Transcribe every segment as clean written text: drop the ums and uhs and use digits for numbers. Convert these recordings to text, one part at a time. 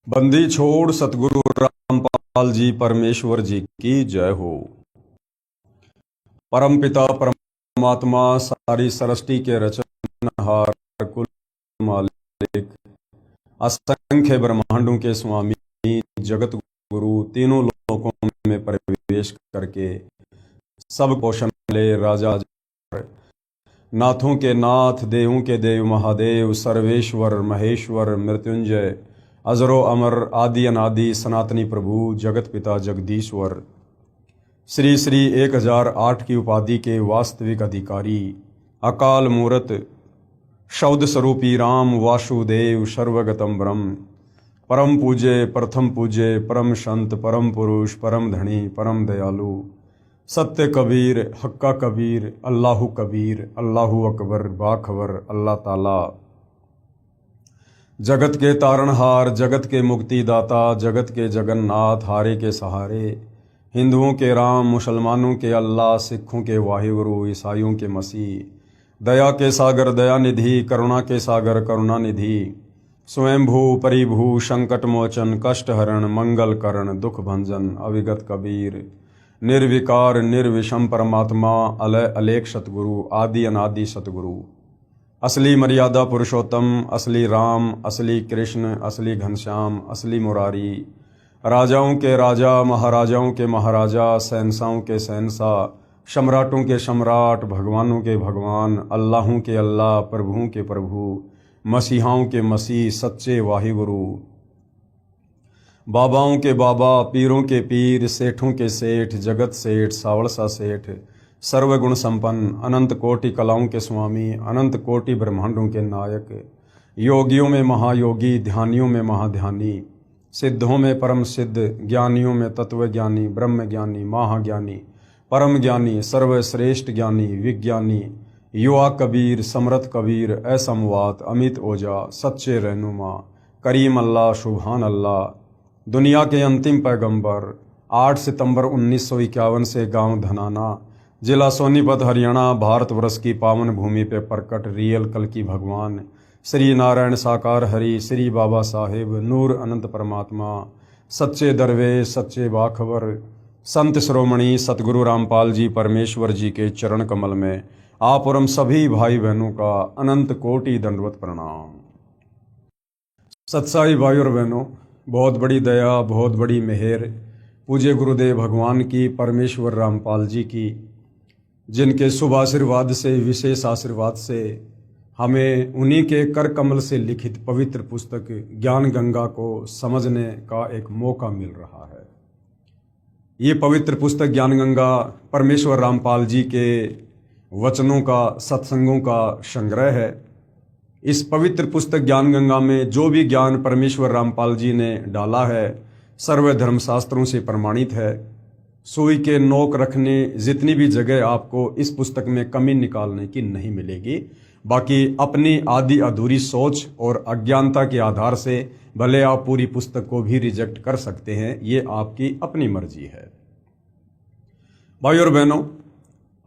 बंदी छोड़ सतगुरु रामपाल जी परमेश्वर जी की जय हो। परम पिता परमात्मा सारी सृष्टि के रचनहार कुल मालिक असंख्य ब्रह्मांडों के स्वामी जगत गुरु तीनों लोकों में प्रवेश करके सब पोषण ले राजा नाथों के नाथ देवों के देव महादेव सर्वेश्वर महेश्वर मृत्युंजय अजरो अमर आदि अनादि सनातनी प्रभु जगत पिता जगदीश्वर श्री श्री 1008 की उपाधि के वास्तविक अधिकारी अकाल मूरत शब्द स्वरूपी राम वासुदेव सर्वगतम ब्रह्म परम पूज्य प्रथम पूज्य परम संत परम पुरुष परम धनी परम दयालु सत्य कबीर हक्का कबीर अल्लाहु कबीर अल्लाहु अकबर बाखबर अल्लाह ताला जगत के तारणहार जगत के मुक्तिदाता जगत के जगन्नाथ हारे के सहारे हिंदुओं के राम मुसलमानों के अल्लाह सिखों के वाहिगुरु ईसाइयों के मसीह दया के सागर दया निधि करुणा के सागर करुणा निधि स्वयंभू परिभू संकट मोचन कष्ट हरण मंगल करण दुख भंजन अविगत कबीर निर्विकार निर्विषम परमात्मा अलय अलेख सतगुरु आदि अनादि सतगुरु असली मर्यादा पुरुषोत्तम असली राम असली कृष्ण असली घनश्याम असली मुरारी राजाओं के राजा महाराजाओं के महाराजा शहंशाहों के शहंशाह सम्राटों के सम्राट भगवानों के भगवान अल्लाहों के अल्लाह प्रभुओं के प्रभु मसीहाओं के मसीह सच्चे वाहिगुरु बाबाओं के बाबा पीरों के पीर सेठों के सेठ जगत सेठ सावड़सा सेठ सर्वगुण संपन्न अनंत कोटि कलाओं के स्वामी अनंत कोटि ब्रह्मांडों के नायक योगियों में महायोगी ध्यानियों में महाध्यानी सिद्धों में परम सिद्ध ज्ञानियों में तत्वज्ञानी ब्रह्म ज्ञानी महाज्ञानी परम ज्ञानी सर्वश्रेष्ठ ज्ञानी विज्ञानी युवा कबीर समरथ कबीर असमवात अमित ओजा सच्चे रहनुमा करीम अल्लाह सुभान अल्लाह दुनिया के अंतिम पैगंबर 8 सितंबर 1951 से गांव धनाना जिला सोनीपत हरियाणा भारतवर्ष की पावन भूमि पे प्रकट रियल कल की भगवान श्री नारायण साकार हरि श्री बाबा साहेब नूर अनंत परमात्मा सच्चे दरवेश सच्चे बाखबर संत श्रोमणी सतगुरु रामपाल जी परमेश्वर जी के चरण कमल में आप और हम सभी भाई बहनों का अनंत कोटि दंडवत प्रणाम। सत्साई भाई और बहनों, बहुत बड़ी दया बहुत बड़ी मेहर पूज्य गुरुदेव भगवान की परमेश्वर रामपाल जी की, जिनके शुभ आशीर्वाद से विशेष आशीर्वाद से हमें उन्हीं के कर कमल से लिखित पवित्र पुस्तक ज्ञान गंगा को समझने का एक मौका मिल रहा है। ये पवित्र पुस्तक ज्ञान गंगा परमेश्वर रामपाल जी के वचनों का सत्संगों का संग्रह है। इस पवित्र पुस्तक ज्ञान गंगा में जो भी ज्ञान परमेश्वर रामपाल जी ने डाला है सर्व धर्मशास्त्रों से प्रमाणित है। सुई के नोक रखने जितनी भी जगह आपको इस पुस्तक में कमी निकालने की नहीं मिलेगी। बाकी अपनी आधी अधूरी सोच और अज्ञानता के आधार से भले आप पूरी पुस्तक को भी रिजेक्ट कर सकते हैं, ये आपकी अपनी मर्जी है। भाई और बहनों,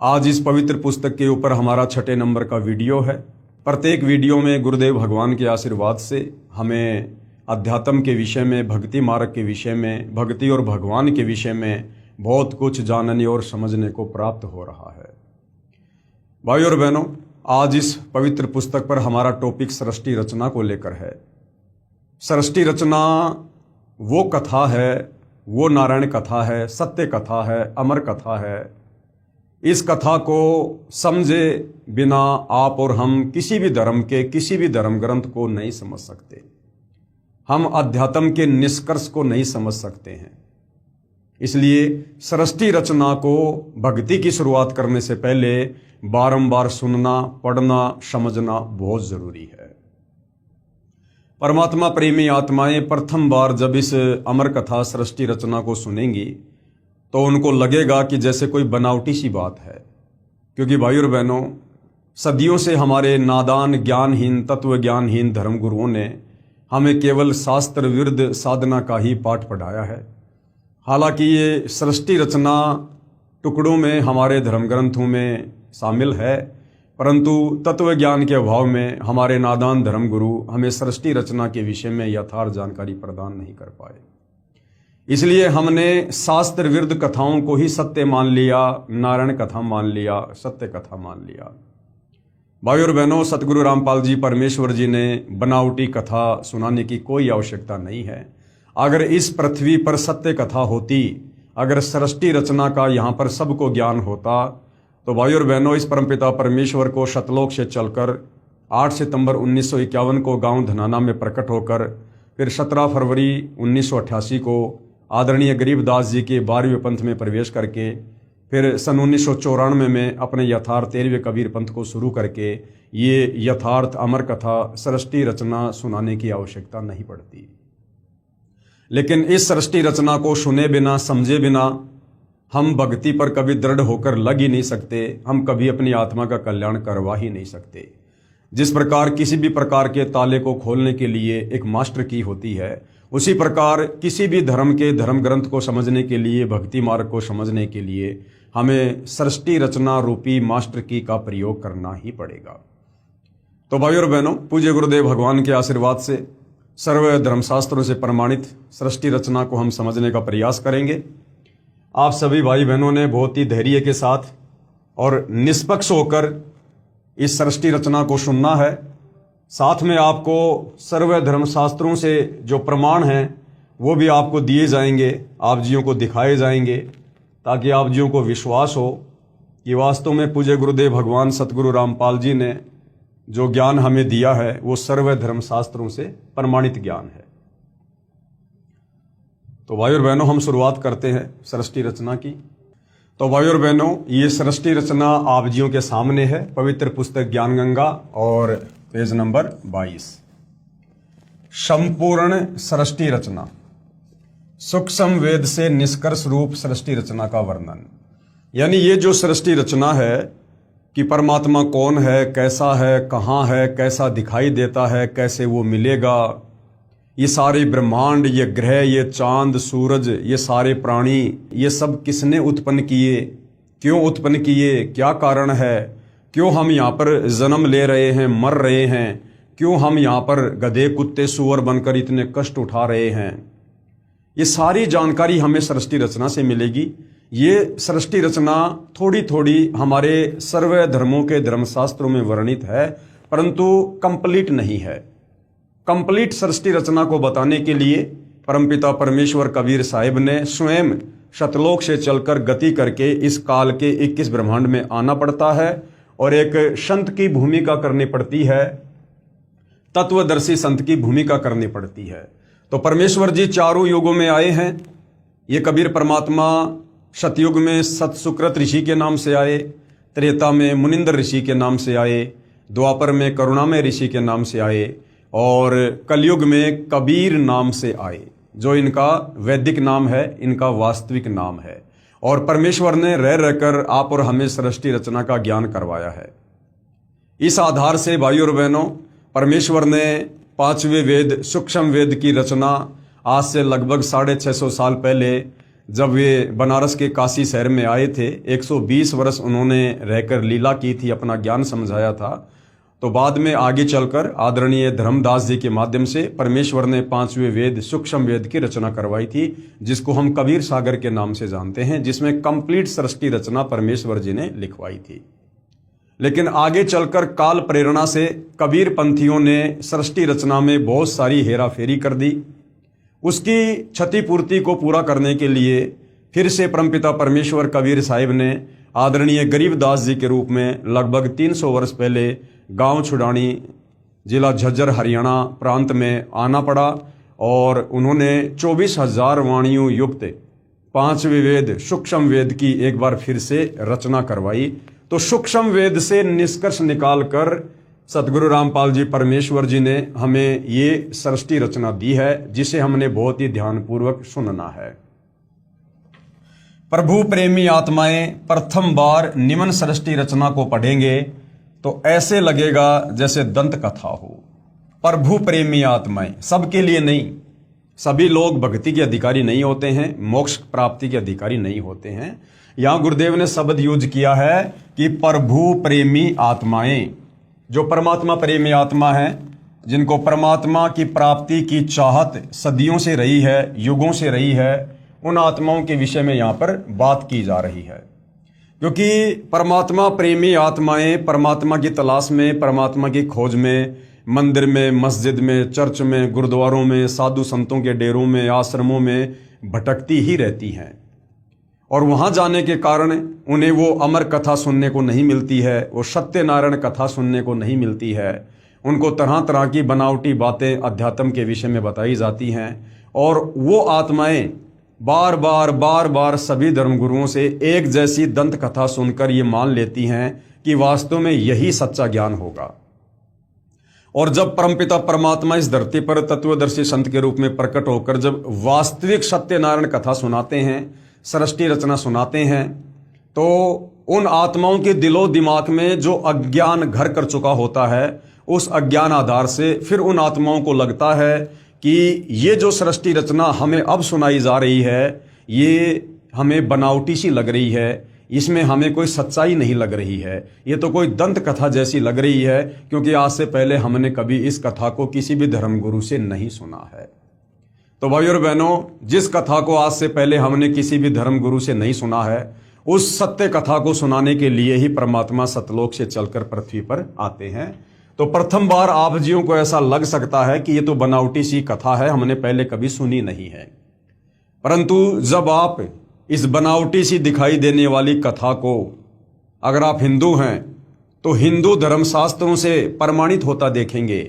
आज इस पवित्र पुस्तक के ऊपर हमारा 6 नंबर का वीडियो है। प्रत्येक वीडियो में गुरुदेव भगवान के आशीर्वाद से हमें अध्यात्म के विषय में भक्ति मार्ग के विषय में भक्ति और भगवान के विषय में बहुत कुछ जानने और समझने को प्राप्त हो रहा है। भाई और बहनों, आज इस पवित्र पुस्तक पर हमारा टॉपिक सृष्टि रचना को लेकर है। सृष्टि रचना वो कथा है, वो नारायण कथा है, सत्य कथा है, अमर कथा है। इस कथा को समझे बिना आप और हम किसी भी धर्म के किसी भी धर्म ग्रंथ को नहीं समझ सकते। हम अध्यात्म के निष्कर्ष को नहीं समझ सकते हैं। इसलिए सृष्टि रचना को भक्ति की शुरुआत करने से पहले बारंबार सुनना पढ़ना समझना बहुत जरूरी है। परमात्मा प्रेमी आत्माएं प्रथम बार जब इस अमर कथा सृष्टि रचना को सुनेंगी तो उनको लगेगा कि जैसे कोई बनावटी सी बात है, क्योंकि भाई और बहनों, सदियों से हमारे नादान ज्ञानहीन तत्व ज्ञानहीन धर्मगुरुओं ने हमें केवल शास्त्र विरुद्ध साधना का ही पाठ पढ़ाया है। हालांकि ये सृष्टि रचना टुकड़ों में हमारे धर्म ग्रंथों में शामिल है, परंतु तत्व ज्ञान के अभाव में हमारे नादान धर्मगुरु हमें सृष्टि रचना के विषय में यथार्थ जानकारी प्रदान नहीं कर पाए। इसलिए हमने शास्त्र विरुद्ध कथाओं को ही सत्य मान लिया, नारायण कथा मान लिया, सत्य कथा मान लिया। भाई और बहनों, सतगुरु रामपाल जी परमेश्वर जी ने बनावटी कथा सुनाने की कोई आवश्यकता नहीं है। अगर इस पृथ्वी पर सत्य कथा होती, अगर सृष्टि रचना का यहाँ पर सबको ज्ञान होता, तो भाई और बहनों, इस परमपिता परमेश्वर को शतलोक से चलकर 8 सितंबर 1951 को गांव धनाना में प्रकट होकर फिर 17 फरवरी 1988 को आदरणीय गरीबदास जी के 12वें पंथ में प्रवेश करके फिर सन 1994 में अपने यथार्थ 13वें कबीर पंथ को शुरू करके ये यथार्थ अमर कथा सृष्टि रचना सुनाने की आवश्यकता नहीं पड़ती। लेकिन इस सृष्टि रचना को सुने बिना, समझे बिना हम भक्ति पर कभी दृढ़ होकर लग ही नहीं सकते, हम कभी अपनी आत्मा का कल्याण करवा ही नहीं सकते। जिस प्रकार किसी भी प्रकार के ताले को खोलने के लिए एक मास्टर की होती है, उसी प्रकार किसी भी धर्म के धर्म ग्रंथ को समझने के लिए, भक्ति मार्ग को समझने के लिए हमें सृष्टि रचना रूपी मास्टर की का प्रयोग करना ही पड़ेगा। तो भाई और बहनों, पूज्य गुरुदेव भगवान के आशीर्वाद से सर्व धर्मशास्त्रों से प्रमाणित सृष्टि रचना को हम समझने का प्रयास करेंगे। आप सभी भाई बहनों ने बहुत ही धैर्य के साथ और निष्पक्ष होकर इस सृष्टि रचना को सुनना है। साथ में आपको सर्व धर्मशास्त्रों से जो प्रमाण हैं वो भी आपको दिए जाएंगे, आप जियों को दिखाए जाएंगे, ताकि आप जियों को विश्वास हो कि वास्तव में पूज्य गुरुदेव भगवान सतगुरु रामपाल जी ने जो ज्ञान हमें दिया है वो सर्व धर्मशास्त्रों से प्रमाणित ज्ञान है। तो भाई और बहनों, हम शुरुआत करते हैं सृष्टि रचना की। तो भाई और बहनों, ये सृष्टि रचना आप जियों के सामने है, पवित्र पुस्तक ज्ञान गंगा और पेज नंबर 22। संपूर्ण सृष्टि रचना, सूक्ष्म वेद से निष्कर्ष रूप सृष्टि रचना का वर्णन। यानी ये जो सृष्टि रचना है कि परमात्मा कौन है, कैसा है, कहाँ है, कैसा दिखाई देता है, कैसे वो मिलेगा, ये सारे ब्रह्मांड, ये ग्रह, ये चांद, सूरज, ये सारे प्राणी, ये सब किसने उत्पन्न किए, क्यों उत्पन्न किए, क्या कारण है, क्यों हम यहाँ पर जन्म ले रहे हैं, मर रहे हैं, क्यों हम यहाँ पर गधे, कुत्ते, सूअर बनकर इतने कष्ट उठा रहे हैं, ये सारी जानकारी हमें सृष्टि रचना से मिलेगी। ये सृष्टि रचना थोड़ी थोड़ी हमारे सर्व धर्मों के धर्मशास्त्रों में वर्णित है, परंतु कंप्लीट नहीं है। कंप्लीट सृष्टि रचना को बताने के लिए परमपिता परमेश्वर कबीर साहिब ने स्वयं शतलोक से चलकर गति करके इस काल के 21 ब्रह्मांड में आना पड़ता है और एक संत की भूमिका करनी पड़ती है, तत्वदर्शी संत की भूमिका करनी पड़ती है। तो परमेश्वर जी चारों युगों में आए हैं। ये कबीर परमात्मा सतयुग में सतसुकृत ऋषि के नाम से आए, त्रेता में मुनिंदर ऋषि के नाम से आए, द्वापर में करुणामय ऋषि के नाम से आए और कलयुग में कबीर नाम से आए, जो इनका वैदिक नाम है, इनका वास्तविक नाम है। और परमेश्वर ने रह रहकर आप और हमें सृष्टि रचना का ज्ञान करवाया है। इस आधार से भाई और बहनों, परमेश्वर ने 5वें वेद सूक्ष्म वेद की रचना आज से लगभग 650 साल पहले जब वे बनारस के काशी शहर में आए थे, 120 वर्ष उन्होंने रहकर लीला की थी, अपना ज्ञान समझाया था। तो बाद में आगे चलकर आदरणीय धर्मदास जी के माध्यम से परमेश्वर ने 5वें वेद सूक्ष्म वेद की रचना करवाई थी, जिसको हम कबीर सागर के नाम से जानते हैं, जिसमें कंप्लीट सृष्टि रचना परमेश्वर जी ने लिखवाई थी। लेकिन आगे चलकर काल प्रेरणा से कबीर पंथियों ने सृष्टि रचना में बहुत सारी हेरा फेरी कर दी। उसकी क्षतिपूर्ति को पूरा करने के लिए फिर से परमपिता परमेश्वर कबीर साहिब ने आदरणीय गरीबदास जी के रूप में लगभग 300 वर्ष पहले गांव छुड़ानी, जिला झज्जर, हरियाणा प्रांत में आना पड़ा और उन्होंने 24,000 वाणियों युक्त 5वें वेद सूक्ष्म वेद की एक बार फिर से रचना करवाई। तो सूक्ष्म वेद से निष्कर्ष निकालकर सतगुरु रामपाल जी परमेश्वर जी ने हमें ये सृष्टि रचना दी है, जिसे हमने बहुत ही ध्यानपूर्वक सुनना है। प्रभु प्रेमी आत्माएं प्रथम बार निम्न सृष्टि रचना को पढ़ेंगे तो ऐसे लगेगा जैसे दंत कथा हो। प्रभु प्रेमी आत्माएं, सबके लिए नहीं, सभी लोग भक्ति के अधिकारी नहीं होते हैं, मोक्ष प्राप्ति के अधिकारी नहीं होते हैं। यहां गुरुदेव ने शब्द यूज किया है कि प्रभु प्रेमी आत्माएं, जो परमात्मा प्रेमी आत्मा है, जिनको परमात्मा की प्राप्ति की चाहत सदियों से रही है, युगों से रही है, उन आत्माओं के विषय में यहाँ पर बात की जा रही है। क्योंकि परमात्मा प्रेमी आत्माएं परमात्मा की तलाश में, परमात्मा की खोज में, मंदिर में, मस्जिद में, चर्च में, गुरुद्वारों में, साधु संतों के डेरों में, आश्रमों में भटकती ही रहती हैं। और वहाँ जाने के कारण उन्हें वो अमर कथा सुनने को नहीं मिलती है, वो सत्यनारायण कथा सुनने को नहीं मिलती है। उनको तरह तरह की बनावटी बातें अध्यात्म के विषय में बताई जाती हैं, और वो आत्माएं बार बार सभी धर्मगुरुओं से एक जैसी दंत कथा सुनकर ये मान लेती हैं कि वास्तव में यही सच्चा ज्ञान होगा। और जब परमपिता परमात्मा इस धरती पर तत्वदर्शी संत के रूप में प्रकट होकर जब वास्तविक सत्यनारायण कथा सुनाते हैं, सृष्टि रचना सुनाते हैं, तो उन आत्माओं के दिलो दिमाग में जो अज्ञान घर कर चुका होता है, उस अज्ञान आधार से फिर उन आत्माओं को लगता है कि ये जो सृष्टि रचना हमें अब सुनाई जा रही है, ये हमें बनावटी सी लग रही है, इसमें हमें कोई सच्चाई नहीं लग रही है, ये तो कोई दंत कथा जैसी लग रही है, क्योंकि आज से पहले हमने कभी इस कथा को किसी भी धर्मगुरु से नहीं सुना है। तो भाई और बहनों, जिस कथा को आज से पहले हमने किसी भी धर्मगुरु से नहीं सुना है, उस सत्य कथा को सुनाने के लिए ही परमात्मा सतलोक से चलकर पृथ्वी पर आते हैं। तो प्रथम बार आप जियों को ऐसा लग सकता है कि ये तो बनावटी सी कथा है, हमने पहले कभी सुनी नहीं है। परंतु जब आप इस बनावटी सी दिखाई देने वाली कथा को, अगर आप हिंदू हैं तो हिंदू धर्मशास्त्रों से प्रमाणित होता देखेंगे,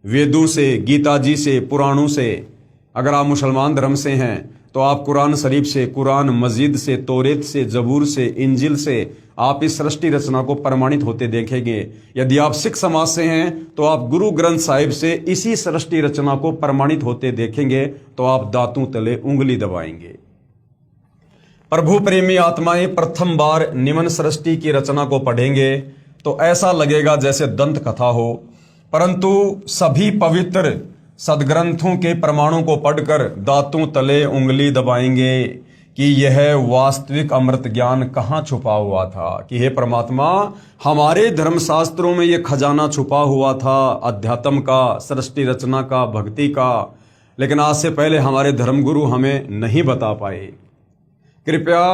वेदों से, गीता जी से, पुराणों से। अगर आप मुसलमान धर्म से हैं तो आप कुरान शरीफ से, कुरान मजीद से, तौरेत से, जबूर से, इंजिल से आप इस सृष्टि रचना को प्रमाणित होते देखेंगे। यदि आप सिख समाज से हैं तो आप गुरु ग्रंथ साहिब से इसी सृष्टि रचना को प्रमाणित होते देखेंगे, तो आप दांतों तले उंगली दबाएंगे। प्रभु प्रेमी आत्माएं प्रथम बार निमन सृष्टि की रचना को पढ़ेंगे तो ऐसा लगेगा जैसे दंत कथा हो, परंतु सभी पवित्र सदग्रंथों के प्रमाणों को पढ़कर दांतों तले उंगली दबाएंगे कि यह वास्तविक अमृत ज्ञान कहाँ छुपा हुआ था, कि हे परमात्मा, हमारे धर्मशास्त्रों में यह खजाना छुपा हुआ था अध्यात्म का, सृष्टि रचना का, भक्ति का, लेकिन आज से पहले हमारे धर्मगुरु हमें नहीं बता पाए। कृपया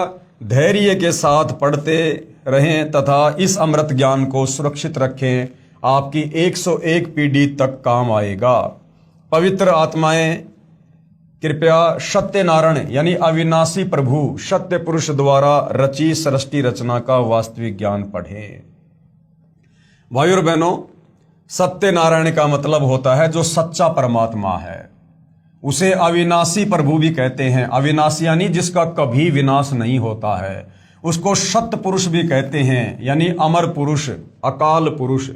धैर्य के साथ पढ़ते रहें तथा इस अमृत ज्ञान को सुरक्षित रखें, आपकी 101 पीढ़ी तक काम आएगा। पवित्र आत्माएं कृपया सत्यनारायण यानी अविनाशी प्रभु सत्य पुरुष द्वारा रची सृष्टि रचना का वास्तविक ज्ञान पढ़ें। भाई और बहनों, सत्यनारायण का मतलब होता है जो सच्चा परमात्मा है, उसे अविनाशी प्रभु भी कहते हैं। अविनाशी यानी जिसका कभी विनाश नहीं होता है। उसको सत्य पुरुष भी कहते हैं, यानी अमर पुरुष, अकाल पुरुष।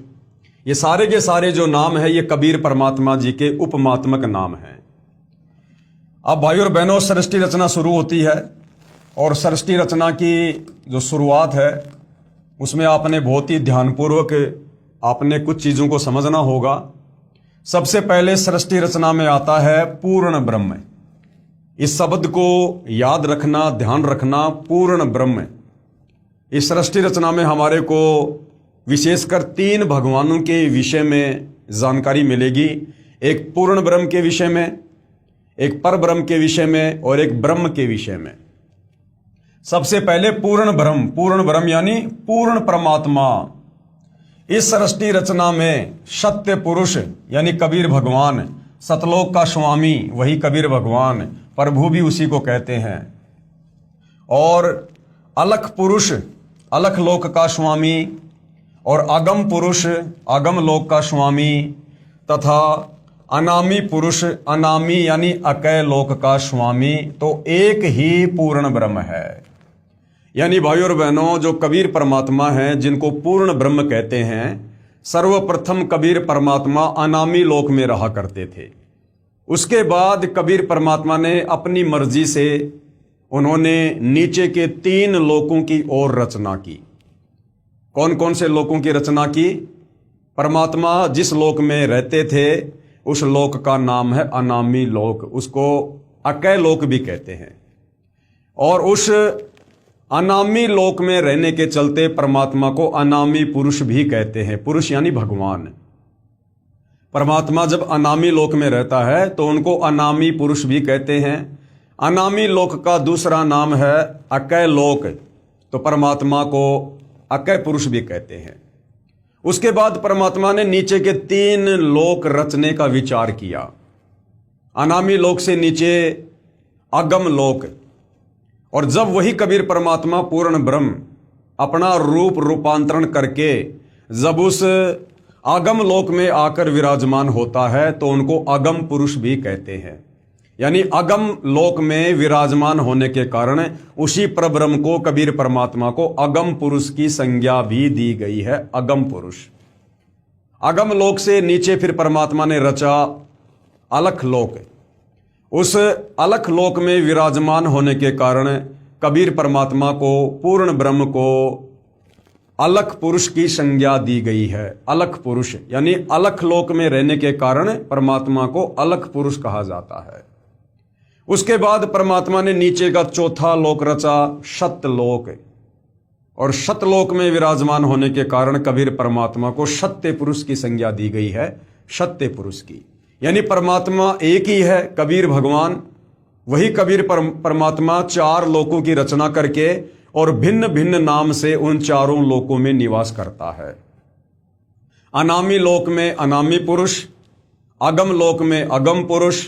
ये सारे के सारे जो नाम है ये कबीर परमात्मा जी के उपमात्मक नाम हैं। अब भाई और बहनों, सृष्टि रचना शुरू होती है, और सृष्टि रचना की जो शुरुआत है उसमें आपने बहुत ही ध्यानपूर्वक आपने कुछ चीज़ों को समझना होगा। सबसे पहले सृष्टि रचना में आता है पूर्ण ब्रह्म। इस शब्द को याद रखना, ध्यान रखना, पूर्ण ब्रह्म। इस सृष्टि रचना में हमारे को विशेषकर 3 भगवानों के विषय में जानकारी मिलेगी। एक पूर्ण ब्रह्म के विषय में, एक पर ब्रह्म के विषय में, और एक ब्रह्म के विषय में। सबसे पहले पूर्ण ब्रह्म यानी पूर्ण परमात्मा। इस सृष्टि रचना में सत्य पुरुष यानी कबीर भगवान, सतलोक का स्वामी वही कबीर भगवान, प्रभु भी उसी को कहते हैं, और अलख पुरुष अलख लोक का स्वामी, और अगम पुरुष अगम लोक का स्वामी, तथा अनामी पुरुष अनामी यानी अकय लोक का स्वामी। तो एक ही पूर्ण ब्रह्म है। यानी भाई और बहनों, जो कबीर परमात्मा हैं जिनको पूर्ण ब्रह्म कहते हैं, सर्वप्रथम कबीर परमात्मा अनामी लोक में रहा करते थे। उसके बाद कबीर परमात्मा ने अपनी मर्जी से उन्होंने नीचे के 3 लोकों की ओर रचना की। कौन कौन से लोकों की रचना की? परमात्मा जिस लोक में रहते थे उस लोक का नाम है अनामी लोक, उसको अकय लोक भी कहते हैं। और उस अनामी लोक में रहने के चलते परमात्मा को अनामी पुरुष भी कहते हैं। पुरुष यानी भगवान। परमात्मा जब अनामी लोक में रहता है तो उनको अनामी पुरुष भी कहते हैं। अनामी लोक का दूसरा नाम है अकय लोक, तो परमात्मा को अकय पुरुष भी कहते हैं। उसके बाद परमात्मा ने नीचे के 3 लोक रचने का विचार किया। अनामी लोक से नीचे अगम लोक, और जब वही कबीर परमात्मा पूर्ण ब्रह्म अपना रूप रूपांतरण करके जब उस आगम लोक में आकर विराजमान होता है तो उनको अगम पुरुष भी कहते हैं। यानी अगम लोक में विराजमान होने के कारण उसी परब्रह्म को, कबीर परमात्मा को अगम पुरुष की संज्ञा भी दी गई है, अगम पुरुष। अगम लोक से नीचे फिर परमात्मा ने रचा अलख लोक। उस अलख लोक में विराजमान होने के कारण कबीर परमात्मा को, पूर्ण ब्रह्म को अलख पुरुष की संज्ञा दी गई है। अलख पुरुष यानी अलख लोक में रहने के कारण परमात्मा को अलख पुरुष कहा जाता है। उसके बाद परमात्मा ने नीचे का चौथा लोक रचा सत्यलोक, और सत्यलोक में विराजमान होने के कारण कबीर परमात्मा को सत्य पुरुष की संज्ञा दी गई है, सत्य पुरुष की। यानी परमात्मा एक ही है, कबीर भगवान। वही कबीर परमात्मा 4 लोकों की रचना करके और भिन्न भिन्न नाम से उन 4 लोकों में निवास करता है। अनामी लोक में अनामी पुरुष, अगम लोक में अगम पुरुष,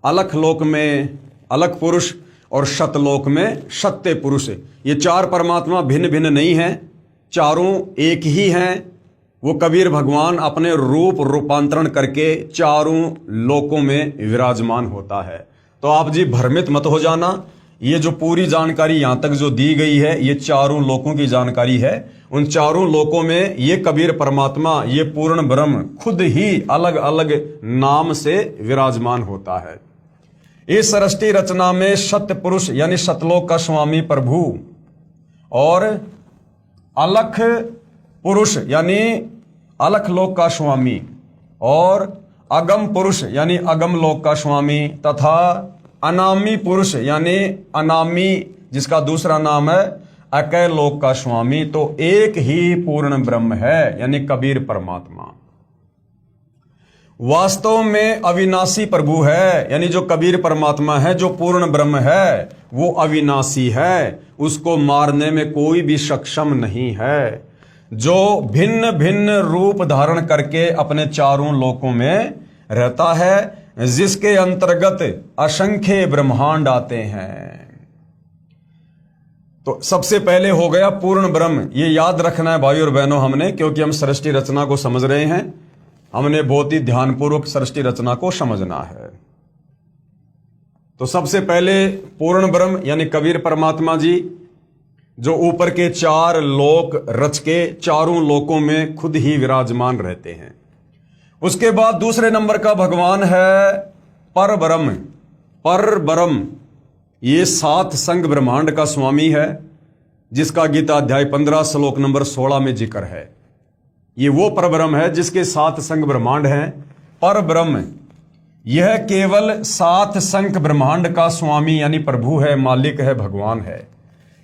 अलख लोक में अलख पुरुष और सतलोक में सत्य पुरुष। ये 4 परमात्मा भिन्न भिन्न नहीं हैं, चारों एक ही हैं। वो कबीर भगवान अपने रूप रूपांतरण करके 4 लोकों में विराजमान होता है। तो आप जी भ्रमित मत हो जाना, ये जो पूरी जानकारी यहां तक जो दी गई है ये 4 लोकों की जानकारी है। उन 4 लोकों में ये कबीर परमात्मा, ये पूर्ण ब्रह्म खुद ही अलग अलग नाम से विराजमान होता है। इस सृष्टि रचना में सत्य पुरुष यानी सतलोक का स्वामी प्रभु और अलख पुरुष यानी अलख लोक का स्वामी और अगम पुरुष यानी अगम लोक का स्वामी तथा अनामी पुरुष यानी अनामी जिसका दूसरा नाम है अकय लोक का स्वामी, तो एक ही पूर्ण ब्रह्म है यानी कबीर परमात्मा। वास्तव में अविनाशी प्रभु है, यानी जो कबीर परमात्मा है, जो पूर्ण ब्रह्म है, वो अविनाशी है, उसको मारने में कोई भी सक्षम नहीं है। जो भिन्न भिन्न रूप धारण करके अपने 4 लोकों में रहता है, जिसके अंतर्गत असंख्य ब्रह्मांड आते हैं। तो सबसे पहले हो गया पूर्ण ब्रह्म। ये याद रखना है भाई और बहनों हमने, क्योंकि हम सृष्टि रचना को समझ रहे हैं, हमने बहुत ही ध्यानपूर्वक सृष्टि रचना को समझना है। तो सबसे पहले पूर्ण ब्रह्म यानी कबीर परमात्मा जी जो ऊपर के 4 लोक रच के 4 लोकों में खुद ही विराजमान रहते हैं। उसके बाद दूसरे नंबर का भगवान है पर ब्रह्म। पर ब्रह्म ये 7 संग ब्रह्मांड का स्वामी है, जिसका गीता अध्याय 15 श्लोक नंबर 16 में जिक्र है। ये वो परब्रह्म है जिसके 7 संग ब्रह्मांड हैं। पर ब्रह्म यह केवल 7 संख ब्रह्मांड का स्वामी यानी प्रभु है, मालिक है, भगवान है।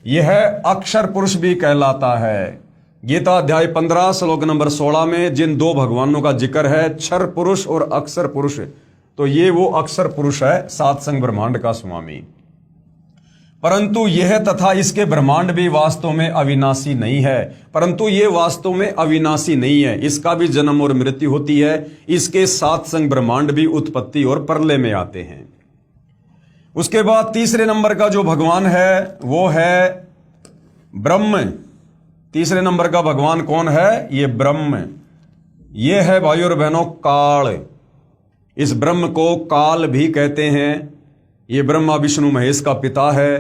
यह अक्षर पुरुष भी कहलाता है। गीता अध्याय 15 श्लोक नंबर 16 में जिन 2 भगवानों का जिक्र है, क्षर पुरुष और अक्षर पुरुष, तो ये वो अक्षर पुरुष है, 7 संग ब्रह्मांड का स्वामी। परंतु यह तथा इसके ब्रह्मांड भी वास्तव में अविनाशी नहीं है। परंतु ये वास्तव में अविनाशी नहीं है, इसका भी जन्म और मृत्यु होती है। इसके 7 संग ब्रह्मांड भी उत्पत्ति और प्रलय में आते हैं। उसके बाद तीसरे नंबर का जो भगवान है वो है ब्रह्म। तीसरे नंबर का भगवान कौन है? ये ब्रह्म। ये है भाइयों और बहनों काल। इस ब्रह्म को काल भी कहते हैं। ये ब्रह्मा विष्णु महेश का पिता है,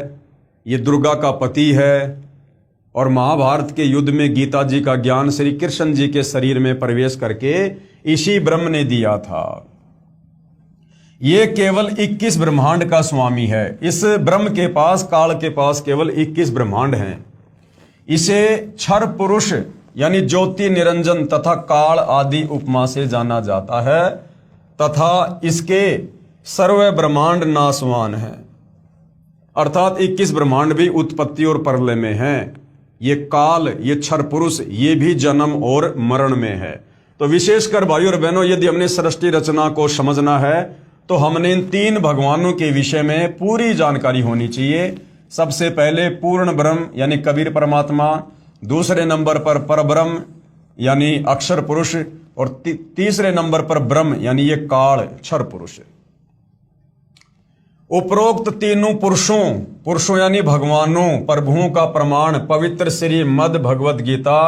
ये दुर्गा का पति है, और महाभारत के युद्ध में गीता जी का ज्ञान श्री कृष्ण जी के शरीर में प्रवेश करके इसी ब्रह्म ने दिया था। ये केवल 21 ब्रह्मांड का स्वामी है। इस ब्रह्म के पास, काल के पास केवल 21 ब्रह्मांड हैं। इसे क्षर पुरुष यानी ज्योति निरंजन तथा काल आदि उपमा से जाना जाता है। तथा इसके सर्व ब्रह्मांड नाशवान है। अर्थात 21 ब्रह्मांड भी उत्पत्ति और प्रलय में हैं। ये काल, ये क्षर पुरुष, ये भी जन्म और मरण में है। तो विशेषकर भाइयों और बहनों, यदि हमने सृष्टि रचना को समझना है तो हमने इन 3 भगवानों के विषय में पूरी जानकारी होनी चाहिए। सबसे पहले पूर्ण ब्रह्म यानी कबीर परमात्मा, दूसरे नंबर पर परब्रह्म यानी अक्षर पुरुष, और तीसरे नंबर पर ब्रह्म यानी ये काल क्षर पुरुष। उपरोक्त तीनों पुरुषों यानी भगवानों, प्रभुओं का प्रमाण पवित्र श्रीमद् भगवद गीता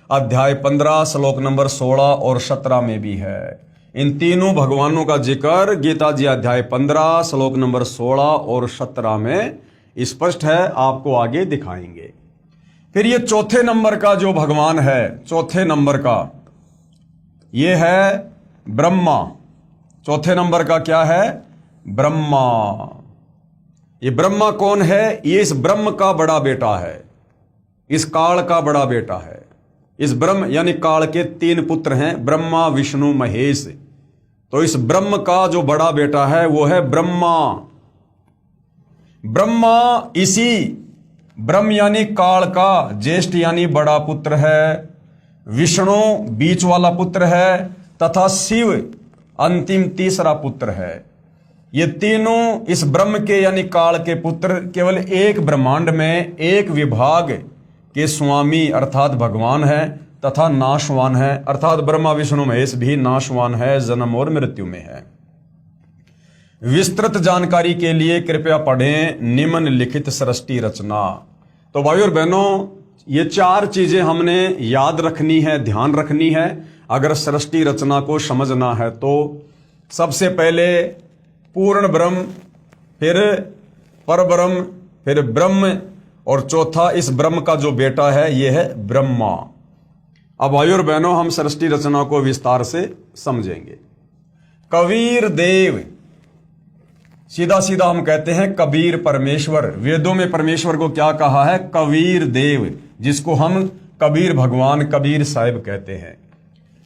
अध्याय 15 श्लोक नंबर 16 और 17 में भी है। इन तीनों भगवानों का जिक्र गीता जी अध्याय 15 श्लोक नंबर 16 और 17 में स्पष्ट है, आपको आगे दिखाएंगे। फिर ये चौथे नंबर का जो भगवान है, चौथे नंबर का ये है ब्रह्मा। चौथे नंबर का क्या है? ब्रह्मा। ये ब्रह्मा कौन है? ये इस ब्रह्म का बड़ा बेटा है, इस काल का बड़ा बेटा है। इस ब्रह्म यानी काल के 3 पुत्र हैं, ब्रह्मा विष्णु महेश। तो इस ब्रह्म का जो बड़ा बेटा है वो है ब्रह्मा। ब्रह्मा इसी ब्रह्म यानी काल का ज्येष्ठ यानी बड़ा पुत्र है, विष्णु बीच वाला पुत्र है, तथा शिव अंतिम तीसरा पुत्र है। ये तीनों इस ब्रह्म के यानी काल के पुत्र केवल एक ब्रह्मांड में एक विभाग के स्वामी अर्थात भगवान है, तथा नाशवान है, अर्थात ब्रह्मा विष्णु महेश भी नाशवान है, जन्म और मृत्यु में है। विस्तृत जानकारी के लिए कृपया पढ़ें निम्नलिखित सृष्टि रचना। तो भाइयों और बहनों, ये 4 चीजें हमने याद रखनी है, ध्यान रखनी है अगर सृष्टि रचना को समझना है तो। सबसे पहले पूर्ण ब्रह्म, फिर परब्रह्म, फिर ब्रह्म, और चौथा इस ब्रह्म का जो बेटा है यह है ब्रह्मा। अब भाइयों और बहनों, हम सृष्टि रचना को विस्तार से समझेंगे। कबीर देव, सीधा सीधा हम कहते हैं कबीर परमेश्वर। वेदों में परमेश्वर को क्या कहा है? कबीर देव, जिसको हम कबीर भगवान, कबीर साहिब कहते हैं।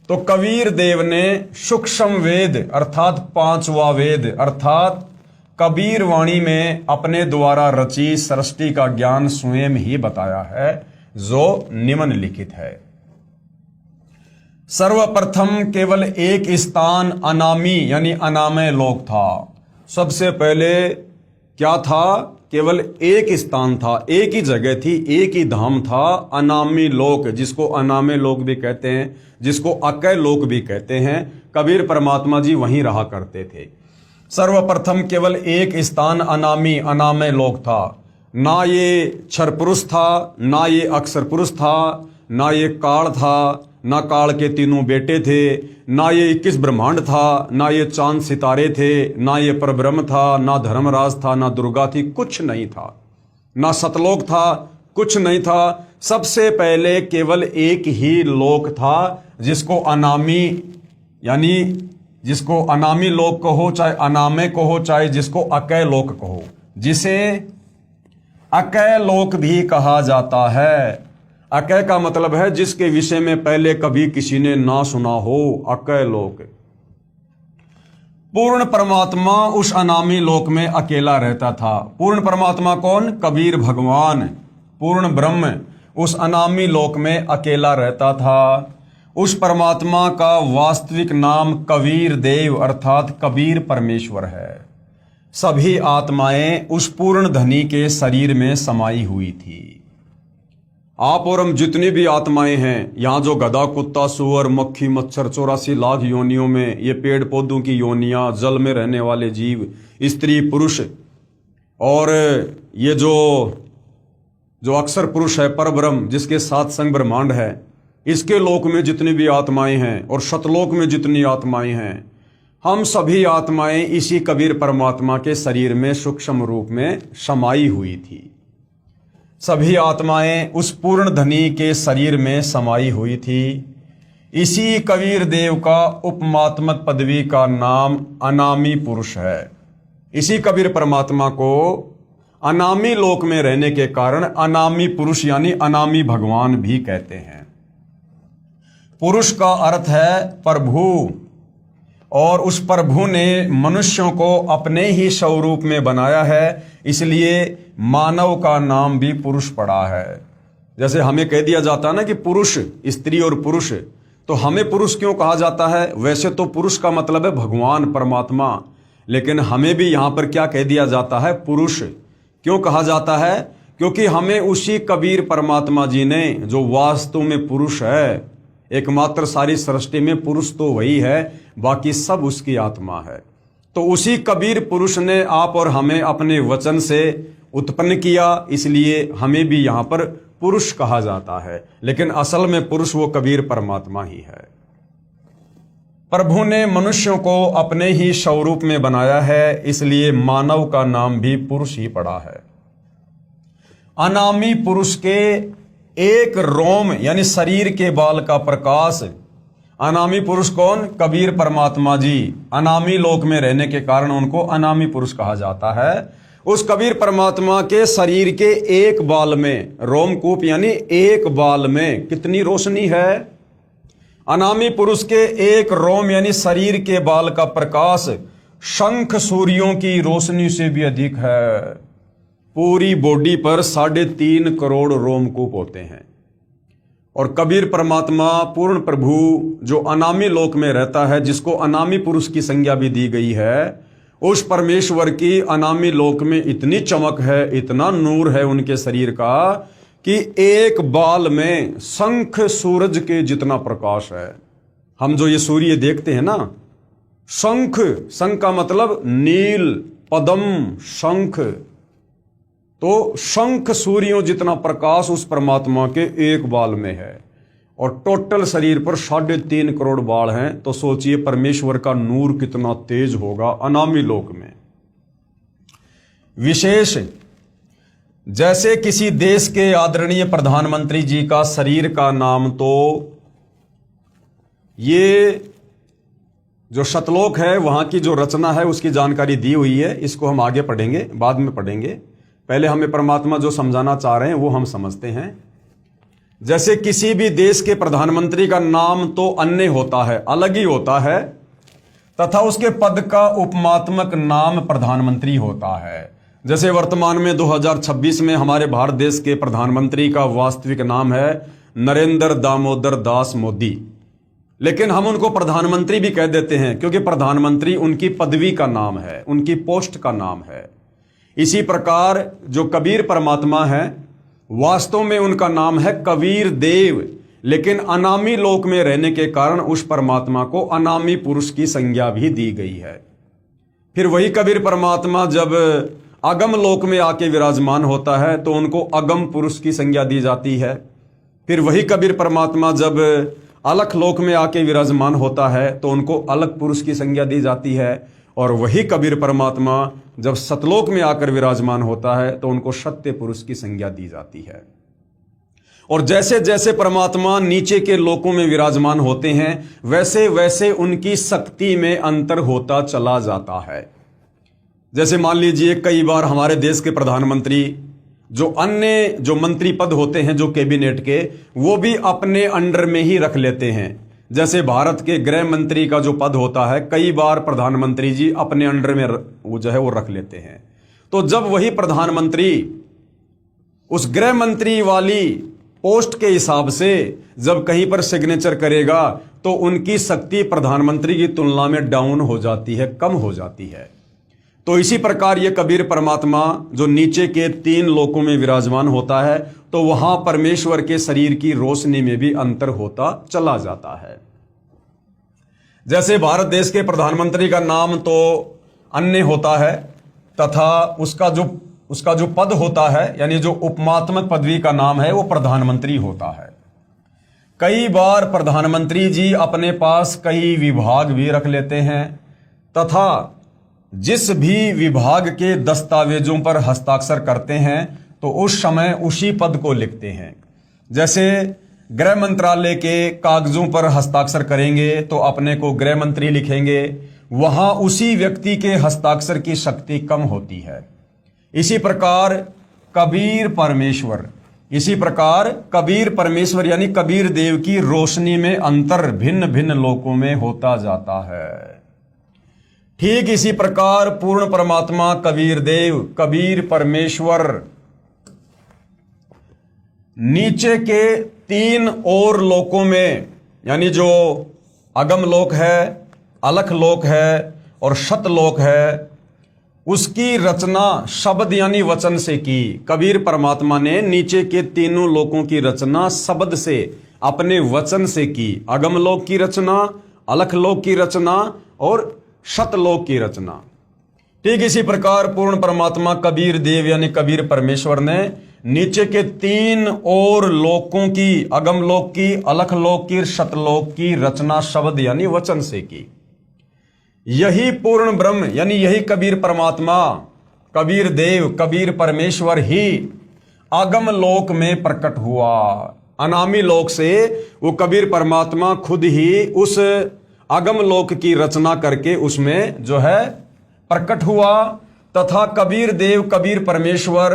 तो कबीर देव ने सूक्ष्म वेद अर्थात 5वां वेद अर्थात कबीर वाणी में अपने द्वारा रची सृष्टि का ज्ञान स्वयं ही बताया है, जो निम्नलिखित है। सर्वप्रथम केवल एक स्थान अनामी यानी अनामय लोक था। सबसे पहले क्या था? केवल एक स्थान था, एक ही जगह थी, एक ही धाम था, अनामी लोक, जिसको अनामे लोक भी कहते हैं, जिसको अकय लोक भी कहते हैं। कबीर परमात्मा जी वहीं रहा करते थे। सर्वप्रथम केवल एक स्थान अनामी अनामय लोक था। ना ये क्षर पुरुष था, ना ये अक्षर पुरुष था, ना ये काल था, ना काल के तीनों बेटे थे, ना ये 21 ब्रह्मांड था, ना ये चांद सितारे थे, ना ये परब्रह्म था, ना धर्मराज था, ना दुर्गा थी, कुछ नहीं था। ना सतलोक था, कुछ नहीं था। सबसे पहले केवल एक ही लोक था, जिसको अनामी यानी जिसको अनामी लोक कहो, चाहे अनामे कहो, चाहे जिसको अकय लोक कहो, जिसे अकय लोक भी कहा जाता है। अकय का मतलब है जिसके विषय में पहले कभी किसी ने ना सुना हो, अकय लोक। पूर्ण परमात्मा उस अनामी लोक में अकेला रहता था। पूर्ण परमात्मा कौन? कबीर भगवान। पूर्ण ब्रह्म उस अनामी लोक में अकेला रहता था। उस परमात्मा का वास्तविक नाम कबीर देव अर्थात कबीर परमेश्वर है। सभी आत्माएं उस पूर्ण धनी के शरीर में समाई हुई थी। आप और हम जितनी भी आत्माएं हैं, यहाँ जो गधा, कुत्ता, सुअर, मक्खी, मच्छर, 84 लाख योनियों में, ये पेड़ पौधों की योनियां, जल में रहने वाले जीव, स्त्री पुरुष, और ये जो अक्षर पुरुष है परब्रह्म, जिसके 7 संग ब्रह्मांड है, इसके लोक में जितनी भी आत्माएं हैं और शतलोक में जितनी आत्माएं हैं, हम सभी आत्माएं इसी कबीर परमात्मा के शरीर में सूक्ष्म रूप में समाई हुई थी। सभी आत्माएं उस पूर्ण धनी के शरीर में समाई हुई थी। इसी कबीर देव का उपमात्मक पदवी का नाम अनामी पुरुष है। इसी कबीर परमात्मा को अनामी लोक में रहने के कारण अनामी पुरुष यानी अनामी भगवान भी कहते हैं। पुरुष का अर्थ है प्रभु, और उस प्रभु ने मनुष्यों को अपने ही स्वरूप में बनाया है, इसलिए मानव का नाम भी पुरुष पड़ा है। जैसे हमें कह दिया जाता है ना कि पुरुष, स्त्री और पुरुष, तो हमें पुरुष क्यों कहा जाता है? वैसे तो पुरुष का मतलब है भगवान परमात्मा, लेकिन हमें भी यहां पर क्या कह दिया जाता है? पुरुष। क्यों कहा जाता है? क्योंकि हमें उसी कबीर परमात्मा जी ने, जो वास्तव में पुरुष है, एकमात्र सारी सृष्टि में पुरुष तो वही है, बाकी सब उसकी आत्मा है, तो उसी कबीर पुरुष ने आप और हमें अपने वचन से उत्पन्न किया, इसलिए हमें भी यहां पर पुरुष कहा जाता है। लेकिन असल में पुरुष वो कबीर परमात्मा ही है। प्रभु ने मनुष्यों को अपने ही स्वरूप में बनाया है, इसलिए मानव का नाम भी पुरुष ही पड़ा है। अनामी पुरुष के एक रोम यानी शरीर के बाल का प्रकाश। अनामी पुरुष कौन? कबीर परमात्मा जी। अनामी लोक में रहने के कारण उनको अनामी पुरुष कहा जाता है। उस कबीर परमात्मा के शरीर के एक बाल में, रोमकूप यानी एक बाल में कितनी रोशनी है? अनामी पुरुष के एक रोम यानी शरीर के बाल का प्रकाश शंख सूर्यों की रोशनी से भी अधिक है। पूरी बॉडी पर 3.5 करोड़ रोमकूप होते हैं। और कबीर परमात्मा पूर्ण प्रभु जो अनामी लोक में रहता है, जिसको अनामी पुरुष की संज्ञा भी दी गई है, उस परमेश्वर की अनामी लोक में इतनी चमक है, इतना नूर है उनके शरीर का, कि एक बाल में शंख सूरज के जितना प्रकाश है। हम जो ये सूर्य देखते हैं ना, शंख, शंख का मतलब नील, पद्म, शंख, तो शंख सूर्यों जितना प्रकाश उस परमात्मा के एक बाल में है। और टोटल शरीर पर 3.5 करोड़ बाल हैं, तो सोचिए परमेश्वर का नूर कितना तेज होगा अनामी लोक में। विशेष, जैसे किसी देश के आदरणीय प्रधानमंत्री जी का शरीर का नाम, तो ये जो शतलोक है वहां की जो रचना है उसकी जानकारी दी हुई है। इसको हम आगे पढ़ेंगे, बाद में पढ़ेंगे। पहले हमें परमात्मा जो समझाना चाह रहे हैं वो हम समझते हैं। जैसे किसी भी देश के प्रधानमंत्री का नाम तो अन्य होता है, अलग ही होता है, तथा उसके पद का उपमात्मक नाम प्रधानमंत्री होता है। जैसे वर्तमान में 2026 में हमारे भारत देश के प्रधानमंत्री का वास्तविक नाम है नरेंद्र दामोदर दास मोदी, लेकिन हम उनको प्रधानमंत्री भी कह देते हैं, क्योंकि प्रधानमंत्री उनकी पदवी का नाम है, उनकी पोस्ट का नाम है। इसी प्रकार जो कबीर परमात्मा है, वास्तव में उनका नाम है कबीर देव, लेकिन अनामी लोक में रहने के कारण उस परमात्मा को अनामी पुरुष की संज्ञा भी दी गई है। फिर वही कबीर परमात्मा जब अगम लोक में आके विराजमान होता है तो उनको अगम पुरुष की संज्ञा दी जाती है। फिर वही कबीर परमात्मा जब अलख लोक में आके विराजमान होता है तो उनको अलग पुरुष की संज्ञा दी जाती है। और वही कबीर परमात्मा जब सतलोक में आकर विराजमान होता है तो उनको सत्य पुरुष की संज्ञा दी जाती है। और जैसे जैसे परमात्मा नीचे के लोकों में विराजमान होते हैं, वैसे वैसे उनकी शक्ति में अंतर होता चला जाता है। जैसे मान लीजिए कई बार हमारे देश के प्रधानमंत्री जो अन्य जो मंत्री पद होते हैं जो कैबिनेट के, वो भी अपने अंडर में ही रख लेते हैं। जैसे भारत के गृह मंत्री का जो पद होता है, कई बार प्रधानमंत्री जी अपने अंडर में वो जो है वो रख लेते हैं। तो जब वही प्रधानमंत्री उस गृह मंत्री वाली पोस्ट के हिसाब से जब कहीं पर सिग्नेचर करेगा तो उनकी शक्ति प्रधानमंत्री की तुलना में डाउन हो जाती है, कम हो जाती है। तो इसी प्रकार ये कबीर परमात्मा जो नीचे के 3 लोकों में विराजमान होता है, तो वहां परमेश्वर के शरीर की रोशनी में भी अंतर होता चला जाता है। जैसे भारत देश के प्रधानमंत्री का नाम तो अन्य होता है, तथा उसका जो पद होता है यानी जो उपमात्मक पदवी का नाम है वो प्रधानमंत्री होता है। कई बार प्रधानमंत्री जी अपने पास कई विभाग भी रख लेते हैं, तथा जिस भी विभाग के दस्तावेजों पर हस्ताक्षर करते हैं तो उस समय उसी पद को लिखते हैं। जैसे गृह मंत्रालय के कागजों पर हस्ताक्षर करेंगे तो अपने को गृह मंत्री लिखेंगे, वहां उसी व्यक्ति के हस्ताक्षर की शक्ति कम होती है। इसी प्रकार कबीर परमेश्वर यानी कबीर देव की रोशनी में अंतर भिन्न भिन्न लोकों में होता जाता है। ठीक इसी प्रकार पूर्ण परमात्मा कबीर देव, कबीर परमेश्वर नीचे के 3 और लोकों में, यानी जो अगम लोक है, अलख लोक है और शतलोक है, उसकी रचना शब्द यानी वचन से की। कबीर परमात्मा ने नीचे के 3 लोकों की रचना शब्द से, अपने वचन से की। अगम लोक की रचना, अलख लोक की रचना और शतलोक की रचना। ठीक इसी प्रकार पूर्ण परमात्मा कबीर देव यानी कबीर परमेश्वर ने नीचे के 3 और लोकों की, अगम लोक की, अलख लोक की, शतलोक की रचना शब्द यानी वचन से की। यही पूर्ण ब्रह्म यानी यही कबीर परमात्मा, कबीर देव, कबीर परमेश्वर ही आगम लोक में प्रकट हुआ। अनामी लोक से वो कबीर परमात्मा खुद ही उस आगम लोक की रचना करके उसमें जो है प्रकट हुआ, तथा कबीर देव, कबीर परमेश्वर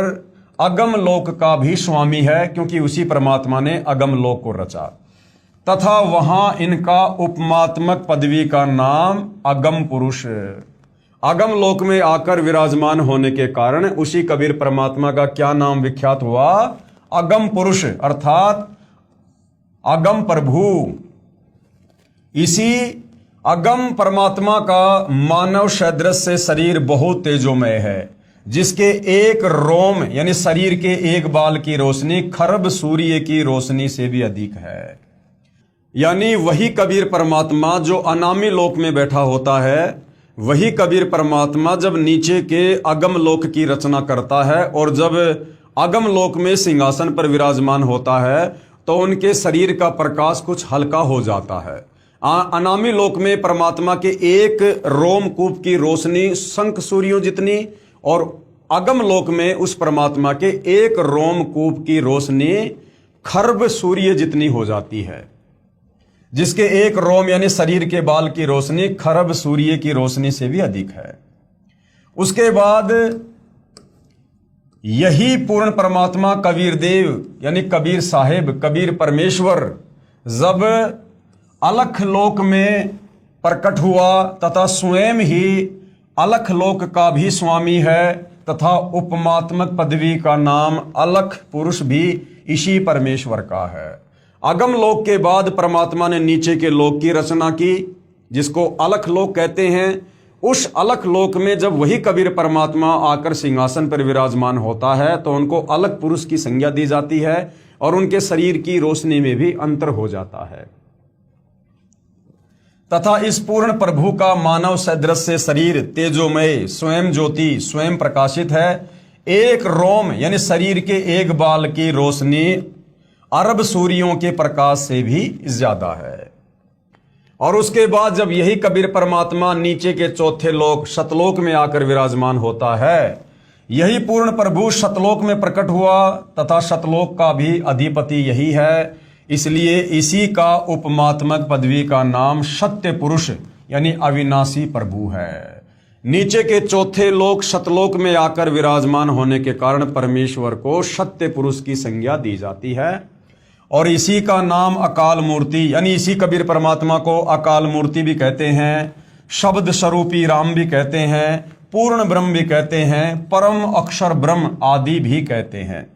अगम लोक का भी स्वामी है, क्योंकि उसी परमात्मा ने अगम लोक को रचा, तथा वहां इनका उपमात्मक पदवी का नाम अगम पुरुष। अगम लोक में आकर विराजमान होने के कारण उसी कबीर परमात्मा का क्या नाम विख्यात हुआ? अगम पुरुष, अर्थात अगम प्रभु। इसी अगम परमात्मा का मानव सदृश से शरीर बहुत तेजोमय है, जिसके एक रोम यानी शरीर के एक बाल की रोशनी खरब सूर्य की रोशनी से भी अधिक है। यानी वही कबीर परमात्मा जो अनामी लोक में बैठा होता है, वही कबीर परमात्मा जब नीचे के अगम लोक की रचना करता है और जब अगम लोक में सिंहासन पर विराजमान होता है तो उनके शरीर का प्रकाश कुछ हल्का हो जाता है। अनामी लोक में परमात्मा के एक रोमकूप की रोशनी शंख सूर्यों जितनी, और अगम लोक में उस परमात्मा के एक रोमकूप की रोशनी खर्ब सूर्य जितनी हो जाती है, जिसके एक रोम यानी शरीर के बाल की रोशनी खरब सूर्य की रोशनी से भी अधिक है। उसके बाद यही पूर्ण परमात्मा कबीर देव यानी कबीर साहेब, कबीर परमेश्वर जब अलख लोक में प्रकट हुआ तथा स्वयं ही अलख लोक का भी स्वामी है, तथा उपमात्मक पदवी का नाम अलख पुरुष भी इसी परमेश्वर का है। अगम लोक के बाद परमात्मा ने नीचे के लोक की रचना की, जिसको अलख लोक कहते हैं। उस अलख लोक में जब वही कबीर परमात्मा आकर सिंहासन पर विराजमान होता है तो उनको अलख पुरुष की संज्ञा दी जाती है और उनके शरीर की रोशनी में भी अंतर हो जाता है। तथा इस पूर्ण प्रभु का मानव सदृश से शरीर तेजोमय, स्वयं ज्योति, स्वयं प्रकाशित है। एक रोम यानी शरीर के एक बाल की रोशनी अरब सूर्यों के प्रकाश से भी ज्यादा है। और उसके बाद जब यही कबीर परमात्मा नीचे के चौथे लोक शतलोक में आकर विराजमान होता है, यही पूर्ण प्रभु शतलोक में प्रकट हुआ तथा शतलोक का भी अधिपति यही है। इसलिए इसी का उपमात्मक पदवी का नाम सत्य पुरुष यानी अविनाशी प्रभु है। नीचे के चौथे लोक शतलोक में आकर विराजमान होने के कारण परमेश्वर को सत्य पुरुष की संज्ञा दी जाती है, और इसी का नाम अकाल मूर्ति यानी इसी कबीर परमात्मा को अकाल मूर्ति भी कहते हैं, शब्द स्वरूपी राम भी कहते हैं, पूर्ण ब्रह्म भी कहते हैं, परम अक्षर ब्रह्म आदि भी कहते हैं।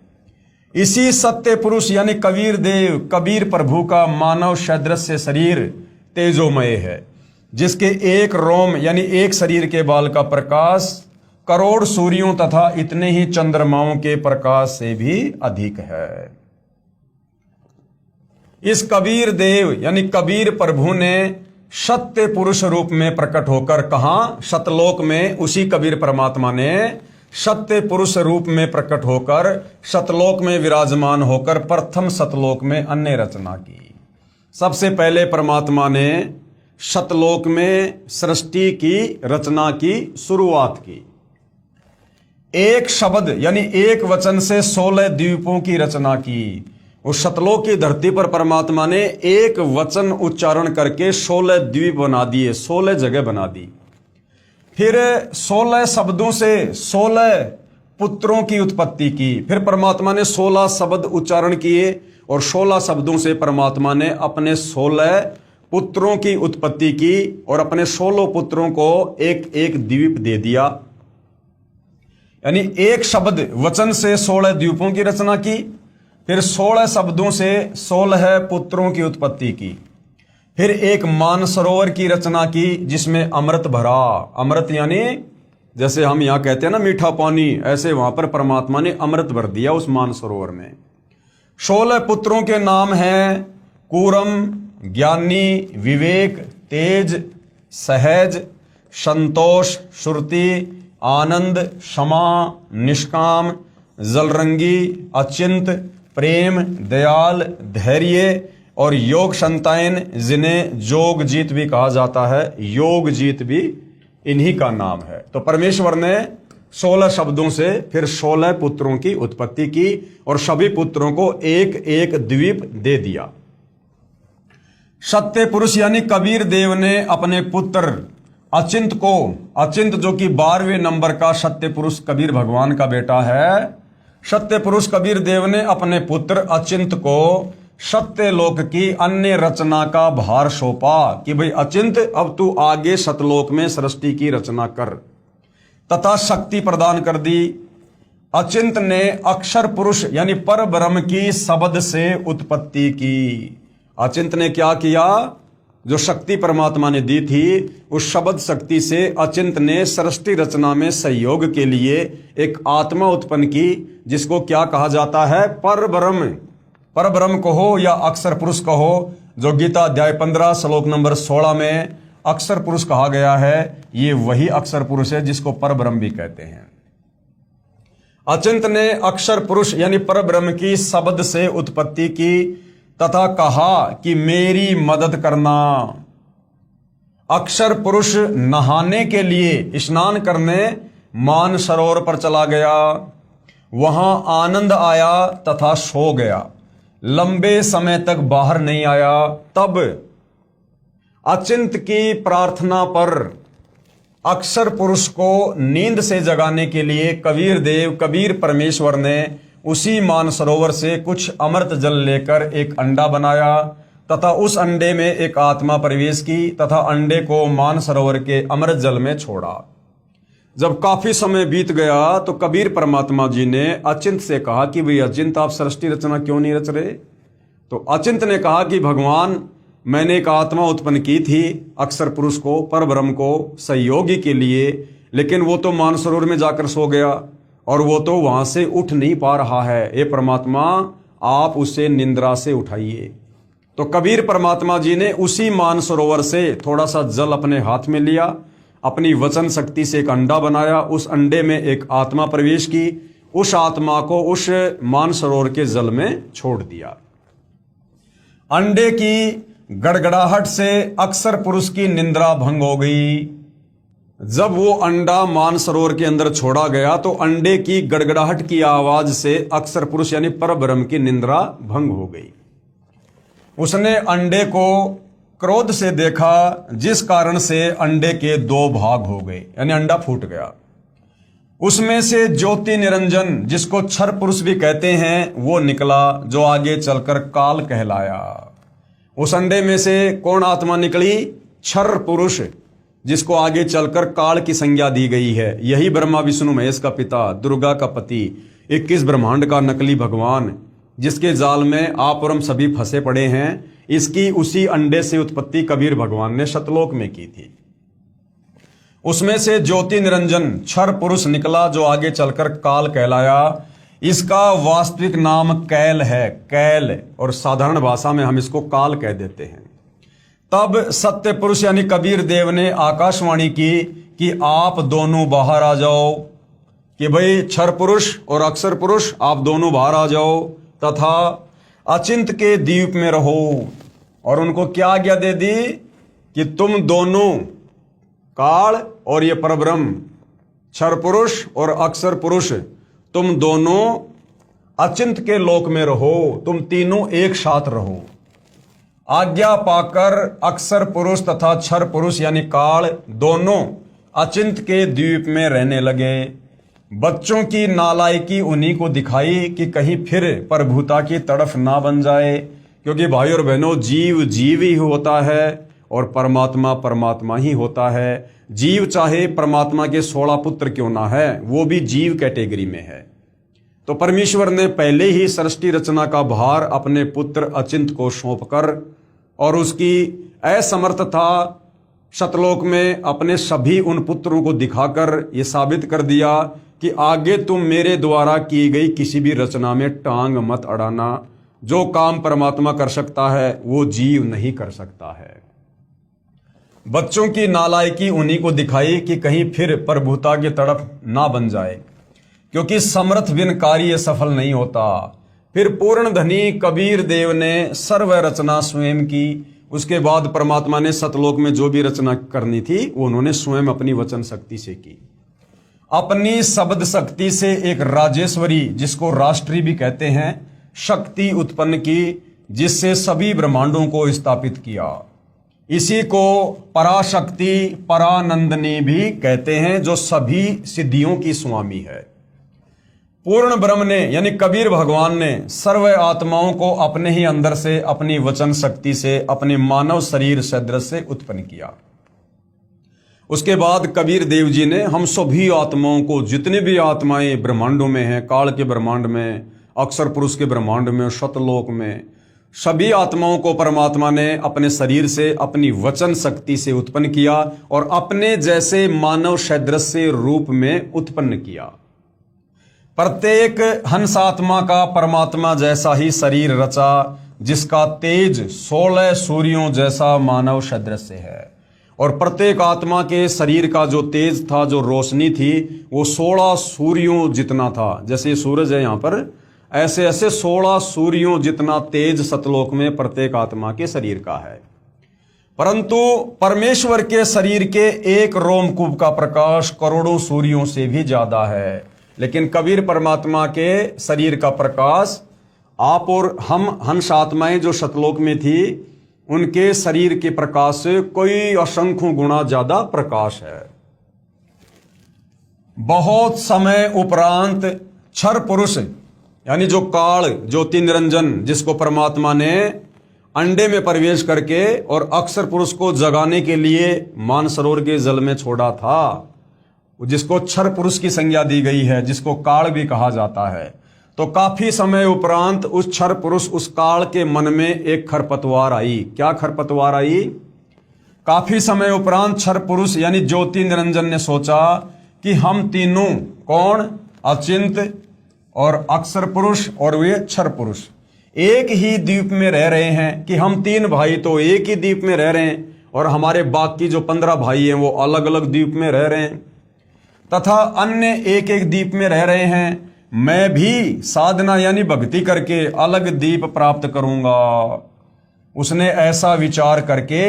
इसी सत्य पुरुष यानी कबीर देव, कबीर प्रभु का मानव सदृश से शरीर तेजोमय है, जिसके एक रोम यानी एक शरीर के बाल का प्रकाश करोड़ सूर्यों तथा इतने ही चंद्रमाओं के प्रकाश से भी अधिक है। इस कबीर देव यानी कबीर प्रभु ने सत्य पुरुष रूप में प्रकट होकर कहां? शतलोक में उसी कबीर परमात्मा ने सत्य पुरुष रूप में प्रकट होकर शतलोक में विराजमान होकर प्रथम शतलोक में अन्य रचना की। सबसे पहले परमात्मा ने शतलोक में सृष्टि की रचना की शुरुआत की। एक शब्द यानी एक वचन से 16 द्वीपों की रचना की। उस शतलोक की धरती पर परमात्मा ने एक वचन उच्चारण करके 16 द्वीप बना दिए, 16 जगह बना दी। फिर 16 शब्दों से 16 पुत्रों की उत्पत्ति की। फिर परमात्मा ने 16 शब्द उच्चारण किए और 16 शब्दों से परमात्मा ने अपने 16 पुत्रों की उत्पत्ति की और अपने 16 पुत्रों को एक एक द्वीप दे दिया। यानी एक शब्द वचन से 16 द्वीपों की रचना की, फिर 16 शब्दों से 16 पुत्रों की उत्पत्ति की, फिर एक मानसरोवर की रचना की जिसमें अमृत भरा। अमृत यानी जैसे हम यहां कहते हैं ना मीठा पानी, ऐसे वहां पर परमात्मा ने अमृत भर दिया उस मानसरोवर में। 16 पुत्रों के नाम हैं कूरम, ज्ञानी, विवेक, तेज, सहज, संतोष, श्रुति, आनंद, क्षमा, निष्काम, जलरंगी, अचिंत, प्रेम, दयाल, धैर्य और योग संतायन, जिन्हें जोग जीत भी कहा जाता है। योग जीत भी इन्हीं का नाम है। तो परमेश्वर ने 16 शब्दों से फिर 16 पुत्रों की उत्पत्ति की और सभी पुत्रों को एक एक द्वीप दे दिया। सत्य पुरुष यानी कबीर देव ने अपने पुत्र अचिंत को, अचिंत जो कि 12वें नंबर का सत्य पुरुष कबीर भगवान का बेटा है, सत्य पुरुष कबीर देव ने अपने पुत्र अचिंत को सत्य लोक की अन्य रचना का भार सौंपा कि भाई अचिंत, अब तू आगे सतलोक में सृष्टि की रचना कर, तथा शक्ति प्रदान कर दी। अचिंत ने अक्षर पुरुष यानी पर ब्रह्म की शब्द से उत्पत्ति की। अचिंत ने क्या किया? जो शक्ति परमात्मा ने दी थी उस शब्द शक्ति से अचिंत ने सृष्टि रचना में सहयोग के लिए एक आत्मा उत्पन्न की, जिसको क्या कहा जाता है? पर ब्रह्म। पर ब्रह्म कहो या अक्षर पुरुष कहो, जो गीता अध्याय 15 श्लोक नंबर 16 में अक्षर पुरुष कहा गया है, ये वही अक्षर पुरुष है जिसको पर ब्रह्म भी कहते हैं। अचिंत ने अक्षर पुरुष यानी पर ब्रह्म की शब्द से उत्पत्ति की तथा कहा कि मेरी मदद करना। अक्षर पुरुष नहाने के लिए स्नान करने मानसरोवर पर चला गया, वहां आनंद आया तथा सो गया, लंबे समय तक बाहर नहीं आया। तब अचिंत की प्रार्थना पर अक्षर पुरुष को नींद से जगाने के लिए कबीर देव, कबीर परमेश्वर ने उसी मानसरोवर से कुछ अमृत जल लेकर एक अंडा बनाया तथा उस अंडे में एक आत्मा प्रवेश की तथा अंडे को मानसरोवर के अमृत जल में छोड़ा। जब काफी समय बीत गया तो कबीर परमात्मा जी ने अचिंत से कहा कि भाई अचिंत, आप सृष्टि रचना क्यों नहीं रच रहे? तो अचिंत ने कहा कि भगवान, मैंने एक आत्मा उत्पन्न की थी अक्षर पुरुष को, पर ब्रह्म को सहयोगी के लिए, लेकिन वो तो मानसरोवर में जाकर सो गया और वो तो वहां से उठ नहीं पा रहा है। ये परमात्मा, आप उसे निंद्रा से उठाइए। तो कबीर परमात्मा जी ने उसी मानसरोवर से थोड़ा सा जल अपने हाथ में लिया, अपनी वचन शक्ति से एक अंडा बनाया, उस अंडे में एक आत्मा प्रवेश की, उस आत्मा को उस मानसरोवर के जल में छोड़ दिया। अंडे की गड़गड़ाहट से अक्षर पुरुष की निंद्रा भंग हो गई। जब वो अंडा मानसरोवर के अंदर छोड़ा गया तो अंडे की गड़गड़ाहट की आवाज से अक्षर पुरुष यानी परब्रह्म की निंद्रा भंग हो गई। उसने अंडे को क्रोध से देखा, जिस कारण से अंडे के 2 भाग हो गए, यानी अंडा फूट गया। उसमें से ज्योति निरंजन, जिसको क्षर पुरुष भी कहते हैं, वो निकला, जो आगे चलकर काल कहलाया। उस अंडे में से कौन आत्मा निकली? क्षर पुरुष, जिसको आगे चलकर काल की संज्ञा दी गई है। यही ब्रह्मा विष्णु महेश का पिता, दुर्गा का पति, 21 ब्रह्मांड का नकली भगवान, जिसके जाल में आप और हम सभी फंसे पड़े हैं, इसकी उसी अंडे से उत्पत्ति कबीर भगवान ने सतलोक में की थी। उसमें से ज्योति निरंजन क्षर पुरुष निकला, जो आगे चलकर काल कहलाया। इसका वास्तविक नाम कैल है, कैल, और साधारण भाषा में हम इसको काल कह देते हैं। तब सत्य पुरुष यानी कबीर देव ने आकाशवाणी की कि आप दोनों बाहर आ जाओ, कि भाई क्षर पुरुष और अक्षर पुरुष आप दोनों बाहर आ जाओ तथा अचिंत के द्वीप में रहो। और उनको क्या आज्ञा दे दी कि तुम दोनों, काल और ये परब्रह्म, क्षर पुरुष और अक्षर पुरुष, तुम दोनों अचिंत के लोक में रहो, तुम तीनों एक साथ रहो। आज्ञा पाकर अक्षर पुरुष तथा क्षर पुरुष यानी काल दोनों अचिंत के द्वीप में रहने लगे। बच्चों की नालायकी उन्हीं को दिखाई कि कहीं फिर प्रभुता की तड़फ ना बन जाए, क्योंकि भाई और बहनों, जीव जीव ही होता है और परमात्मा परमात्मा ही होता है। जीव चाहे परमात्मा के 16 पुत्र क्यों ना है, वो भी जीव कैटेगरी में है। तो परमेश्वर ने पहले ही सृष्टि रचना का भार अपने पुत्र अचिंत को सौंपकर और उसकी असमर्थता शतलोक में अपने सभी उन पुत्रों को दिखाकर ये साबित कर दिया कि आगे तुम मेरे द्वारा की गई किसी भी रचना में टांग मत अड़ाना। जो काम परमात्मा कर सकता है वो जीव नहीं कर सकता है। बच्चों की नालायकी उन्हीं को दिखाई कि कहीं फिर प्रभुता की तरफ ना बन जाए, क्योंकि समर्थ बिन कार्य सफल नहीं होता। फिर पूर्ण धनी कबीर देव ने सर्व रचना स्वयं की। उसके बाद परमात्मा ने सतलोक में जो भी रचना करनी थी वो उन्होंने स्वयं अपनी वचन शक्ति से की। अपनी शब्द शक्ति से एक राजेश्वरी, जिसको राष्ट्री भी कहते हैं, शक्ति उत्पन्न की, जिससे सभी ब्रह्मांडों को स्थापित किया। इसी को पराशक्ति परानंदनी भी कहते हैं, जो सभी सिद्धियों की स्वामी है। पूर्ण ब्रह्म ने यानी कबीर भगवान ने सर्व आत्माओं को अपने ही अंदर से अपनी वचन शक्ति से अपने मानव शरीर सदृश से उत्पन्न किया। उसके बाद कबीर देव जी ने हम सभी आत्माओं को, जितने भी आत्माएं ब्रह्मांडों में हैं, काल के ब्रह्मांड में, अक्षर पुरुष के ब्रह्मांड में, शतलोक में, सभी आत्माओं को परमात्मा ने अपने शरीर से अपनी वचन शक्ति से उत्पन्न किया और अपने जैसे मानव सदृश से रूप में उत्पन्न किया। प्रत्येक हंस आत्मा का परमात्मा जैसा ही शरीर रचा, जिसका तेज 16 सूर्यों जैसा मानव सदृश से है। और प्रत्येक आत्मा के शरीर का जो तेज था, जो रोशनी थी, वो 16 सूर्यों जितना था। जैसे सूरज है यहाँ पर, ऐसे ऐसे 16 सूर्यों जितना तेज सतलोक में प्रत्येक आत्मा के शरीर का है। परंतु परमेश्वर के शरीर के एक रोमकूप का प्रकाश करोड़ों सूर्यों से भी ज्यादा है। लेकिन कबीर परमात्मा के शरीर का प्रकाश, आप और हम हंस आत्माएं जो सतलोक में थी, उनके शरीर के प्रकाश से कोई असंख्य गुना ज्यादा प्रकाश है। बहुत समय उपरांत क्षर पुरुष यानी जो काल, ज्योति निरंजन, जिसको परमात्मा ने अंडे में प्रवेश करके और अक्षर पुरुष को जगाने के लिए मानसरोवर के जल में छोड़ा था, जिसको क्षर पुरुष की संज्ञा दी गई है, जिसको काल भी कहा जाता है। तो काफी समय उपरांत उस क्षर पुरुष, उस काल के मन में एक खरपतवार आई। क्या खरपतवार आई? काफी समय उपरांत क्षर पुरुष यानी ज्योति निरंजन ने सोचा कि हम तीनों, कौन? अचिंत और अक्षर पुरुष और वे क्षर पुरुष, एक ही द्वीप में रह रहे हैं। कि हम 3 भाई तो एक ही द्वीप में रह रहे हैं और हमारे बाकी जो 15 भाई हैं वो अलग अलग द्वीप में रह रहे हैं, तथा अन्य एक एक द्वीप में रह रहे हैं। मैं भी साधना यानी भक्ति करके अलग द्वीप प्राप्त करूंगा। उसने ऐसा विचार करके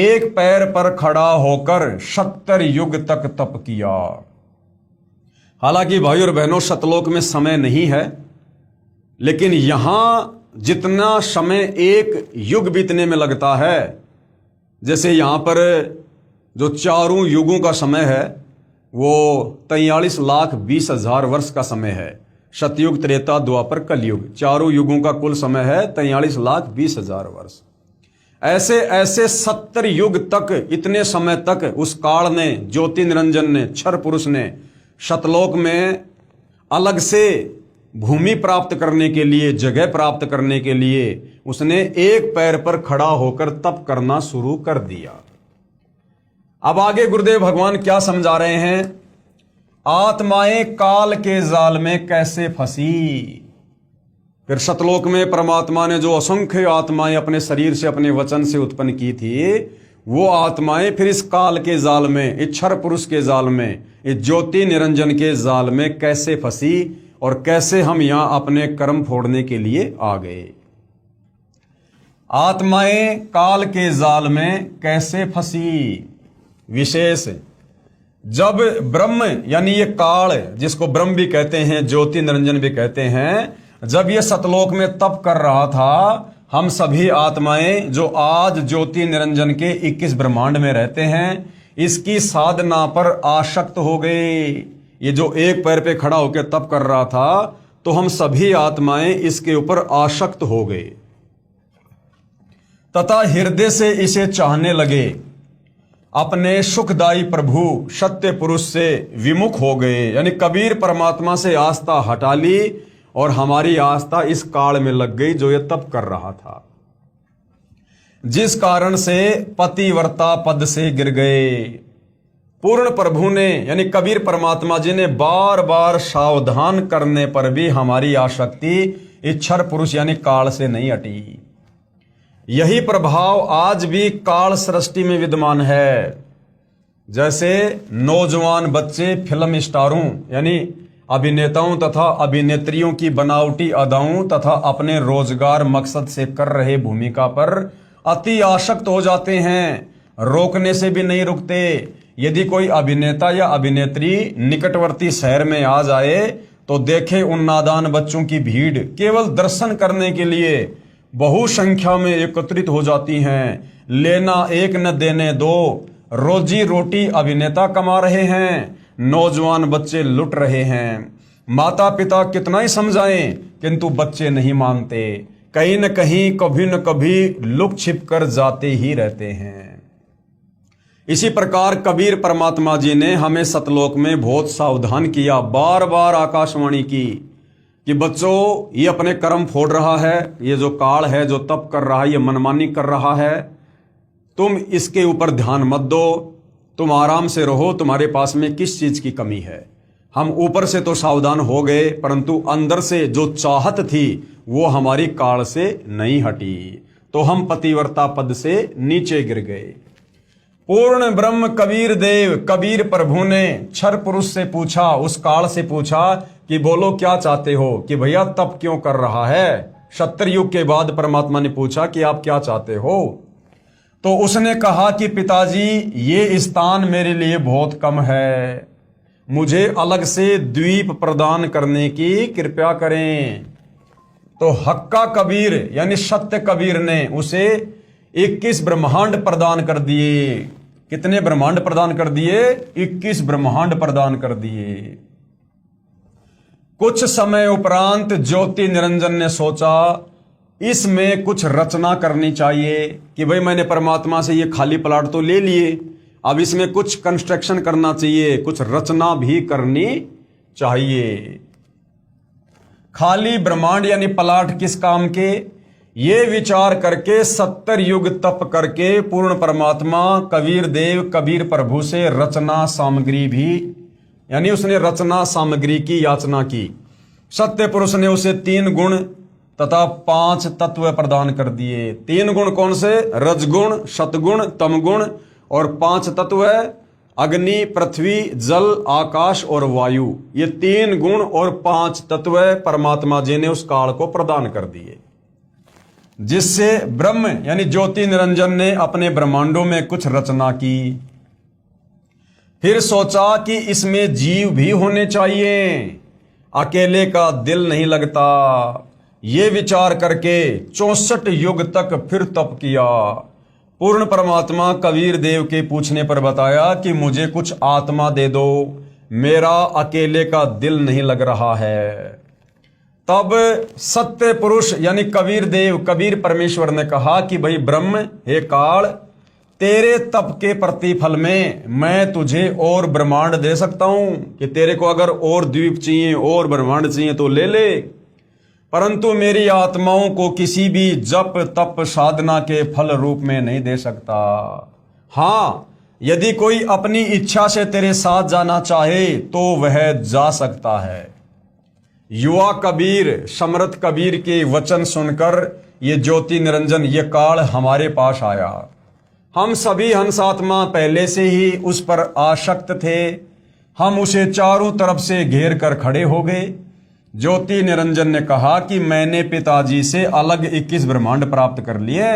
एक पैर पर खड़ा होकर 70 युग तक तप किया। हालांकि भाई और बहनों, सतलोक में समय नहीं है, लेकिन यहां जितना समय एक युग बीतने में लगता है, जैसे यहां पर जो चारों युगों का समय है वो 43,20,000 वर्ष का समय है। सतयुग, त्रेता, द्वापर, कलयुग, चारों युगों का कुल समय है 43,20,000 वर्ष। ऐसे ऐसे 70 युग तक, इतने समय तक उस काल ने, ज्योति निरंजन ने, क्षर पुरुष ने सतलोक में अलग से भूमि प्राप्त करने के लिए, जगह प्राप्त करने के लिए उसने एक पैर पर खड़ा होकर तप करना शुरू कर दिया। अब आगे गुरुदेव भगवान क्या समझा रहे हैं? आत्माएं काल के जाल में कैसे फंसी। फिर सतलोक में परमात्मा ने जो असंख्य आत्माएं अपने शरीर से, अपने वचन से उत्पन्न की थी, वो आत्माएं फिर इस काल के जाल में, इस क्षर पुरुष के जाल में, इस ज्योति निरंजन के जाल में कैसे फंसी और कैसे हम यहां अपने कर्म फोड़ने के लिए आ गए। आत्माएं काल के जाल में कैसे फंसी? विशेष जब ब्रह्म यानी ये काल, जिसको ब्रह्म भी कहते हैं, ज्योति निरंजन भी कहते हैं, जब ये सतलोक में तप कर रहा था, हम सभी आत्माएं जो आज ज्योति निरंजन के 21 ब्रह्मांड में रहते हैं, इसकी साधना पर आसक्त हो गए। ये जो एक पैर पे खड़ा होकर तप कर रहा था, तो हम सभी आत्माएं इसके ऊपर आसक्त हो गए। तथा हृदय से इसे चाहने लगे, अपने सुखदायी प्रभु सत्य पुरुष से विमुख हो गए। यानी कबीर परमात्मा से आस्था हटा ली और हमारी आस्था इस काल में लग गई जो ये तप कर रहा था, जिस कारण से पतिव्रता पद से गिर गए। पूर्ण प्रभु ने यानी कबीर परमात्मा जी ने बार बार सावधान करने पर भी हमारी आसक्ति इच्छर पुरुष यानी काल से नहीं हटी। यही प्रभाव आज भी काल सृष्टि में विद्यमान है। जैसे नौजवान बच्चे फिल्म स्टारों यानी अभिनेताओं तथा अभिनेत्रियों की बनावटी अदाओं तथा अपने रोजगार मकसद से कर रहे भूमिका पर अति आसक्त हो जाते हैं, रोकने से भी नहीं रुकते। यदि कोई अभिनेता या अभिनेत्री निकटवर्ती शहर में आ जाए तो देखे उन नादान बच्चों की भीड़ केवल दर्शन करने के लिए बहु संख्या में एकत्रित हो जाती हैं। लेना एक न देने दो, रोजी रोटी अभिनेता कमा रहे हैं, नौजवान बच्चे लुट रहे हैं। माता पिता कितना ही समझाएं किंतु बच्चे नहीं मानते, कहीं न कहीं कभी न कभी लुक छिप कर जाते ही रहते हैं। इसी प्रकार कबीर परमात्मा जी ने हमें सतलोक में बहुत सावधान किया, बार बार आकाशवाणी की कि बच्चों ये अपने कर्म फोड़ रहा है, ये जो काल है जो तप कर रहा है ये मनमानी कर रहा है, तुम इसके ऊपर ध्यान मत दो, तुम आराम से रहो, तुम्हारे पास में किस चीज की कमी है। हम ऊपर से तो सावधान हो गए परंतु अंदर से जो चाहत थी वो हमारी काल से नहीं हटी, तो हम पतिव्रता पद से नीचे गिर गए। पूर्ण ब्रह्म कबीर देव कबीर प्रभु ने क्षर पुरुष से पूछा, उस काल से पूछा कि बोलो क्या चाहते हो, कि भैया तप क्यों कर रहा है। सत्तर के बाद परमात्मा ने पूछा कि आप क्या चाहते हो, तो उसने कहा कि पिताजी ये स्थान मेरे लिए बहुत कम है, मुझे अलग से द्वीप प्रदान करने की कृपया करें। तो हक्का कबीर यानी सत्य कबीर ने उसे 21 ब्रह्मांड प्रदान कर दिए। कितने ब्रह्मांड प्रदान कर दिए? 21 ब्रह्मांड प्रदान कर दिए। कुछ समय उपरांत ज्योति निरंजन ने सोचा इसमें कुछ रचना करनी चाहिए कि भाई मैंने परमात्मा से ये खाली प्लाट तो ले लिए, अब इसमें कुछ कंस्ट्रक्शन करना चाहिए, कुछ रचना भी करनी चाहिए। खाली ब्रह्मांड यानी प्लाट किस काम के, ये विचार करके 70 युग तप करके पूर्ण परमात्मा कबीर देव कबीर प्रभु से रचना सामग्री भी यानी उसने रचना सामग्री की याचना की। सत्य पुरुष ने उसे 3 गुण तथा 5 तत्व प्रदान कर दिए। 3 गुण कौन से? रजगुण, सतगुण, तमगुण और 5 तत्व है अग्नि, पृथ्वी, जल, आकाश और वायु। ये 3 गुण और 5 तत्व परमात्मा जी ने उस काल को प्रदान कर दिए, जिससे ब्रह्म यानी ज्योति निरंजन ने अपने ब्रह्मांडों में कुछ रचना की। फिर सोचा कि इसमें जीव भी होने चाहिए, अकेले का दिल नहीं लगता। ये विचार करके 64 युग तक फिर तप किया। पूर्ण परमात्मा कबीर देव के पूछने पर बताया कि मुझे कुछ आत्मा दे दो, मेरा अकेले का दिल नहीं लग रहा है। तब सत्य पुरुष यानी कबीर देव कबीर परमेश्वर ने कहा कि भाई ब्रह्म, हे काल, तेरे तप के प्रतिफल में मैं तुझे और ब्रह्मांड दे सकता हूं कि तेरे को अगर और द्वीप चाहिए और ब्रह्मांड चाहिए तो ले ले, परंतु मेरी आत्माओं को किसी भी जप तप साधना के फल रूप में नहीं दे सकता। हाँ, यदि कोई अपनी इच्छा से तेरे साथ जाना चाहे तो वह जा सकता है। युवा कबीर समर्थ कबीर के वचन सुनकर ये ज्योति निरंजन ये काल हमारे पास आया। हम सभी हंसात्मा पहले से ही उस पर आसक्त थे, हम उसे चारों तरफ से घेर कर खड़े हो गए। ज्योति निरंजन ने कहा कि मैंने पिताजी से अलग 21 ब्रह्मांड प्राप्त कर लिए,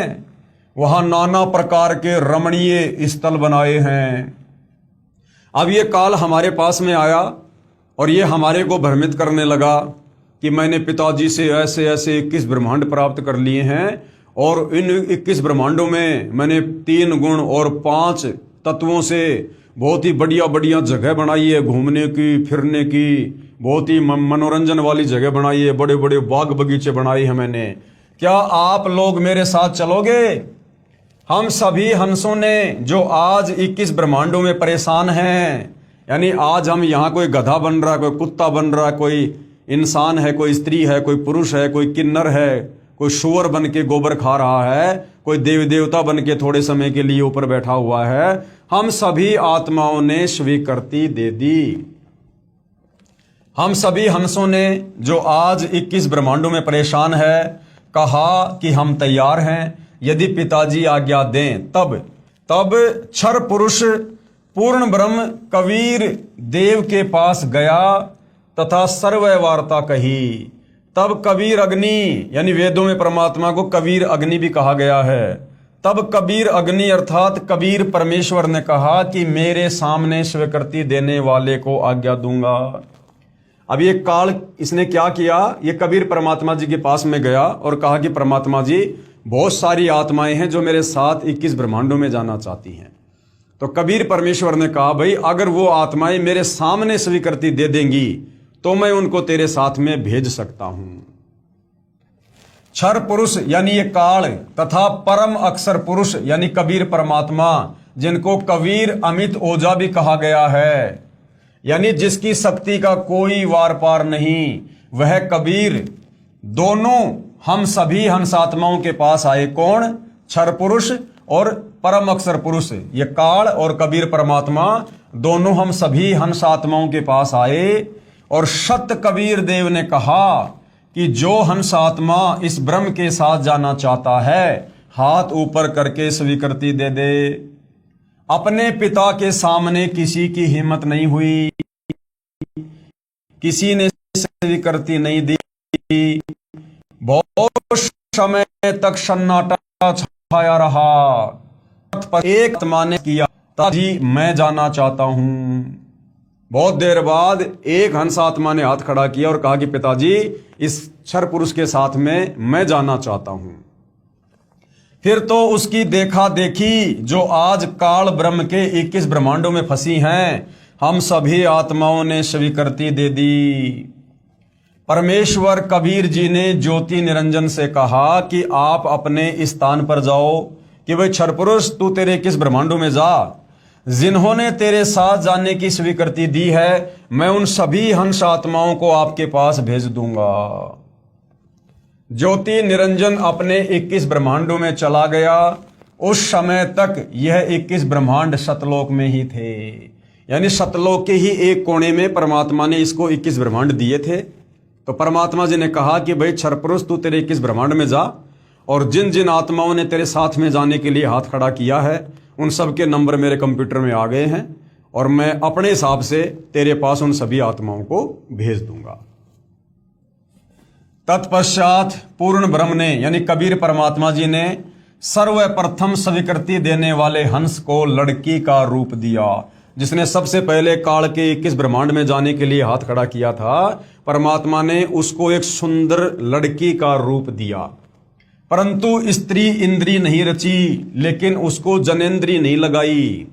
वहां नाना प्रकार के रमणीय स्थल बनाए हैं। अब ये काल हमारे पास में आया और ये हमारे को भ्रमित करने लगा कि मैंने पिताजी से ऐसे ऐसे 21 ब्रह्मांड प्राप्त कर लिए हैं और इन 21 ब्रह्मांडों में मैंने 3 गुण और 5 तत्वों से बहुत ही बढ़िया बढ़िया जगह बनाई है, घूमने की फिरने की बहुत ही मनोरंजन वाली जगह बनाई है, बड़े बड़े बाग बगीचे बनाए हैं मैंने। क्या आप लोग मेरे साथ चलोगे? हम सभी हंसों ने जो आज 21 ब्रह्मांडों में परेशान हैं, यानी आज हम यहाँ कोई गधा बन रहा, कोई कुत्ता बन रहा, कोई इंसान है, कोई स्त्री है, कोई पुरुष है, कोई किन्नर है, कोई शुअर बन के गोबर खा रहा है, कोई देव देवता बन के थोड़े समय के लिए ऊपर बैठा हुआ है, हम सभी आत्माओं ने स्वीकृति दे दी। हम सभी हंसों ने जो आज 21 ब्रह्मांडों में परेशान है, कहा कि हम तैयार हैं, यदि पिताजी आज्ञा दें तब क्षर पुरुष पूर्ण ब्रह्म कबीर देव के पास गया तथा सर्व वार्ता कही। तब कबीर अग्नि, यानी वेदों में परमात्मा को कबीर अग्नि भी कहा गया है, तब कबीर अग्नि अर्थात कबीर परमेश्वर ने कहा कि मेरे सामने स्वीकृति देने वाले को आज्ञा दूंगा। अब ये काल इसने क्या किया, ये कबीर परमात्मा जी के पास में गया और कहा कि परमात्मा जी, बहुत सारी आत्माएं हैं जो मेरे साथ 21 ब्रह्मांडों में जाना चाहती हैं। तो कबीर परमेश्वर ने कहा, भाई अगर वो आत्माएं मेरे सामने स्वीकृति दे देंगी तो मैं उनको तेरे साथ में भेज सकता हूं। क्षर पुरुष यानी ये काल तथा परम अक्षर पुरुष यानी कबीर परमात्मा, जिनको कबीर अमित ओझा भी कहा गया है, यानी जिसकी शक्ति का कोई वार पार नहीं, वह कबीर दोनों हम सभी हंस आत्माओं के पास आए। कौन? क्षर पुरुष और परम अक्षर पुरुष, ये काल और कबीर परमात्मा दोनों हम सभी हंस आत्माओं के पास आए। और सत्य कबीर देव ने कहा कि जो हंस आत्मा इस ब्रह्म के साथ जाना चाहता है, हाथ ऊपर करके स्वीकृति दे दे। अपने पिता के सामने किसी की हिम्मत नहीं हुई, किसी ने स्वीकृति नहीं दी। बहुत समय तक सन्नाटा छाया रहा। एक आत्मा ने किया, जी मैं जाना चाहता हूं। बहुत देर बाद एक हंस आत्मा ने हाथ खड़ा किया और कहा कि पिताजी, इस क्षर पुरुष के साथ में मैं जाना चाहता हूं। फिर तो उसकी देखा देखी जो आज काल ब्रह्म के 21 ब्रह्मांडों में फंसी हैं, हम सभी आत्माओं ने स्वीकृति दे दी। परमेश्वर कबीर जी ने ज्योति निरंजन से कहा कि आप अपने स्थान पर जाओ, कि भाई क्षर पुरुष तू तेरे 21 ब्रह्मांडों में जा। जिन्होंने तेरे साथ जाने की स्वीकृति दी है, मैं उन सभी हंस आत्माओं को आपके पास भेज दूंगा। ज्योति निरंजन अपने 21 ब्रह्मांडों में चला गया। उस समय तक यह 21 ब्रह्मांड सतलोक में ही थे, यानी सतलोक के ही एक कोने में परमात्मा ने इसको 21 ब्रह्मांड दिए थे। तो परमात्मा जी ने कहा कि भाई क्षर पुरुष तू तेरे 21 ब्रह्मांड में जा, और जिन जिन आत्माओं ने तेरे साथ में जाने के लिए हाथ खड़ा किया है, उन सब के नंबर मेरे कंप्यूटर में आ गए हैं, और मैं अपने हिसाब से तेरे पास उन सभी आत्माओं को भेज दूंगा। तत्पश्चात पूर्ण ब्रह्म ने यानी कबीर परमात्मा जी ने सर्वप्रथम स्वीकृति देने वाले हंस को लड़की का रूप दिया। जिसने सबसे पहले काल के 21 ब्रह्मांड में जाने के लिए हाथ खड़ा किया था, परमात्मा ने उसको एक सुंदर लड़की का रूप दिया। परंतु स्त्री इंद्री नहीं रची, लेकिन उसको जनेंद्री नहीं लगाई।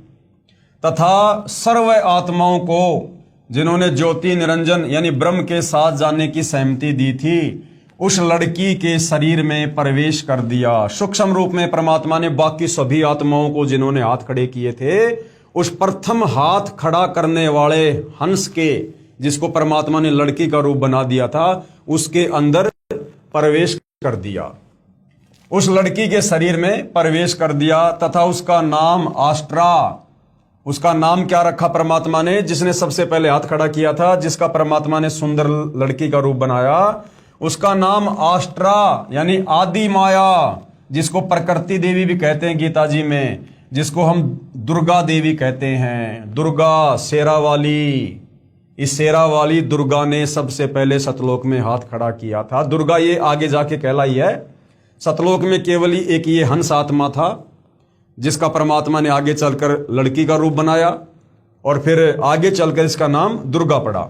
तथा सर्व आत्माओं को जिन्होंने ज्योति निरंजन यानी ब्रह्म के साथ जाने की सहमति दी थी, उस लड़की के शरीर में प्रवेश कर दिया। सूक्ष्म रूप में परमात्मा ने बाकी सभी आत्माओं को जिन्होंने हाथ खड़े किए थे, उस प्रथम हाथ खड़ा करने वाले हंस के, जिसको परमात्मा ने लड़की का रूप बना दिया था, उसके अंदर प्रवेश कर दिया, उस लड़की के शरीर में प्रवेश कर दिया। तथा उसका नाम आस्ट्रा, उसका नाम क्या रखा परमात्मा ने? जिसने सबसे पहले हाथ खड़ा किया था, जिसका परमात्मा ने सुंदर लड़की का रूप बनाया, उसका नाम आस्ट्रा यानी आदि माया, जिसको प्रकृति देवी भी कहते हैं गीता जी में, जिसको हम दुर्गा देवी कहते हैं। दुर्गा शेरा वाली, इस शेरा वाली दुर्गा ने सबसे पहले सतलोक में हाथ खड़ा किया था। दुर्गा ये आगे जाके कहलाई है। सतलोक में केवल एक ये हंस आत्मा था, जिसका परमात्मा ने आगे चलकर लड़की का रूप बनाया, और फिर आगे चलकर इसका नाम दुर्गा पड़ा।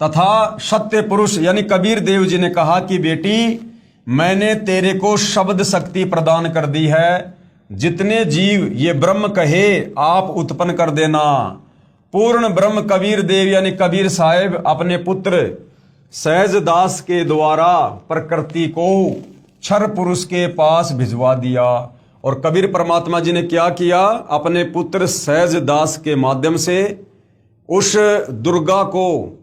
तथा सत्य पुरुष यानी कबीर देव जी ने कहा कि बेटी, मैंने तेरे को शब्द शक्ति प्रदान कर दी है। जितने जीव ये ब्रह्म कहे आप उत्पन्न कर देना। पूर्ण ब्रह्म कबीर देव यानी कबीर साहेब अपने पुत्र सहजदास के द्वारा प्रकृति को क्षर पुरुष के पास भिजवा दिया, और कबीर परमात्मा जी ने क्या किया, अपने पुत्र सहज दास के माध्यम से उस दुर्गा को,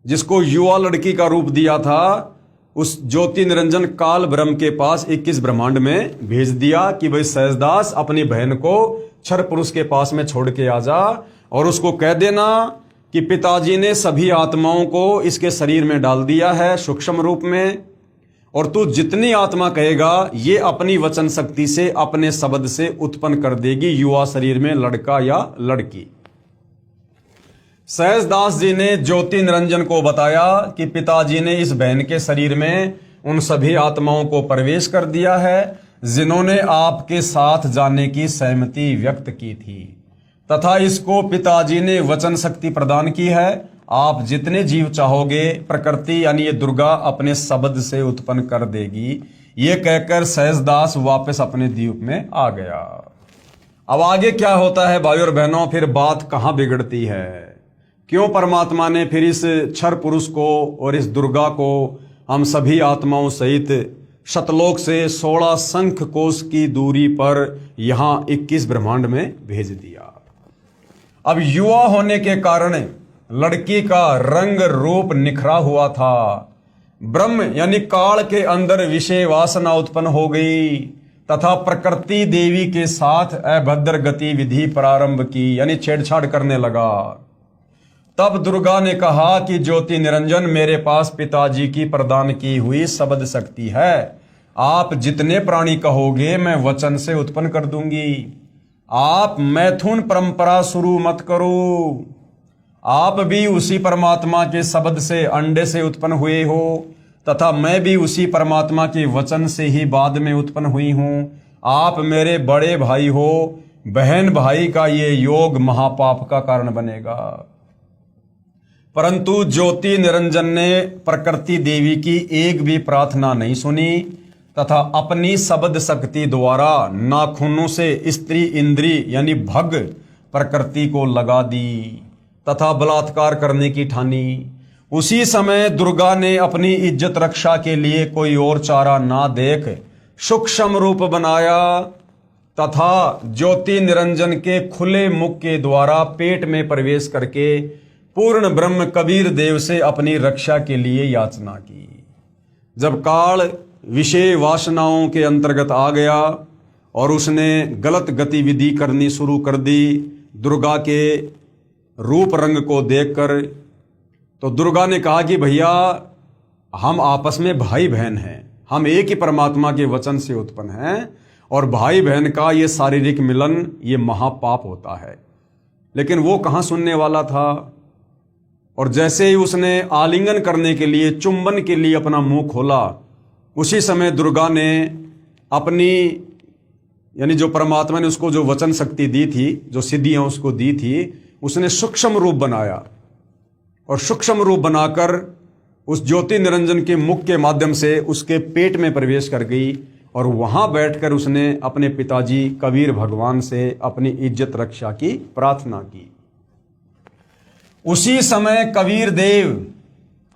जिसको युवा लड़की का रूप दिया था, उस ज्योति निरंजन काल ब्रह्म के पास 21 ब्रह्मांड में भेज दिया कि भाई सहजदास अपनी बहन को क्षर पुरुष के पास में छोड़ के आ जा और उसको कह देना कि पिताजी ने सभी आत्माओं को इसके शरीर में डाल दिया है सूक्ष्म रूप में, और तू जितनी आत्मा कहेगा ये अपनी वचन शक्ति से अपने शब्द से उत्पन्न कर देगी युवा शरीर में लड़का या लड़की। सहजदास जी ने ज्योति निरंजन को बताया कि पिताजी ने इस बहन के शरीर में उन सभी आत्माओं को प्रवेश कर दिया है जिन्होंने आपके साथ जाने की सहमति व्यक्त की थी, तथा इसको पिताजी ने वचन शक्ति प्रदान की है। आप जितने जीव चाहोगे प्रकृति यानी ये दुर्गा अपने शब्द से उत्पन्न कर देगी। ये कहकर सहजदास वापस अपने द्वीप में आ गया। अब आगे क्या होता है भाई और बहनों, फिर बात कहां बिगड़ती है, क्यों परमात्मा ने फिर इस क्षर पुरुष को और इस दुर्गा को हम सभी आत्माओं सहित शतलोक से 16 शंख कोश की दूरी पर यहां 21 ब्रह्मांड में भेज दिया। अब युवा होने के कारण लड़की का रंग रूप निखरा हुआ था। ब्रह्म यानी काल के अंदर विषय वासना उत्पन्न हो गई तथा प्रकृति देवी के साथ अभद्र गतिविधि प्रारंभ की, यानी छेड़छाड़ करने लगा। तब दुर्गा ने कहा कि ज्योति निरंजन, मेरे पास पिताजी की प्रदान की हुई शब्द शक्ति है, आप जितने प्राणी कहोगे मैं वचन से उत्पन्न कर दूंगी। आप मैथुन परंपरा शुरू मत करो, आप भी उसी परमात्मा के शब्द से अंडे से उत्पन्न हुए हो तथा मैं भी उसी परमात्मा के वचन से ही बाद में उत्पन्न हुई हूं। आप मेरे बड़े भाई हो, बहन भाई का ये योग महापाप का कारण बनेगा। परंतु ज्योति निरंजन ने प्रकृति देवी की एक भी प्रार्थना नहीं सुनी तथा अपनी शब्द शक्ति द्वारा नाखूनों से स्त्री इंद्री यानी भग प्रकृति को लगा दी तथा बलात्कार करने की ठानी। उसी समय दुर्गा ने अपनी इज्जत रक्षा के लिए कोई और चारा ना देख सूक्ष्म रूप बनाया तथा ज्योति निरंजन के खुले मुख के द्वारा पेट में प्रवेश करके पूर्ण ब्रह्म कबीर देव से अपनी रक्षा के लिए याचना की। जब काल विषय वासनाओं के अंतर्गत आ गया और उसने गलत गतिविधि करनी शुरू कर दी दुर्गा के रूप रंग को देखकर, तो दुर्गा ने कहा कि भैया हम आपस में भाई बहन हैं, हम एक ही परमात्मा के वचन से उत्पन्न हैं और भाई बहन का ये शारीरिक मिलन ये महापाप होता है। लेकिन वो कहाँ सुनने वाला था, और जैसे ही उसने आलिंगन करने के लिए चुंबन के लिए अपना मुंह खोला, उसी समय दुर्गा ने अपनी यानी जो परमात्मा ने उसको जो वचन शक्ति दी थी, जो सिद्धियां उसको दी थी, उसने सूक्ष्म रूप बनाया और सूक्ष्म रूप बनाकर उस ज्योति निरंजन के मुख के माध्यम से उसके पेट में प्रवेश कर गई और वहां बैठकर उसने अपने पिताजी कबीर भगवान से अपनी इज्जत रक्षा की प्रार्थना की। उसी समय कबीर देव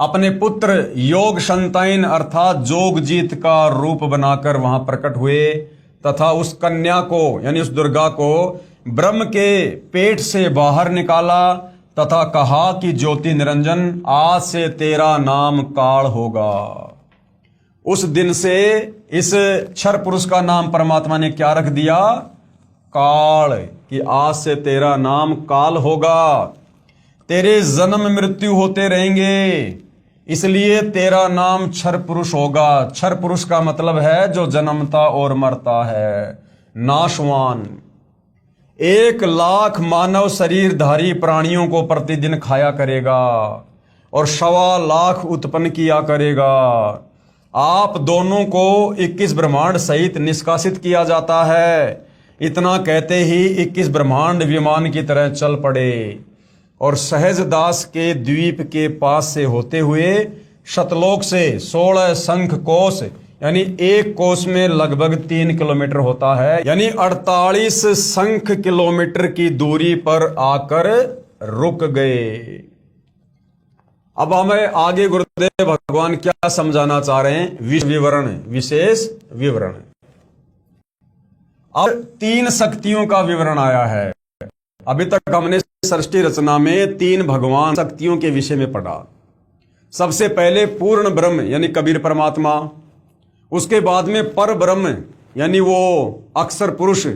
अपने पुत्र योग संताइन अर्थात जोगजीत का रूप बनाकर वहां प्रकट हुए तथा उस कन्या को यानी उस दुर्गा को ब्रह्म के पेट से बाहर निकाला तथा कहा कि ज्योति निरंजन, आज से तेरा नाम काल होगा। उस दिन से इस क्षर पुरुष का नाम परमात्मा ने क्या रख दिया, काल, कि आज से तेरा नाम काल होगा। तेरे जन्म मृत्यु होते रहेंगे, इसलिए तेरा नाम क्षर पुरुष होगा। क्षर पुरुष का मतलब है जो जन्मता और मरता है, नाशवान। 1 लाख मानव शरीरधारी प्राणियों को प्रतिदिन खाया करेगा और 1.25 लाख उत्पन्न किया करेगा। आप दोनों को 21 ब्रह्मांड सहित निष्कासित किया जाता है। इतना कहते ही 21 ब्रह्मांड विमान की तरह चल पड़े और सहजदास के द्वीप के पास से होते हुए शतलोक से 16 शंख कोश यानी एक कोस में लगभग 3 किलोमीटर होता है, यानी 48 शंख किलोमीटर की दूरी पर आकर रुक गए। अब हमें आगे गुरुदेव भगवान क्या समझाना चाह रहे हैं, विवरण, विशेष विवरण। अब तीन शक्तियों का विवरण आया है। अभी तक हमने सृष्टि रचना में तीन भगवान शक्तियों के विषय में पढ़ा। सबसे पहले पूर्ण ब्रह्म यानी कबीर परमात्मा, उसके बाद में पर ब्रह्म यानी वो अक्षर पुरुष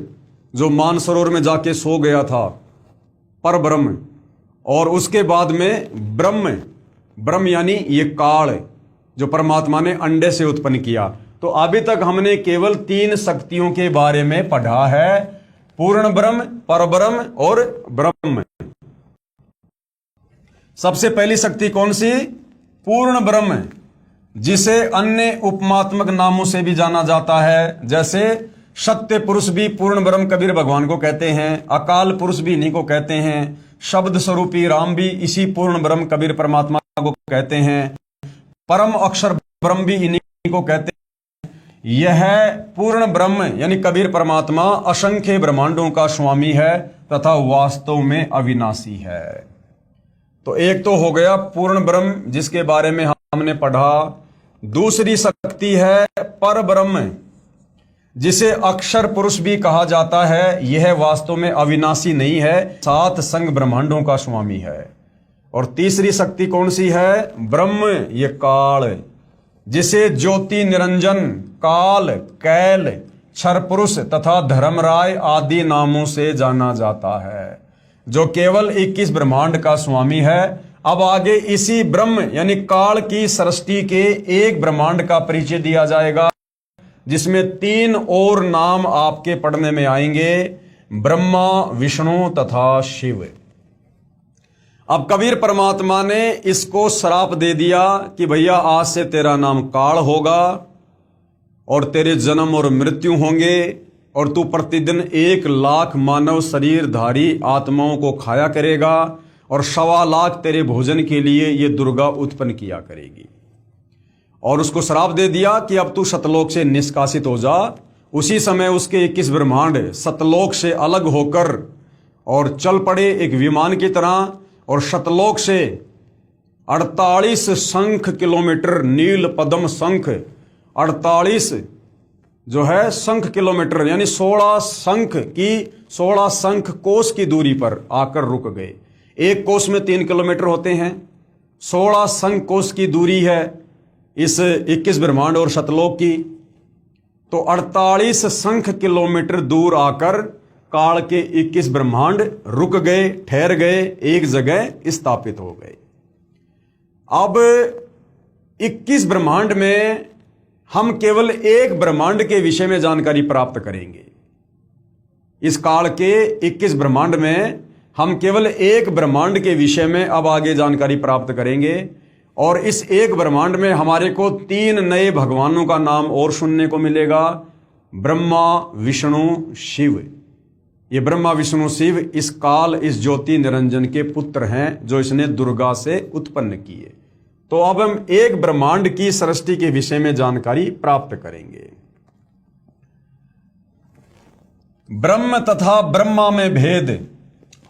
जो मानसरोवर में जाके सो गया था, पर ब्रह्म, और उसके बाद में ब्रह्म यानी ये काल जो परमात्मा ने अंडे से उत्पन्न किया। तो अभी तक हमने केवल तीन शक्तियों के बारे में पढ़ा है, पूर्ण ब्रह्म, पर ब्रह्म और ब्रह्म। सबसे पहली शक्ति कौन सी? पूर्ण ब्रह्म, जिसे अन्य उपमात्मक नामों से भी जाना जाता है। जैसे सत्य पुरुष भी पूर्ण ब्रह्म कबीर भगवान को कहते हैं, अकाल पुरुष भी इन्हीं को कहते हैं, शब्द स्वरूपी राम भी इसी पूर्ण ब्रह्म कबीर परमात्मा को कहते हैं, परम अक्षर ब्रह्म भी इन्हीं को कहते हैं। यह पूर्ण ब्रह्म यानी कबीर परमात्मा असंख्य ब्रह्मांडों का स्वामी है तथा वास्तव में अविनाशी है। तो एक तो हो गया पूर्ण ब्रह्म जिसके बारे में हमने पढ़ा। दूसरी शक्ति है पर ब्रह्म, जिसे अक्षर पुरुष भी कहा जाता है। यह वास्तव में अविनाशी नहीं है, सात संग ब्रह्मांडों का स्वामी है। और तीसरी शक्ति कौन सी है? ब्रह्म, ये काल, जिसे ज्योति निरंजन, काल, कैल, क्षर पुरुष तथा धर्मराय आदि नामों से जाना जाता है, जो केवल 21 ब्रह्मांड का स्वामी है। अब आगे इसी ब्रह्म यानी काल की सृष्टि के एक ब्रह्मांड का परिचय दिया जाएगा, जिसमें तीन और नाम आपके पढ़ने में आएंगे, ब्रह्मा, विष्णु तथा शिव। अब कबीर परमात्मा ने इसको श्राप दे दिया कि भैया आज से तेरा नाम काल होगा और तेरे जन्म और मृत्यु होंगे और तू प्रतिदिन 1 लाख मानव शरीरधारी आत्माओं को खाया करेगा और 1.25 लाख तेरे भोजन के लिए ये दुर्गा उत्पन्न किया करेगी। और उसको श्राप दे दिया कि अब तू सतलोक से निष्कासित हो जा। उसी समय उसके 21 ब्रह्मांड सतलोक से अलग होकर और चल पड़े एक विमान की तरह, और सतलोक से 48 शंख किलोमीटर, नील पद्म शंख 48 जो है शंख किलोमीटर यानी 16 शंख कोस की दूरी पर आकर रुक गए। एक कोस में 3 किलोमीटर होते हैं, 16 शंख कोस की दूरी है इस 21 ब्रह्मांड और सतलोक की। तो 48 शंख किलोमीटर दूर आकर काल के 21 ब्रह्मांड रुक गए, ठहर गए, एक जगह स्थापित हो गए। अब 21 ब्रह्मांड में हम केवल एक ब्रह्मांड के विषय में जानकारी प्राप्त करेंगे। इस काल के 21 ब्रह्मांड में हम केवल एक ब्रह्मांड के विषय में अब आगे जानकारी प्राप्त करेंगे। और इस एक ब्रह्मांड में हमारे को 3 नए भगवानों का नाम और सुनने को मिलेगा, ब्रह्मा, विष्णु, शिव। ये ब्रह्मा, विष्णु, शिव इस काल, इस ज्योति निरंजन के पुत्र हैं जो इसने दुर्गा से उत्पन्न किए। तो अब हम एक ब्रह्मांड की सृष्टि के विषय में जानकारी प्राप्त करेंगे। ब्रह्म तथा ब्रह्मा में भेद।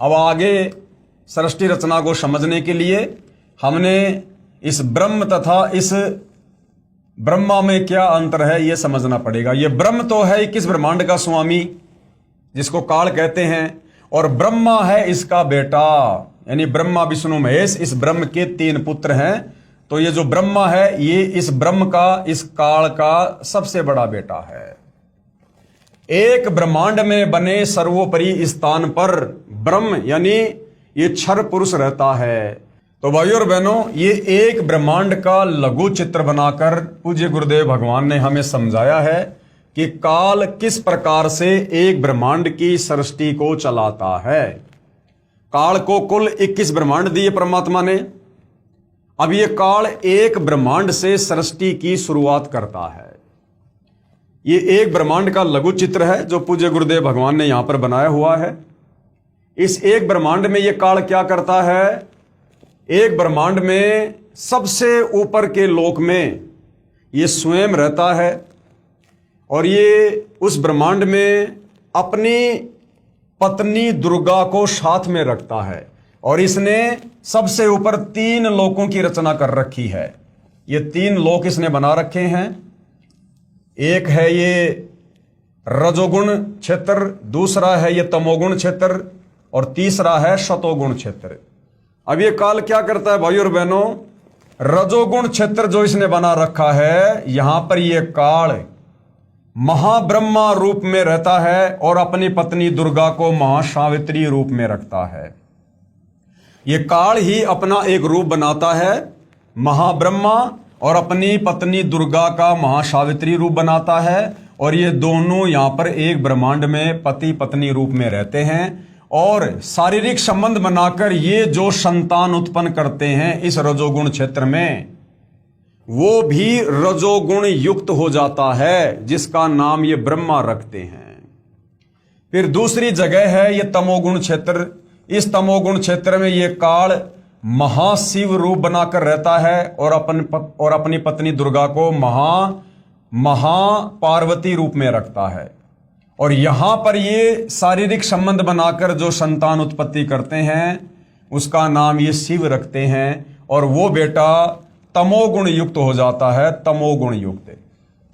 अब आगे सृष्टि रचना को समझने के लिए हमने इस ब्रह्म तथा इस ब्रह्मा में क्या अंतर है यह समझना पड़ेगा। यह ब्रह्म तो है 21 ब्रह्मांड का स्वामी जिसको काल कहते हैं, और ब्रह्मा है इसका बेटा, यानी ब्रह्मा, विष्णु, महेश इस ब्रह्म के 3 पुत्र हैं। तो ये जो ब्रह्मा है ये इस ब्रह्म का, इस काल का सबसे बड़ा बेटा है। एक ब्रह्मांड में बने सर्वोपरि स्थान पर ब्रह्म यानी ये क्षर पुरुष रहता है। तो भाइयों और बहनों, ये एक ब्रह्मांड का लघु चित्र बनाकर पूज्य गुरुदेव भगवान ने हमें समझाया है कि काल किस प्रकार से एक ब्रह्मांड की सृष्टि को चलाता है। काल को कुल 21 ब्रह्मांड दिए परमात्मा ने। अब ये काल एक ब्रह्मांड से सृष्टि की शुरुआत करता है। ये एक ब्रह्मांड का लघु चित्र है जो पूज्य गुरुदेव भगवान ने यहां पर बनाया हुआ है। इस एक ब्रह्मांड में ये काल क्या करता है? एक ब्रह्मांड में सबसे ऊपर के लोक में ये स्वयं रहता है और ये उस ब्रह्मांड में अपनी पत्नी दुर्गा को साथ में रखता है। और इसने सबसे ऊपर 3 लोकों की रचना कर रखी है। ये 3 लोक इसने बना रखे हैं। एक है ये रजोगुण क्षेत्र, दूसरा है ये तमोगुण क्षेत्र और तीसरा है शतोगुण क्षेत्र। अब ये काल क्या करता है भाइयों और बहनों, रजोगुण क्षेत्र जो इसने बना रखा है, यहां पर ये काल महाब्रह्मा रूप में रहता है और अपनी पत्नी दुर्गा को महासावित्री रूप में रखता है। ये काल ही अपना एक रूप बनाता है महाब्रह्मा और अपनी पत्नी दुर्गा का महासावित्री रूप बनाता है, और ये दोनों यहां पर एक ब्रह्मांड में पति पत्नी रूप में रहते हैं और शारीरिक संबंध बनाकर ये जो संतान उत्पन्न करते हैं इस रजोगुण क्षेत्र में, वो भी रजोगुण युक्त हो जाता है, जिसका नाम ये ब्रह्मा रखते हैं। फिर दूसरी जगह है ये तमोगुण क्षेत्र। इस तमोगुण क्षेत्र में ये काल महाशिव रूप बनाकर रहता है और अपनी पत्नी दुर्गा को महापार्वती रूप में रखता है, और यहां पर ये शारीरिक संबंध बनाकर जो संतान उत्पत्ति करते हैं उसका नाम ये शिव रखते हैं, और वो बेटा तमोगुण युक्त हो जाता है, तमोगुण युक्त।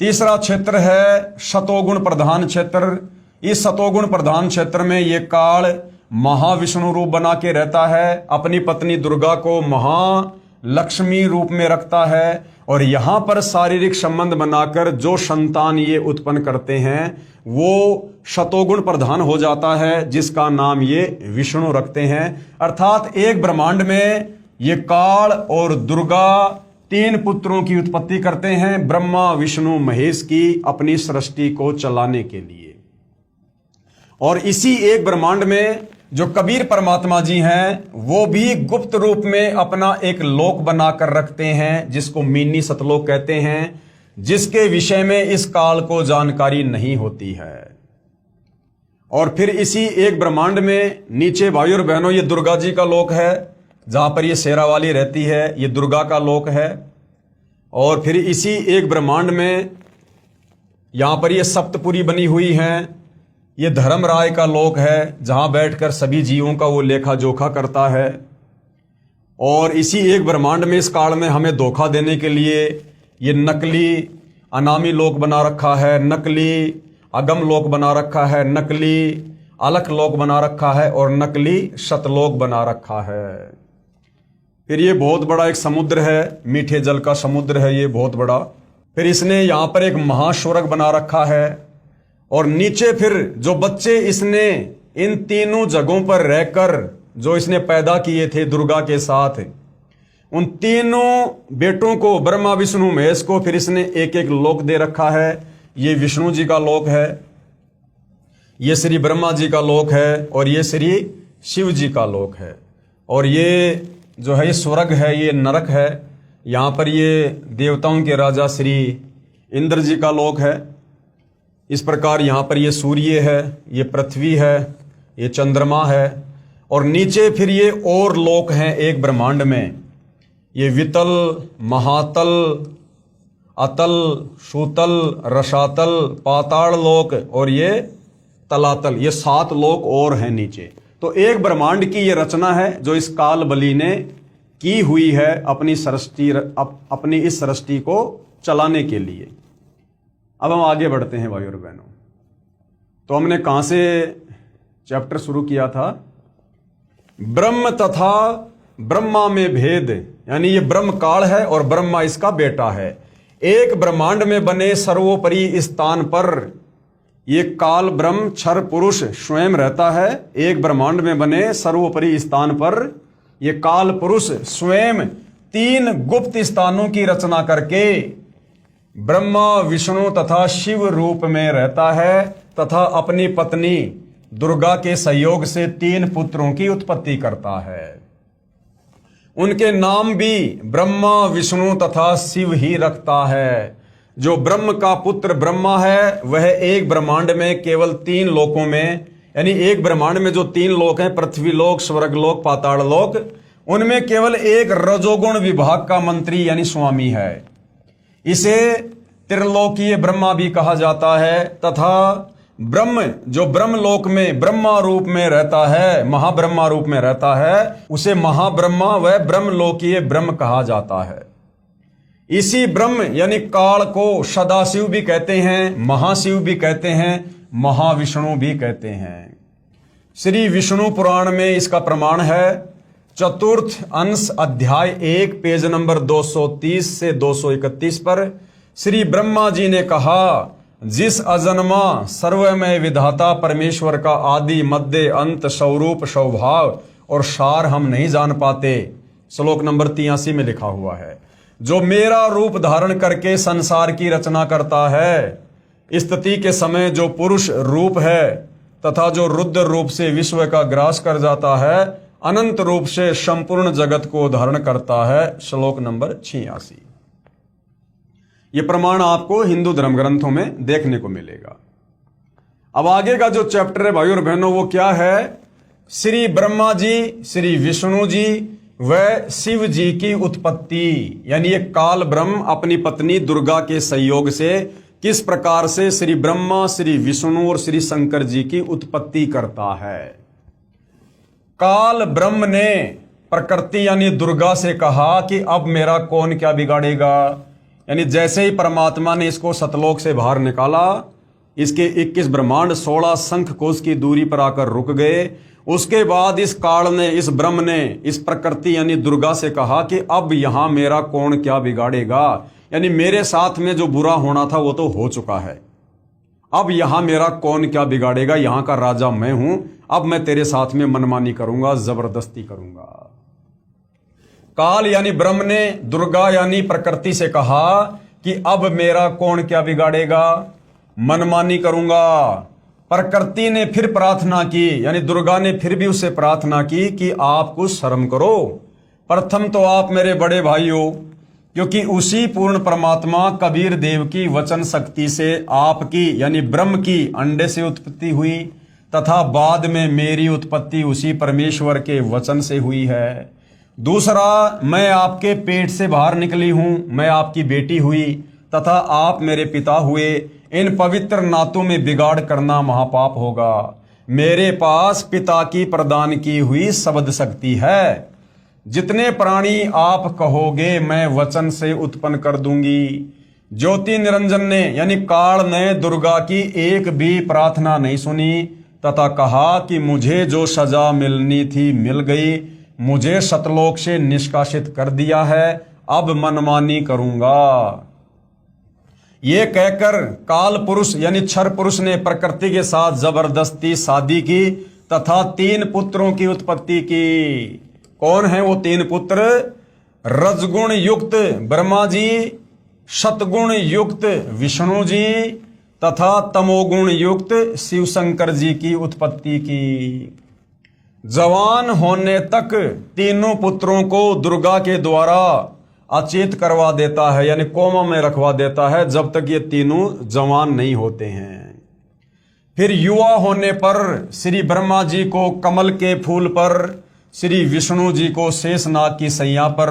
तीसरा क्षेत्र है शतोगुण प्रधान क्षेत्र। इस शतोगुण प्रधान क्षेत्र में ये काल महाविष्णु रूप बना के रहता है, अपनी पत्नी दुर्गा को महालक्ष्मी रूप में रखता है, और यहां पर शारीरिक संबंध बनाकर जो संतान ये उत्पन्न करते हैं वो शतोगुण प्रधान हो जाता है, जिसका नाम ये विष्णु रखते हैं। अर्थात एक ब्रह्मांड में ये काल और दुर्गा तीन पुत्रों की उत्पत्ति करते हैं, ब्रह्मा विष्णु महेश की, अपनी सृष्टि को चलाने के लिए। और इसी एक ब्रह्मांड में जो कबीर परमात्मा जी हैं वो भी गुप्त रूप में अपना एक लोक बनाकर रखते हैं, जिसको मिनी सतलोक कहते हैं, जिसके विषय में इस काल को जानकारी नहीं होती है। और फिर इसी एक ब्रह्मांड में नीचे भाइयों और बहनों ये दुर्गा जी का लोक है, जहां पर ये शेरा वाली रहती है, ये दुर्गा का लोक है। और फिर इसी एक ब्रह्मांड में यहां पर ये सप्तपुरी बनी हुई हैं, ये धर्मराय का लोक है, जहां बैठकर सभी जीवों का वो लेखा जोखा करता है। और इसी एक ब्रह्मांड में इस काल में हमें धोखा देने के लिए ये नकली अनामी लोक बना रखा है, नकली अगम लोक बना रखा है, नकली अलख लोक बना रखा है और नकली शतलोक बना रखा है। फिर ये बहुत बड़ा एक समुद्र है, मीठे जल का समुद्र है ये बहुत बड़ा। फिर इसने यहां पर एक महास्वर्ग बना रखा है, और नीचे फिर जो बच्चे इसने इन तीनों जगहों पर रहकर जो इसने पैदा किए थे दुर्गा के साथ, उन तीनों बेटों को ब्रह्मा विष्णु महेश को फिर इसने एक एक लोक दे रखा है। ये विष्णु जी का लोक है, ये श्री ब्रह्मा जी का लोक है, और ये श्री शिव जी का लोक है। और ये जो है ये स्वर्ग है, ये नरक है। यहाँ पर ये देवताओं के राजा श्री इंद्र जी का लोक है। इस प्रकार यहाँ पर ये सूर्य है, ये पृथ्वी है, ये चंद्रमा है, और नीचे फिर ये और लोक हैं एक ब्रह्मांड में, ये वितल, महातल, अतल, सूतल, रसातल, पाताल लोक और ये तलातल, ये 7 लोक और हैं नीचे। तो एक ब्रह्मांड की ये रचना है जो इस काल बली ने की हुई है अपनी इस सृष्टि को चलाने के लिए। अब हम आगे बढ़ते हैं भाइयों और बहनों। तो हमने कहां से चैप्टर शुरू किया था? ब्रह्म तथा ब्रह्मा में भेद, यानी ये ब्रह्म काल है और ब्रह्मा इसका बेटा है। एक ब्रह्मांड में बने सर्वोपरि स्थान पर ये काल ब्रह्म क्षर पुरुष स्वयं रहता है। एक ब्रह्मांड में बने सर्वोपरि स्थान पर ये काल पुरुष स्वयं 3 गुप्त स्थानों की रचना करके ब्रह्मा विष्णु तथा शिव रूप में रहता है, तथा अपनी पत्नी दुर्गा के सहयोग से 3 पुत्रों की उत्पत्ति करता है। उनके नाम भी ब्रह्मा विष्णु तथा शिव ही रखता है। जो ब्रह्म का पुत्र ब्रह्मा है वह एक ब्रह्मांड में केवल 3 लोकों में, यानी एक ब्रह्मांड में जो 3 लोक हैं, पृथ्वी लोक, स्वर्ग लोक, पाताल लोक, उनमें केवल एक रजोगुण विभाग का मंत्री यानी स्वामी है। इसे त्रिलोकीय ब्रह्मा भी कहा जाता है। तथा ब्रह्म जो ब्रह्मलोक में ब्रह्मा रूप में रहता है, महाब्रह्मा रूप में रहता है, उसे महाब्रह्मा व ब्रह्मलोकीय ब्रह्म कहा जाता है। इसी ब्रह्म यानी काल को सदाशिव भी कहते हैं, महाशिव भी कहते हैं, महाविष्णु भी कहते हैं। श्री विष्णु पुराण में इसका प्रमाण है। चतुर्थ अंश अध्याय 1 पेज नंबर 230 से 231 पर श्री ब्रह्मा जी ने कहा, जिस अजन्मा सर्वमय विधाता परमेश्वर का आदि मध्य अंत स्वरूप स्वभाव और सार हम नहीं जान पाते, श्लोक नंबर 83 में लिखा हुआ है। जो मेरा रूप धारण करके संसार की रचना करता है, स्थिति के समय जो पुरुष रूप है तथा जो रुद्र रूप से विश्व का ग्रास कर जाता है, अनंत रूप से संपूर्ण जगत को धारण करता है, श्लोक नंबर 86। यह प्रमाण आपको हिंदू धर्म ग्रंथों में देखने को मिलेगा। अब आगे का जो चैप्टर है भाई और बहनों, वो क्या है? श्री ब्रह्मा जी, श्री विष्णु जी व शिव जी की उत्पत्ति, यानी ये काल ब्रह्म अपनी पत्नी दुर्गा के सहयोग से किस प्रकार से श्री ब्रह्मा, श्री विष्णु और श्री शंकर जी की उत्पत्ति करता है। काल ब्रह्म ने प्रकृति यानी दुर्गा से कहा कि अब मेरा कौन क्या बिगाड़ेगा। यानी जैसे ही परमात्मा ने इसको सतलोक से बाहर निकाला, इसके 21 ब्रह्मांड 16 शंख कोश की दूरी पर आकर रुक गए। उसके बाद इस काल ने, इस ब्रह्म ने इस प्रकृति यानी दुर्गा से कहा कि अब यहां मेरा कौन क्या बिगाड़ेगा। यानी मेरे साथ में जो बुरा होना था वो तो हो चुका है, अब यहां मेरा कौन क्या बिगाड़ेगा, यहां का राजा मैं हूं, अब मैं तेरे साथ में मनमानी करूंगा, जबरदस्ती करूंगा। काल यानी ब्रह्म ने दुर्गा यानी प्रकृति से कहा कि अब मेरा कौन क्या बिगाड़ेगा, मनमानी करूंगा। प्रकृति ने फिर प्रार्थना की, यानी दुर्गा ने फिर भी उससे प्रार्थना की कि आप कुछ शर्म करो, प्रथम तो आप मेरे बड़े भाई हो, क्योंकि उसी पूर्ण परमात्मा कबीर देव की वचन शक्ति से आपकी यानी ब्रह्म की अंडे से उत्पत्ति हुई तथा बाद में मेरी उत्पत्ति उसी परमेश्वर के वचन से हुई है। दूसरा, मैं आपके पेट से बाहर निकली हूं, मैं आपकी बेटी हुई तथा आप मेरे पिता हुए। इन पवित्र नातों में बिगाड़ करना महापाप होगा। मेरे पास पिता की प्रदान की हुई शब्द शक्ति है। जितने प्राणी आप कहोगे मैं वचन से उत्पन्न कर दूंगी। ज्योति निरंजन ने यानी काल ने दुर्गा की एक भी प्रार्थना नहीं सुनी तथा कहा कि मुझे जो सजा मिलनी थी मिल गई, मुझे सतलोक से निष्कासित कर दिया है, अब मनमानी करूंगा। ये कहकर काल पुरुष यानी क्षर पुरुष ने प्रकृति के साथ जबरदस्ती शादी की तथा 3 पुत्रों की उत्पत्ति की। कौन है वो 3 पुत्र? रजगुण युक्त ब्रह्मा जी, सतगुण युक्त विष्णु जी तथा तमोगुण युक्त शिव शंकर जी की उत्पत्ति की। जवान होने तक तीनों पुत्रों को दुर्गा के द्वारा अचेत करवा देता है, यानी कोमा में रखवा देता है जब तक ये तीनों जवान नहीं होते हैं। फिर युवा होने पर श्री ब्रह्मा जी को कमल के फूल पर, श्री विष्णु जी को शेषनाग की सैया पर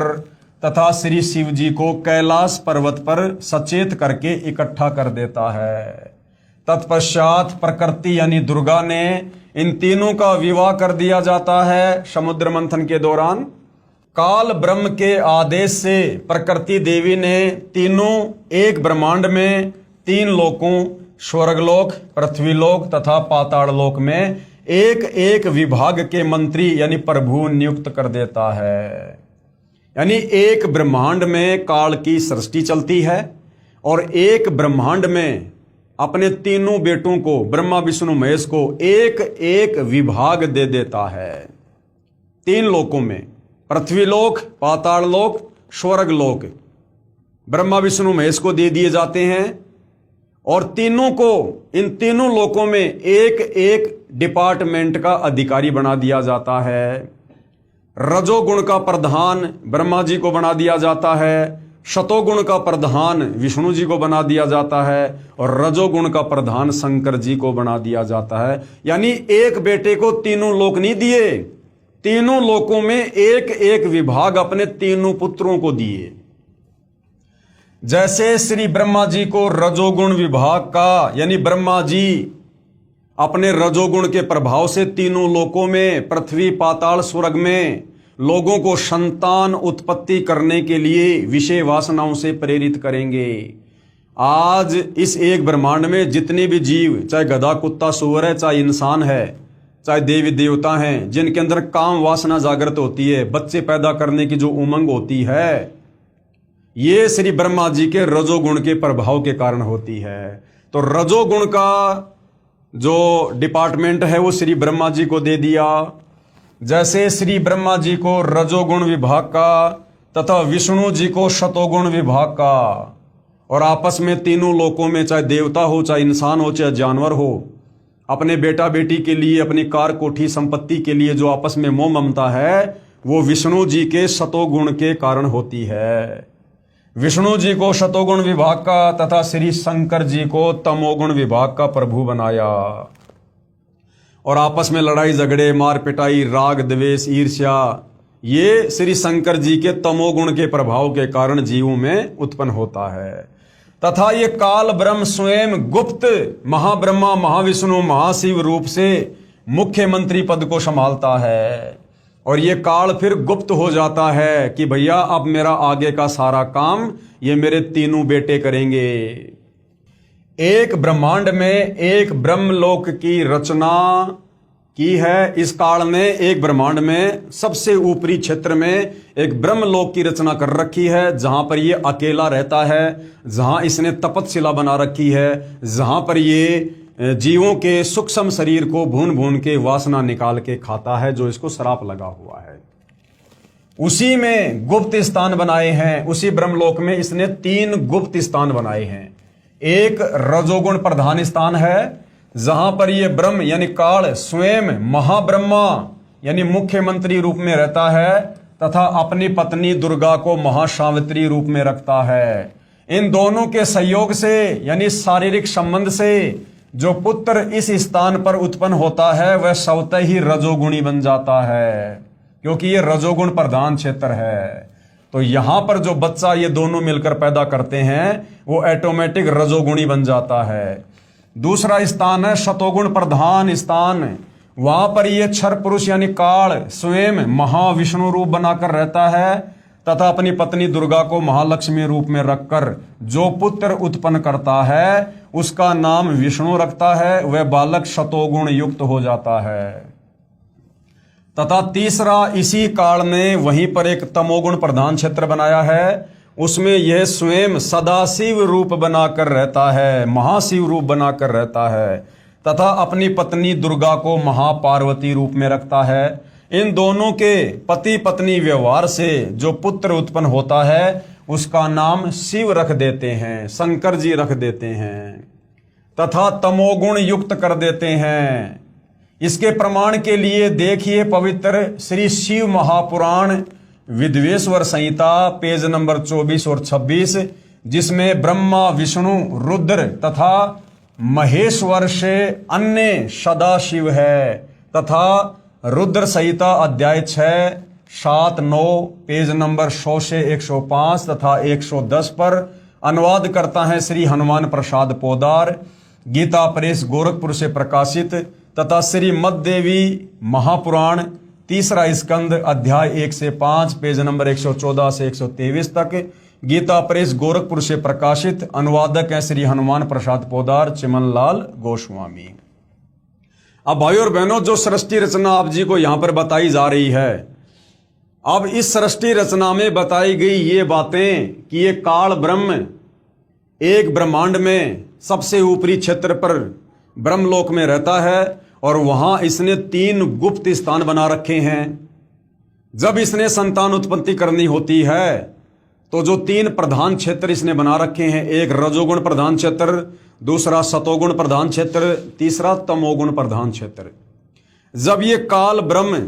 तथा श्री शिव जी को कैलाश पर्वत पर सचेत करके इकट्ठा कर देता है। तत्पश्चात प्रकृति यानी दुर्गा ने इन तीनों का विवाह कर दिया जाता है समुद्र मंथन के दौरान। काल ब्रह्म के आदेश से प्रकृति देवी ने तीनों एक ब्रह्मांड में 3 लोकों स्वर्गलोक, पृथ्वीलोक तथा पाताल लोक में एक एक विभाग के मंत्री यानी प्रभु नियुक्त कर देता है। यानी एक ब्रह्मांड में काल की सृष्टि चलती है और एक ब्रह्मांड में अपने तीनों बेटों को ब्रह्मा विष्णु महेश को एक एक विभाग दे देता है। 3 लोकों में पृथ्वीलोक, पाताल लोक, स्वर्गलोक ब्रह्मा विष्णु महेश को दे दिए जाते हैं और तीनों को इन तीनों लोकों में एक एक डिपार्टमेंट का अधिकारी बना दिया जाता है। रजोगुण का प्रधान ब्रह्मा जी को बना दिया जाता है, शतोगुण का प्रधान विष्णु जी को बना दिया जाता है और रजोगुण का प्रधान शंकर जी को बना दिया जाता है। यानी एक बेटे को तीनों लोक नहीं दिए, तीनों लोकों में एक एक विभाग अपने तीनों पुत्रों को दिए। जैसे श्री ब्रह्मा जी को रजोगुण विभाग का यानी ब्रह्मा जी अपने रजोगुण के प्रभाव से तीनों लोकों में पृथ्वी, पाताल, स्वर्ग में लोगों को संतान उत्पत्ति करने के लिए विषय वासनाओं से प्रेरित करेंगे। आज इस एक ब्रह्मांड में जितने भी जीव, चाहे गधा कुत्ता सूअर है, चाहे इंसान है, चाहे देवी देवता हैं, जिनके अंदर काम वासना जागृत होती है, बच्चे पैदा करने की जो उमंग होती है, ये श्री ब्रह्मा जी के रजोगुण के प्रभाव के कारण होती है। तो रजोगुण का जो डिपार्टमेंट है वो श्री ब्रह्मा जी को दे दिया। जैसे श्री ब्रह्मा जी को रजोगुण विभाग का तथा विष्णु जी को शतोगुण विभाग का, और आपस में तीनों लोकों में, चाहे देवता हो, चाहे इंसान हो, चाहे जानवर हो, अपने बेटा बेटी के लिए, अपनी कार कोठी संपत्ति के लिए जो आपस में मोह ममता है, वो विष्णु जी के शतोगुण के कारण होती है। विष्णु जी को शतोगुण विभाग का तथा श्री शंकर जी को तमोगुण विभाग का प्रभु बनाया, और आपस में लड़ाई झगड़े, मार पिटाई, राग द्वेष, ईर्ष्या, ये श्री शंकर जी के तमोगुण के प्रभाव के कारण जीवों में उत्पन्न होता है। तथा ये काल ब्रह्म स्वयं गुप्त महाब्रह्मा, महाविष्णु, महाशिव रूप से मुख्यमंत्री पद को संभालता है, और ये काल फिर गुप्त हो जाता है कि भैया अब मेरा आगे का सारा काम ये मेरे तीनों बेटे करेंगे। एक ब्रह्मांड में एक ब्रह्मलोक की रचना की है। इस काल ने एक ब्रह्मांड में सबसे ऊपरी क्षेत्र में एक ब्रह्मलोक की रचना कर रखी है, जहां पर ये अकेला रहता है, जहां इसने तपतशिला बना रखी है, जहां पर ये जीवों के सूक्ष्म शरीर को भून भून के वासना निकाल के खाता है, जो इसको श्राप लगा हुआ है। उसी में गुप्त स्थान बनाए हैं। उसी ब्रह्मलोक में इसने 3 गुप्त स्थान बनाए हैं। एक रजोगुण प्रधान स्थान है, जहां पर ये ब्रह्म यानी काल स्वयं महाब्रह्मा यानी मुख्यमंत्री रूप में रहता है, तथा अपनी पत्नी दुर्गा को महासावित्री रूप में रखता है। इन दोनों के सहयोग से यानी शारीरिक संबंध से जो पुत्र इस स्थान पर उत्पन्न होता है, वह स्वतः ही रजोगुणी बन जाता है, क्योंकि ये रजोगुण प्रधान क्षेत्र है। तो यहां पर जो बच्चा ये दोनों मिलकर पैदा करते हैं, वो ऑटोमेटिक रजोगुणी बन जाता है। दूसरा स्थान है शतोगुण प्रधान स्थान। वहां पर ये क्षर पुरुष यानी काल स्वयं महाविष्णु रूप बनाकर रहता है, तथा अपनी पत्नी दुर्गा को महालक्ष्मी रूप में रखकर जो पुत्र उत्पन्न करता है, उसका नाम विष्णु रखता है। वह बालक शतोगुण युक्त हो जाता है। तथा तीसरा, इसी काल ने वहीं पर एक तमोगुण प्रधान क्षेत्र बनाया है। उसमें यह स्वयं सदाशिव रूप बनाकर रहता है, महाशिव रूप बनाकर रहता है, तथा अपनी पत्नी दुर्गा को महापार्वती रूप में रखता है। इन दोनों के पति पत्नी व्यवहार से जो पुत्र उत्पन्न होता है, उसका नाम शिव रख देते हैं, शंकर जी रख देते हैं, तथा तमोगुण युक्त कर देते हैं। इसके प्रमाण के लिए देखिए पवित्र श्री शिव महापुराण विद्वेश्वर संहिता पेज नंबर 24 और 26, जिसमें ब्रह्मा, विष्णु, रुद्र तथा महेश्वर से अन्य सदाशिव है, तथा रुद्र संहिता अध्याय 6, 7, 9 पेज नंबर 100 से 105 तथा 110 पर अनुवाद करता है श्री हनुमान प्रसाद पोदार, गीता प्रेस गोरखपुर से प्रकाशित, तथा श्री मददेवी महापुराण तीसरा स्कंद अध्याय 1 से 5 पेज नंबर 114 से 123 तक, गीता प्रेस गोरखपुर से प्रकाशित। अनुवादक है श्री हनुमान प्रसाद पोदार, चिमनलाल गोस्वामी। अब भाई और बहनों, जो सृष्टि रचना आप जी को यहां पर बताई जा रही है, अब इस सृष्टि रचना में बताई गई ये बातें कि ये काल ब्रह्म एक ब्रह्मांड में सबसे ऊपरी क्षेत्र पर ब्रह्मलोक में रहता है, और वहां इसने 3 गुप्त स्थान बना रखे हैं। जब इसने संतान उत्पत्ति करनी होती है, तो जो 3 प्रधान क्षेत्र इसने बना रखे हैं, एक रजोगुण प्रधान क्षेत्र, दूसरा सतोगुण प्रधान क्षेत्र, तीसरा तमोगुण प्रधान क्षेत्र। जब ये काल ब्रह्म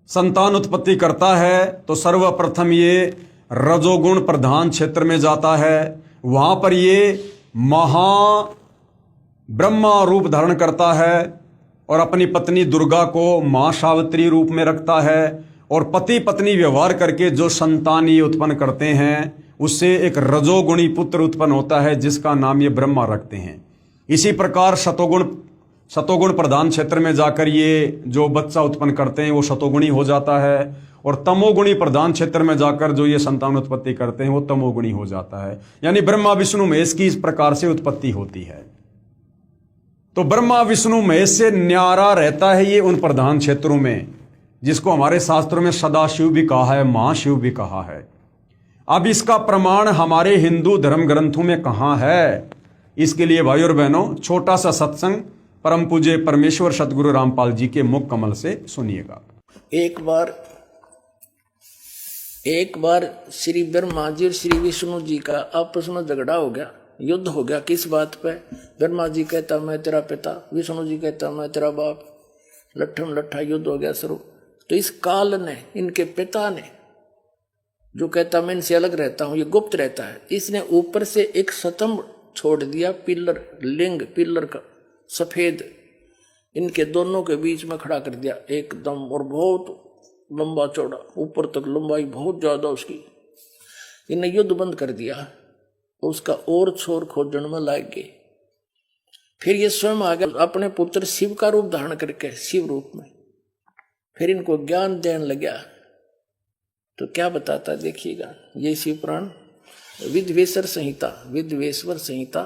संतान उत्पत्ति करता है, तो सर्वप्रथम ये रजोगुण प्रधान क्षेत्र में जाता है। वहां पर ये महा ब्रह्मा रूप धारण करता है, और अपनी पत्नी दुर्गा को मां सावित्री रूप में रखता है, और पति पत्नी व्यवहार करके जो संतान ये उत्पन्न करते हैं, उससे एक रजोगुणी पुत्र उत्पन्न होता है, जिसका नाम ये ब्रह्मा रखते हैं। इसी प्रकार शतोगुण प्रधान क्षेत्र में जाकर ये जो बच्चा उत्पन्न करते हैं, वो शतोगुणी हो जाता है, और तमोगुणी प्रधान क्षेत्र में जाकर जो ये संतान उत्पत्ति करते हैं वो तमोगुणी हो जाता है। यानी ब्रह्मा विष्णु महेश की इस प्रकार से उत्पत्ति होती है। तो ब्रह्मा विष्णु महेश से न्यारा रहता है ये उन प्रधान क्षेत्रों में, जिसको हमारे शास्त्रों में सदाशिव भी कहा है, महाशिव भी कहा है। अब इसका प्रमाण हमारे हिंदू धर्म ग्रंथों में कहाँ है, इसके लिए भाई और बहनों छोटा सा सत्संग परम पूज्य परमेश्वर सतगुरु रामपाल जी के मुख कमल से सुनिएगा। एक बार श्री ब्रह्मा जी और श्री विष्णु जी का आपस में झगड़ा हो गया, युद्ध हो गया। किस बात पे? ब्रह्मा जी कहता मैं तेरा पिता, विष्णु जी कहता मैं तेरा बाप। लट्ठम लट्ठा युद्ध हो गया शुरू। तो इस काल ने, इनके पिता ने, जो कहता मैं इनसे अलग रहता हूं, ये गुप्त रहता है, इसने ऊपर से एक स्तंभ छोड़ दिया, पिलर, लिंग पिलर का सफेद, इनके दोनों के बीच में खड़ा कर दिया एकदम, और बहुत लंबा चौड़ा, ऊपर तक लंबाई बहुत ज्यादा उसकी। इन्हें युद्ध बंद कर दिया, उसका और छोर खोजन में लग गए। फिर ये स्वयं आ गया अपने पुत्र शिव का रूप धारण करके, शिव रूप में। फिर इनको ज्ञान देने लगा। तो क्या बताता देखिएगा, ये शिव पुराण विद्वेश्वर संहिता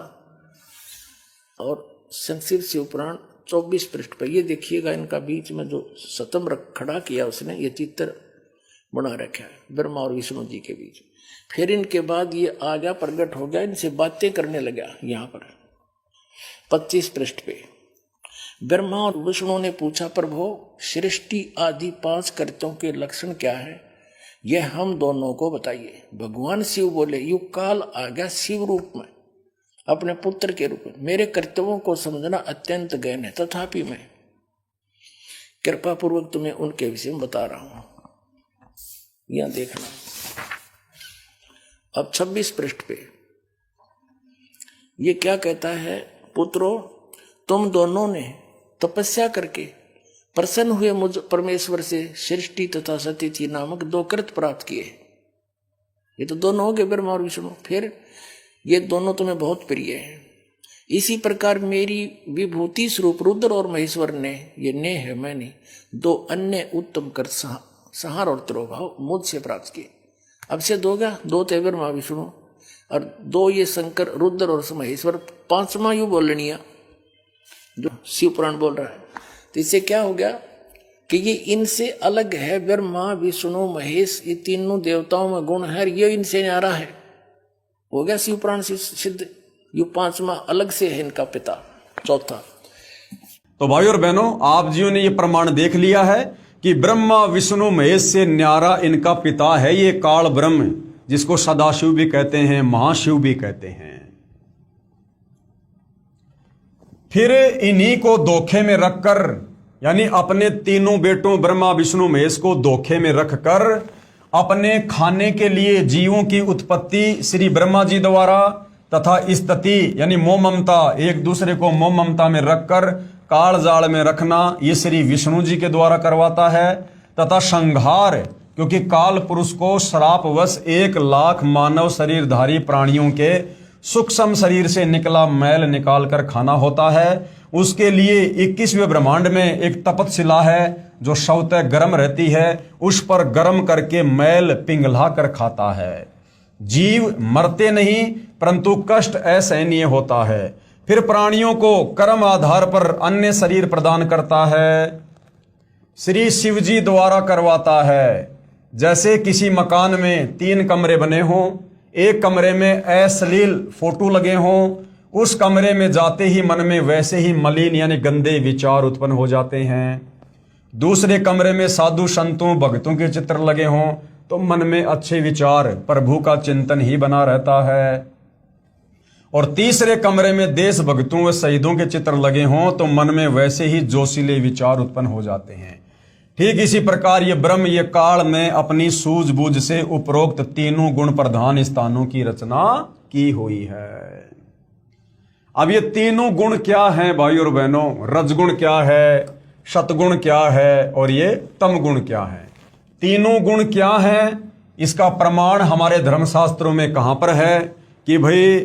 और संक्षिप्त शिव पुराण 24 पृष्ठ पर ये देखिएगा। इनका बीच में जो स्तंभ खड़ा किया उसने, ये चित्र बना रखा है ब्रह्मा और विष्णु जी के बीच। फिर इनके बाद ये आ गया, प्रकट हो गया, इनसे बातें करने लगा। यहाँ पर 25 पृष्ठ पे ब्रह्मा और विष्णु ने पूछा, प्रभु सृष्टि आदि 5 कर्तों के लक्षण क्या है, यह हम दोनों को बताइए। भगवान शिव बोले, युग काल आ गया शिव रूप में, अपने पुत्र के रूप में। मेरे कर्तव्यों को समझना अत्यंत गहन है, तथापि मैं कृपा पूर्वक तुम्हें उनके विषय में बता रहा हूं। यहां देखना, अब 26 पृष्ठ पे ये क्या कहता है, पुत्रों तुम दोनों ने तपस्या करके प्रसन्न हुए मुझ परमेश्वर से सृष्टि तथा सतिथि नामक 2 कृत प्राप्त किए। ये तो दोनों हो गए, ब्रह्मा और विष्णु। फिर ये दोनों तुम्हें बहुत प्रिय हैं। इसी प्रकार मेरी विभूति स्वरूप रुद्र और महेश्वर ने, ये ने है मैंने, 2 अन्य उत्तम कर संहार और तिरोभाव मुझसे प्राप्त किए। अब से 2 गया, 2 थे ब्रह्मा विष्णु और 2 ये शंकर रुद्र और महेश्वर, 5वां यू बोलनिया जो शिव पुराण बोल रहा है। तो इससे क्या हो गया कि ये इनसे अलग है। ब्रह्मा विष्णु महेश, ये तीनों देवताओं में गुण है, ये इनसे न्यारा है। हो गया शिव पुराण से सिद्ध। यू 5वां अलग से है इनका पिता, चौथा। तो भाई और बहनों, आप जियों ने ये प्रमाण देख लिया है कि ब्रह्मा विष्णु महेश से न्यारा इनका पिता है ये काल ब्रह्म, जिसको सदाशिव भी कहते हैं, महाशिव भी कहते हैं। फिर इन्हीं को धोखे में रखकर, यानी अपने तीनों बेटों ब्रह्मा विष्णु महेश को धोखे में रखकर अपने खाने के लिए जीवों की उत्पत्ति श्री ब्रह्मा जी द्वारा तथा स्तति यानी मोह ममता, एक दूसरे को मोह ममता में रखकर काल जाल में रखना, ये श्री विष्णु जी के द्वारा करवाता है। तथा संहार, क्योंकि काल पुरुष को श्रापवश 1 लाख मानव शरीरधारी प्राणियों के सूक्ष्म शरीर से निकला मैल निकाल कर खाना होता है। उसके लिए 21वें ब्रह्मांड में एक तपतशिला है जो स्वतः गर्म रहती है, उस पर गर्म करके मैल पिघला कर खाता है। जीव मरते नहीं परंतु कष्ट असहनीय होता है। फिर प्राणियों को कर्म आधार पर अन्य शरीर प्रदान करता है, श्री शिव जी द्वारा करवाता है। जैसे किसी मकान में 3 कमरे बने हों, एक कमरे में अश्लील फोटो लगे हों, उस कमरे में जाते ही मन में वैसे ही मलिन यानी गंदे विचार उत्पन्न हो जाते हैं। दूसरे कमरे में साधु संतों भक्तों के चित्र लगे हों तो मन में अच्छे विचार, प्रभु का चिंतन ही बना रहता है। और तीसरे कमरे में देश भक्तों व शहीदों के चित्र लगे हों तो मन में वैसे ही जोशीले विचार उत्पन्न हो जाते हैं। ठीक इसी प्रकार ये ब्रह्म, ये काल ने अपनी सूझबूझ से उपरोक्त तीनों गुण प्रधान स्थानों की रचना की हुई है। अब ये तीनों गुण क्या हैं भाई और बहनों? रजगुण क्या है, सतगुण क्या है और ये तम गुण क्या है? तीनों गुण क्या हैं? इसका प्रमाण हमारे धर्मशास्त्रों में कहां पर है कि भाई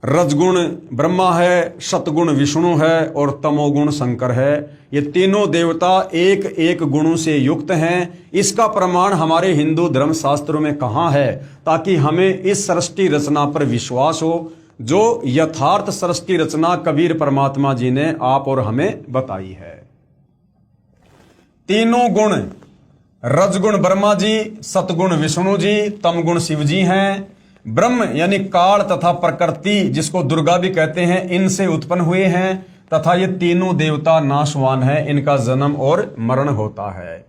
रजगुण ब्रह्मा है, सतगुण विष्णु है और तमोगुण शंकर है। ये तीनों देवता एक एक गुणों से युक्त हैं। इसका प्रमाण हमारे हिंदू धर्म शास्त्रों में कहाँ है, ताकि हमें इस सृष्टि रचना पर विश्वास हो, जो यथार्थ सृष्टि रचना कबीर परमात्मा जी ने आप और हमें बताई है। तीनों गुण, रजगुण ब्रह्मा जी, सतगुण विष्णु जी, तमगुण शिव जी हैं। ब्रह्म यानी काल तथा प्रकृति, जिसको दुर्गा भी कहते हैं, इनसे उत्पन्न हुए हैं तथा ये तीनों देवता नाशवान हैं, इनका जन्म और मरण होता है।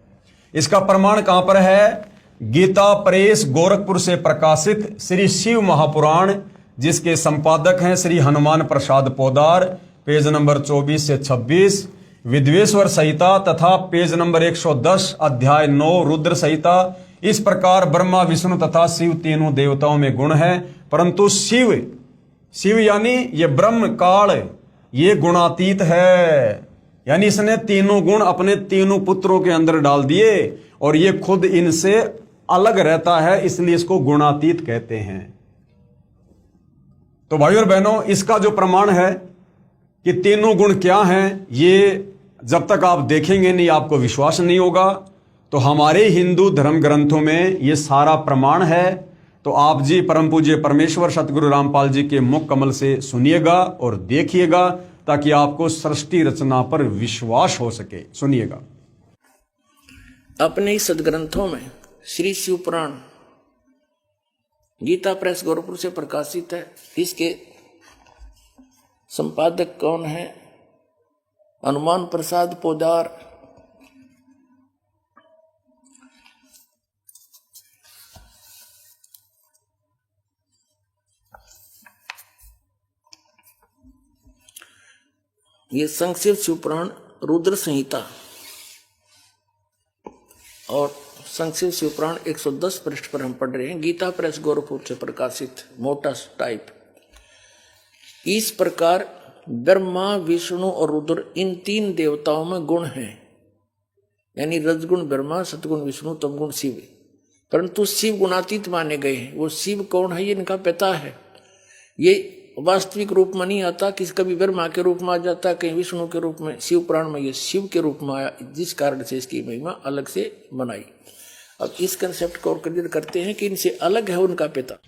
इसका प्रमाण कहां पर है? गीता प्रेस गोरखपुर से प्रकाशित श्री शिव महापुराण, जिसके संपादक हैं श्री हनुमान प्रसाद पोदार, पेज नंबर 24 से 26, विद्वेश्वर संहिता तथा पेज नंबर 110, अध्याय 9 रुद्र संहिता। इस प्रकार ब्रह्मा विष्णु तथा शिव तीनों देवताओं में गुण है, परंतु शिव यानी ये ब्रह्म काल, ये गुणातीत है। यानी इसने तीनों गुण अपने तीनों पुत्रों के अंदर डाल दिए और ये खुद इनसे अलग रहता है, इसलिए इसको गुणातीत कहते हैं। तो भाइयों और बहनों, इसका जो प्रमाण है कि तीनों गुण क्या हैं, ये जब तक आप देखेंगे नहीं, आपको विश्वास नहीं होगा। तो हमारे हिंदू धर्म ग्रंथों में ये सारा प्रमाण है। तो आप जी परम पूज्य परमेश्वर सतगुरु रामपाल जी के मुख कमल से सुनिएगा और देखिएगा, ताकि आपको सृष्टि रचना पर विश्वास हो सके। सुनिएगा। अपने सदग्रंथों में श्री शिव पुराण गीता प्रेस गोरखपुर से प्रकाशित है। इसके संपादक कौन है? हनुमान प्रसाद पोदार। ये संक्षिप्त शिवपुराण रुद्र संहिता और संक्षिप्त शिवपुराण 110 पृष्ठ पर हम पढ़ रहे हैं। गीता प्रेस गोरखपुर से प्रकाशित, मोटा टाइप। इस प्रकार ब्रह्मा विष्णु और रुद्र इन तीन देवताओं में गुण हैं, यानी रजगुण ब्रह्मा, सतगुण विष्णु, तमगुण शिव। परंतु शिव गुणातीत माने गए हैं। वो शिव कौन है, ये इनका पिता है। ये वास्तविक रूप में नहीं आता, किसी कभी ब्रह्मा के रूप में आ जाता, कहीं विष्णु के रूप में। शिव पुराण में ये शिव के रूप में आया, जिस कारण से इसकी महिमा अलग से बनाई। अब इस कंसेप्ट को और क्लियर करते हैं कि इनसे अलग है उनका पिता।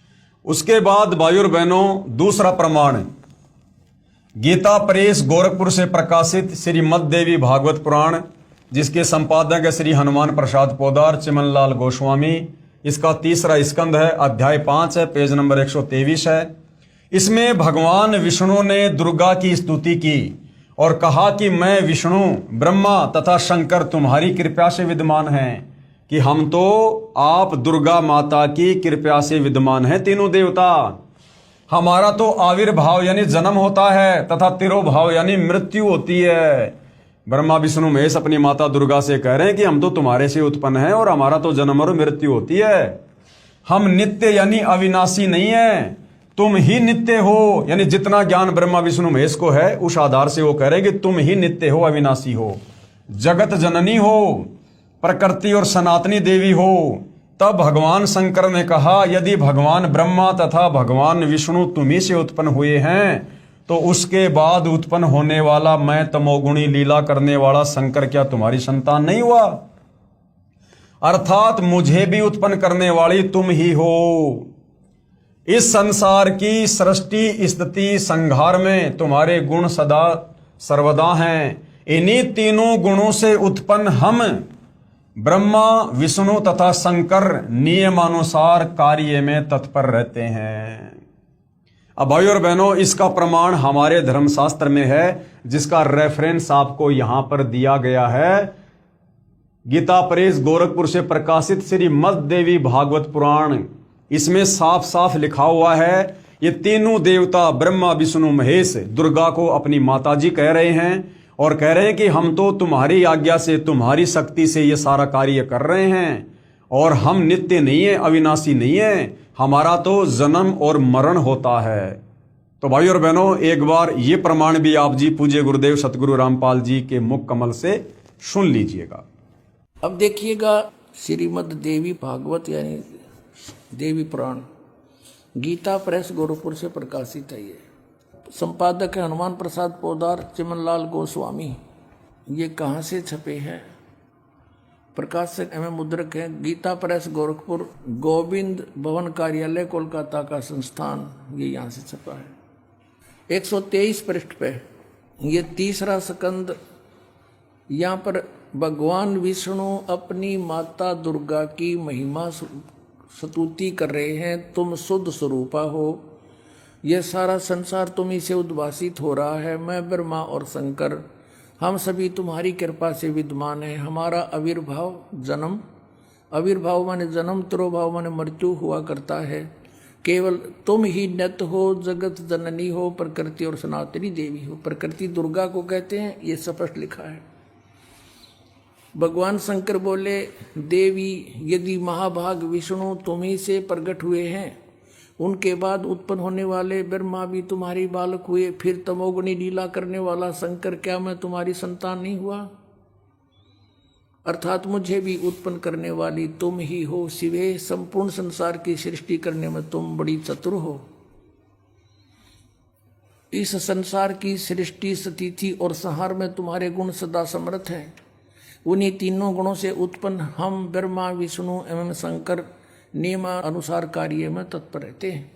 उसके बाद भाइयों और बहनों, दूसरा प्रमाण गीता प्रेस गोरखपुर से प्रकाशित श्रीमद देवी भागवत पुराण, जिसके संपादक है श्री हनुमान प्रसाद पोदार, चिमनलाल गोस्वामी। इसका तीसरा स्कंद है, अध्याय 5 है, पेज नंबर 123 है। इसमें भगवान विष्णु ने दुर्गा की स्तुति की और कहा कि मैं विष्णु, ब्रह्मा तथा शंकर तुम्हारी कृपा से विद्यमान हैं, कि हम तो आप दुर्गा माता की कृपा से विद्यमान हैं तीनों देवता। हमारा तो आविर्भाव यानी जन्म होता है तथा तिरोभाव यानी मृत्यु होती है। ब्रह्मा विष्णु महेश अपनी माता दुर्गा से कह रहे हैं कि हम तो तुम्हारे से उत्पन्न हैं और हमारा तो जन्म और मृत्यु होती है। हम नित्य यानी अविनाशी नहीं है, तुम ही नित्य हो। यानी जितना ज्ञान ब्रह्मा विष्णु महेश को है, उस आधार से वो कह रहे हैं कि तुम ही नित्य हो, अविनाशी हो, जगत जननी हो, प्रकृति और सनातनी देवी हो। तब भगवान शंकर ने कहा, यदि भगवान ब्रह्मा तथा भगवान विष्णु तुम्ही से उत्पन्न हुए हैं, तो उसके बाद उत्पन्न होने वाला मैं तमोगुणी लीला करने वाला शंकर क्या तुम्हारी संतान नहीं हुआ? अर्थात मुझे भी उत्पन्न करने वाली तुम ही हो। इस संसार की सृष्टि स्थिति संहार में तुम्हारे गुण सदा सर्वदा हैं। इन्हीं तीनों गुणों से उत्पन्न हम ब्रह्मा विष्णु तथा शंकर नियमानुसार कार्य में तत्पर रहते हैं। अब भाइयों और बहनों, इसका प्रमाण हमारे धर्मशास्त्र में है, जिसका रेफरेंस आपको यहां पर दिया गया है। गीता प्रेस गोरखपुर से प्रकाशित श्रीमद देवी भागवत पुराण, इसमें साफ साफ लिखा हुआ है, ये तीनों देवता ब्रह्मा विष्णु महेश दुर्गा को अपनी माताजी कह रहे हैं और कह रहे हैं कि हम तो तुम्हारी आज्ञा से, तुम्हारी शक्ति से ये सारा कार्य कर रहे हैं और हम नित्य नहीं है, अविनाशी नहीं है, हमारा तो जन्म और मरण होता है। तो भाइयों और बहनों, एक बार ये प्रमाण भी आप जी पूज्य गुरुदेव सतगुरु रामपाल जी के मुख कमल से सुन लीजिएगा। अब देखिएगा, श्रीमद देवी भागवत यानी देवी पुराण गीता प्रेस गोरखपुर से प्रकाशित है। ये संपादक है हनुमान प्रसाद पोदार, चिमनलाल गोस्वामी। ये कहाँ से छपे हैं? प्रकाशक एवं मुद्रक है गीता प्रेस गोरखपुर, गोविंद भवन कार्यालय कोलकाता का संस्थान, ये यहाँ से छपा है। 123 पृष्ठ पे ये तीसरा स्कंद। यहाँ पर भगवान विष्णु अपनी माता दुर्गा की महिमा स्तुति कर रहे हैं। तुम शुद्ध स्वरूपा हो, यह सारा संसार तुम्ही से उद्भासित हो रहा है। मैं ब्रह्मा और शंकर हम सभी तुम्हारी कृपा से विद्यमान है। हमारा आविर्भाव जन्म, आविर्भाव माने जन्म, तिरोभाव माने मृत्यु हुआ करता है। केवल तुम ही नित्य हो, जगत जननी हो, प्रकृति और सनातनी देवी हो। प्रकृति दुर्गा को कहते हैं, ये स्पष्ट लिखा है। भगवान शंकर बोले, देवी यदि महाभाग विष्णु तुम्ही से प्रकट हुए हैं, उनके बाद उत्पन्न होने वाले ब्रह्मा भी तुम्हारी बालक हुए, फिर तमोगुणी लीला करने वाला शंकर क्या मैं तुम्हारी संतान नहीं हुआ? अर्थात मुझे भी उत्पन्न करने वाली तुम ही हो। शिवे, संपूर्ण संसार की सृष्टि करने में तुम बड़ी चतुर हो। इस संसार की सृष्टि, स्थिति और संहार में तुम्हारे गुण सदा समर्थ हैं। उन्हीं तीनों गुणों से उत्पन्न हम ब्रह्मा, विष्णु एवं शंकर नियमानुसार कार्य में तत्पर रहते हैं।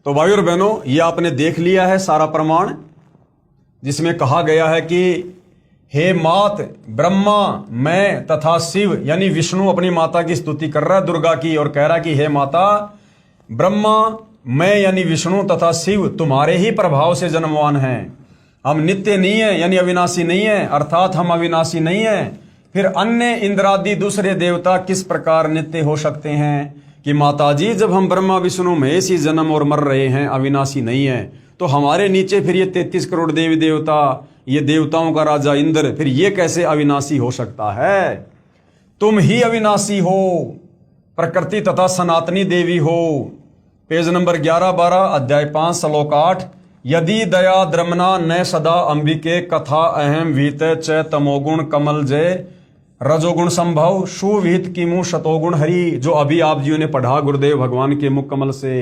तो भाइयों और बहनों, ये आपने देख लिया है सारा प्रमाण, जिसमें कहा गया है कि हे मात, ब्रह्मा, मैं तथा शिव, यानी विष्णु अपनी माता की स्तुति कर रहा है दुर्गा की, और कह रहा है कि हे माता, ब्रह्मा, मैं यानी विष्णु तथा शिव तुम्हारे ही प्रभाव से जन्मवान हैं। हम नित्य नहीं है, यानी अविनाशी नहीं है, अर्थात हम अविनाशी नहीं है। फिर अन्य इंद्रादि दूसरे देवता किस प्रकार नित्य हो सकते हैं? कि माताजी, जब हम ब्रह्मा विष्णु महेश ही जन्म और मर रहे हैं, अविनाशी नहीं है, तो हमारे नीचे फिर ये 33 करोड़ देवी देवता, ये देवताओं का राजा इंद्र, फिर ये कैसे अविनाशी हो सकता है? तुम ही अविनाशी हो, प्रकृति तथा सनातनी देवी हो। पेज नंबर 11-12, अध्याय 5, श्लोक 8। यदि दया द्रमना न सदा अंबिके, कथा अहम वीत च तमोगुण कमल जय, रजोगुण संभव सुविहित किमु शतोगुण हरि। जो अभी आप जी ने पढ़ा गुरुदेव भगवान के मुख कमल से।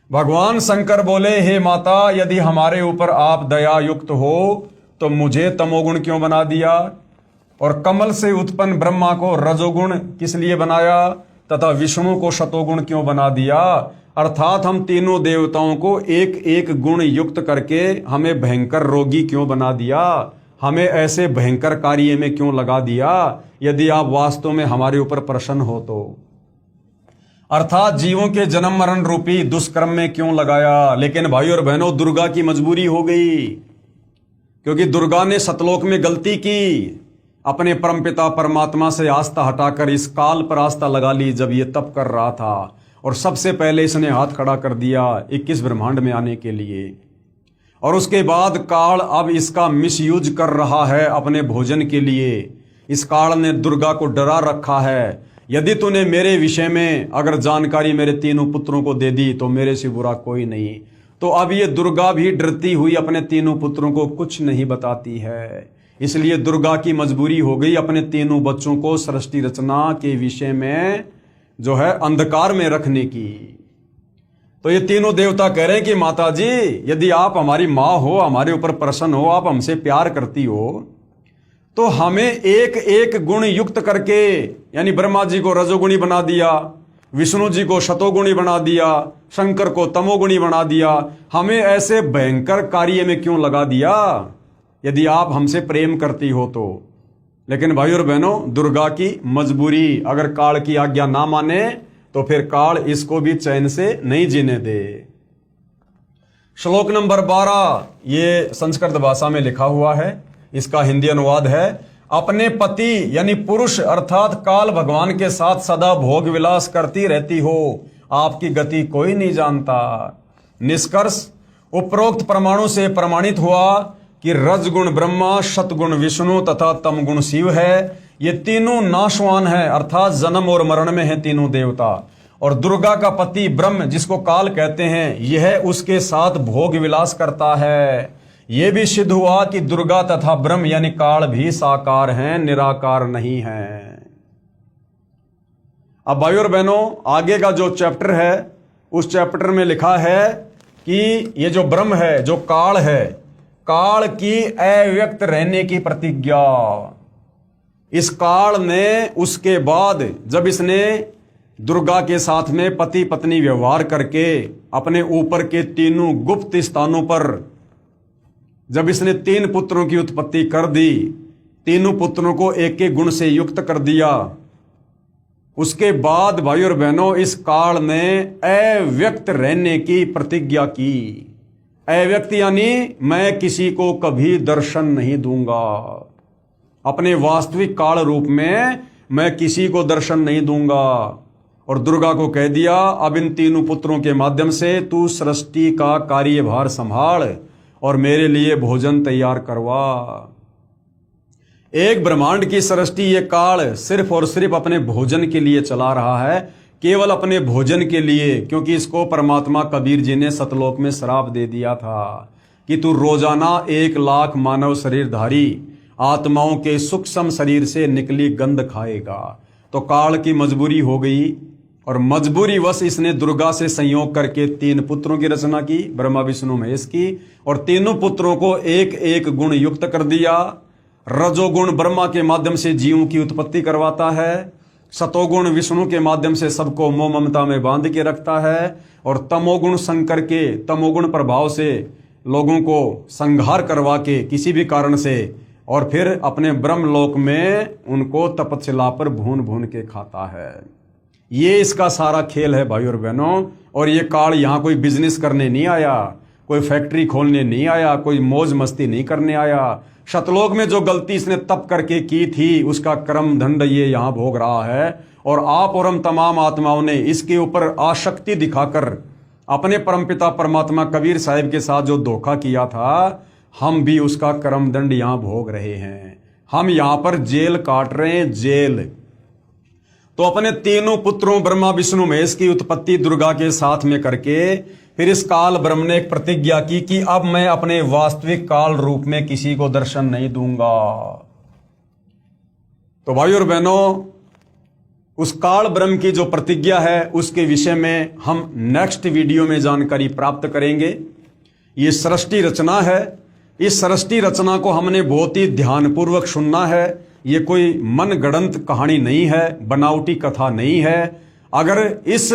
भगवान शंकर बोले, हे माता, यदि हमारे ऊपर आप दया युक्त हो तो मुझे तमोगुण क्यों बना दिया? और कमल से उत्पन्न ब्रह्मा को रजोगुण किस लिए बनाया? तथा विष्णु को शतोगुण क्यों बना दिया? अर्थात हम तीनों देवताओं को एक एक गुण युक्त करके हमें भयंकर रोगी क्यों बना दिया? हमें ऐसे भयंकर कार्य में क्यों लगा दिया? यदि आप वास्तव में हमारे ऊपर प्रसन्न हो तो। अर्थात जीवों के जन्म मरण रूपी दुष्कर्म में क्यों लगाया? लेकिन भाई और बहनों, दुर्गा की मजबूरी हो गई, क्योंकि दुर्गा ने सतलोक में गलती की। अपने परमपिता परमात्मा से आस्था हटाकर इस काल पर आस्था लगा ली जब ये तप कर रहा था, और सबसे पहले इसने हाथ खड़ा कर दिया 21 ब्रह्मांड में आने के लिए। और उसके बाद काल अब इसका मिसयूज कर रहा है अपने भोजन के लिए। इस काल ने दुर्गा को डरा रखा है, यदि तूने मेरे विषय में अगर जानकारी मेरे तीनों पुत्रों को दे दी तो मेरे से बुरा कोई नहीं। तो अब ये दुर्गा भी डरती हुई अपने तीनों पुत्रों को कुछ नहीं बताती है। इसलिए दुर्गा की मजबूरी हो गई अपने तीनों बच्चों को सृष्टि रचना के विषय में जो है अंधकार में रखने की। तो ये तीनों देवता कह रहे हैं कि माता जी, यदि आप हमारी माँ हो, हमारे ऊपर प्रसन्न हो, आप हमसे प्यार करती हो, तो हमें एक एक गुण युक्त करके, यानी ब्रह्मा जी को रजोगुणी बना दिया, विष्णु जी को शतोगुणी बना दिया, शंकर को तमोगुणी बना दिया, हमें ऐसे भयंकर कार्य में क्यों लगा दिया यदि आप हमसे प्रेम करती हो तो। लेकिन भाई और बहनों, दुर्गा की मजबूरी, अगर काल की आज्ञा ना माने तो फिर काल इसको भी चैन से नहीं जीने दे। श्लोक नंबर 12 ये संस्कृत भाषा में लिखा हुआ है, इसका हिंदी अनुवाद है, अपने पति यानी पुरुष अर्थात काल भगवान के साथ सदा भोग विलास करती रहती हो, आपकी गति कोई नहीं जानता। निष्कर्ष, उपरोक्त प्रमाणों से प्रमाणित हुआ कि रजगुण ब्रह्मा, शतगुण विष्णु तथा तमगुण शिव है। ये तीनों नाशवान है, अर्थात जन्म और मरण में है तीनों देवता। और दुर्गा का पति ब्रह्म, जिसको काल कहते हैं, यह उसके साथ भोग विलास करता है। यह भी सिद्ध हुआ कि दुर्गा तथा ब्रह्म यानी काल भी साकार हैं, निराकार नहीं हैं। अब भाइयों और बहनों, आगे का जो चैप्टर है उस चैप्टर में लिखा है कि ये जो ब्रह्म है, जो काल है, काल की अव्यक्त रहने की प्रतिज्ञा। इस काल ने उसके बाद जब इसने दुर्गा के साथ में पति पत्नी व्यवहार करके अपने ऊपर के तीनों गुप्त स्थानों पर जब इसने 3 पुत्रों की उत्पत्ति कर दी, तीनों पुत्रों को एक एक गुण से युक्त कर दिया, उसके बाद भाई और बहनों इस काल ने अव्यक्त रहने की प्रतिज्ञा की। अव्यक्त यानी मैं किसी को कभी दर्शन नहीं दूंगा, अपने वास्तविक काल रूप में मैं किसी को दर्शन नहीं दूंगा। और दुर्गा को कह दिया, अब इन तीनों पुत्रों के माध्यम से तू सृष्टि का कार्यभार संभाल और मेरे लिए भोजन तैयार करवा। एक ब्रह्मांड की सृष्टि ये काल सिर्फ और सिर्फ अपने भोजन के लिए चला रहा है, केवल अपने भोजन के लिए, क्योंकि इसको परमात्मा कबीर जी ने सतलोक में श्राप दे दिया था कि तू रोजाना 1 लाख मानव शरीरधारी आत्माओं के सूक्ष्म शरीर से निकली गंध खाएगा। तो काल की मजबूरी हो गई और मजबूरी वश इसने दुर्गा से संयोग करके 3 पुत्रों की रचना की, ब्रह्मा विष्णु महेश की, और तीनों पुत्रों को एक एक गुण युक्त कर दिया। रजोगुण ब्रह्मा के माध्यम से जीवों की उत्पत्ति करवाता है, सतोगुण विष्णु के माध्यम से सबको मोह ममता में बांध के रखता है, और तमोगुण शंकर के तमोगुण प्रभाव से लोगों को संहार करवा के किसी भी कारण से, और फिर अपने ब्रह्मलोक में उनको तपस्या पर भून भून के खाता है। ये इसका सारा खेल है भाई और बहनों। और ये काल यहाँ कोई बिजनेस करने नहीं आया, कोई फैक्ट्री खोलने नहीं आया, कोई मौज मस्ती नहीं करने आया। शतलोक में जो गलती इसने तप करके की थी उसका कर्म दंड ये यहाँ भोग रहा है। और आप और हम तमाम आत्माओं ने इसके ऊपर आसक्ति दिखाकर अपने परमपिता परमात्मा कबीर साहिब के साथ जो धोखा किया था, हम भी उसका कर्म दंड यहाँ भोग रहे हैं। हम यहाँ पर जेल काट रहे हैं, जेल। तो अपने तीनों पुत्रों ब्रह्मा विष्णु महेश की उत्पत्ति दुर्गा के साथ में करके फिर इस काल ब्रह्म ने एक प्रतिज्ञा की कि अब मैं अपने वास्तविक काल रूप में किसी को दर्शन नहीं दूंगा। तो भाई और बहनों, उस काल ब्रह्म की जो प्रतिज्ञा है उसके विषय में हम नेक्स्ट वीडियो में जानकारी प्राप्त करेंगे। ये सृष्टि रचना है, इस सृष्टि रचना को हमने बहुत ही ध्यानपूर्वक सुनना है। ये कोई मनगढ़ंत कहानी नहीं है, बनावटी कथा नहीं है। अगर इस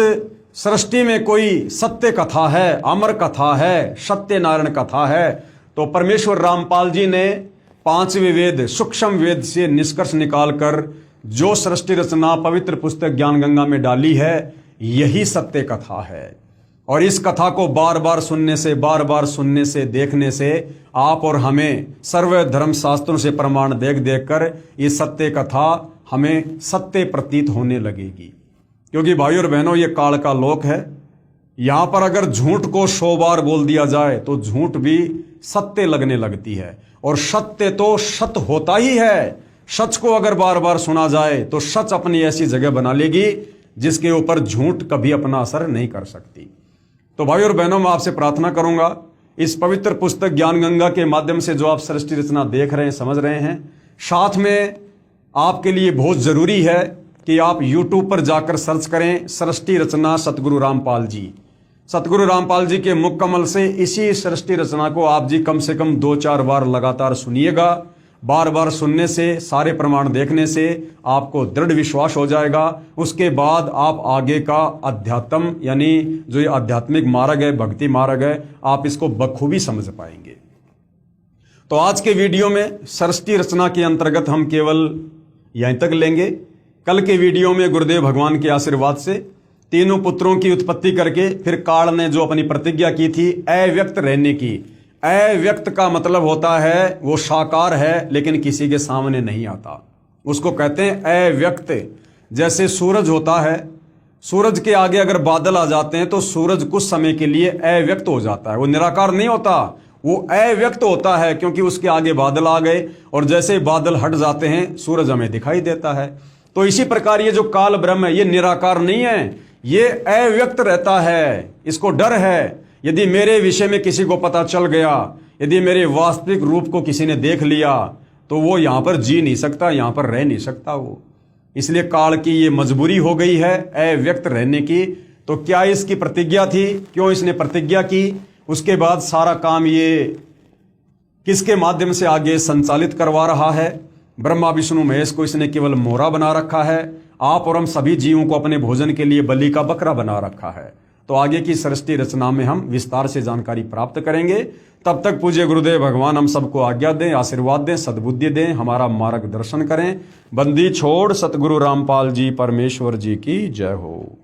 सृष्टि में कोई सत्य कथा है, अमर कथा है, सत्यनारायण कथा है, तो परमेश्वर रामपाल जी ने 5वें वेद सूक्ष्म वेद से निष्कर्ष निकालकर जो सृष्टि रचना पवित्र पुस्तक ज्ञान गंगा में डाली है, यही सत्य कथा है। और इस कथा को बार बार सुनने से, बार बार सुनने से, देखने से आप और हमें सर्व धर्म शास्त्रों से प्रमाण देख देख कर ये सत्य कथा हमें सत्य प्रतीत होने लगेगी। क्योंकि भाई और बहनों, ये काल का लोक है। यहां पर अगर झूठ को 100 बार बोल दिया जाए तो झूठ भी सत्य लगने लगती है, और सत्य तो सत्य होता ही है। सच को अगर बार बार सुना जाए तो सच अपनी ऐसी जगह बना लेगी जिसके ऊपर झूठ कभी अपना असर नहीं कर सकती। तो भाई और बहनों, मैं आपसे प्रार्थना करूंगा, इस पवित्र पुस्तक ज्ञान गंगा के माध्यम से जो आप सृष्टि रचना देख रहे हैं, समझ रहे हैं, साथ में आपके लिए बहुत जरूरी है कि आप YouTube पर जाकर सर्च करें सृष्टि रचना सतगुरु रामपाल जी। सतगुरु रामपाल जी के मुख कमल से इसी सृष्टि रचना को आप जी कम से कम 2-4 बार लगातार सुनिएगा। बार बार सुनने से, सारे प्रमाण देखने से आपको दृढ़ विश्वास हो जाएगा। उसके बाद आप आगे का अध्यात्म यानी जो ये आध्यात्मिक मार्ग है, भक्ति मार्ग है, आप इसको बखूबी समझ पाएंगे। तो आज के वीडियो में सृष्टि रचना के अंतर्गत हम केवल यहीं तक लेंगे। कल के वीडियो में गुरुदेव भगवान के आशीर्वाद से तीनों पुत्रों की उत्पत्ति करके फिर काल ने जो अपनी प्रतिज्ञा की थी अव्यक्त रहने की। अव्यक्त का मतलब होता है वो साकार है लेकिन किसी के सामने नहीं आता, उसको कहते हैं अव्यक्त। जैसे सूरज होता है, सूरज के आगे अगर बादल आ जाते हैं तो सूरज कुछ समय के लिए अव्यक्त हो जाता है, वो निराकार नहीं होता, वो अव्यक्त होता है क्योंकि उसके आगे बादल आ गए और जैसे बादल हट जाते हैं सूरज हमें दिखाई देता है। तो इसी प्रकार ये जो काल ब्रह्म है ये निराकार नहीं है, ये अव्यक्त रहता है। इसको डर है, यदि मेरे विषय में किसी को पता चल गया, यदि मेरे वास्तविक रूप को किसी ने देख लिया तो वो यहां पर जी नहीं सकता, यहां पर रह नहीं सकता वो। इसलिए काल की ये मजबूरी हो गई है अव्यक्त रहने की। तो क्या इसकी प्रतिज्ञा थी, क्यों इसने प्रतिज्ञा की, उसके बाद सारा काम ये किसके माध्यम से आगे संचालित करवा रहा है? ब्रह्मा विष्णु महेश को इसने केवल मोहरा बना रखा है, आप और हम सभी जीवों को अपने भोजन के लिए बलि का बकरा बना रखा है। तो आगे की सृष्टि रचना में हम विस्तार से जानकारी प्राप्त करेंगे। तब तक पूज्य गुरुदेव भगवान हम सबको आज्ञा दें, आशीर्वाद दें, सद्बुद्धि दें, हमारा मार्गदर्शन करें। बंदी छोड़ सतगुरु रामपाल जी परमेश्वर जी की जय हो।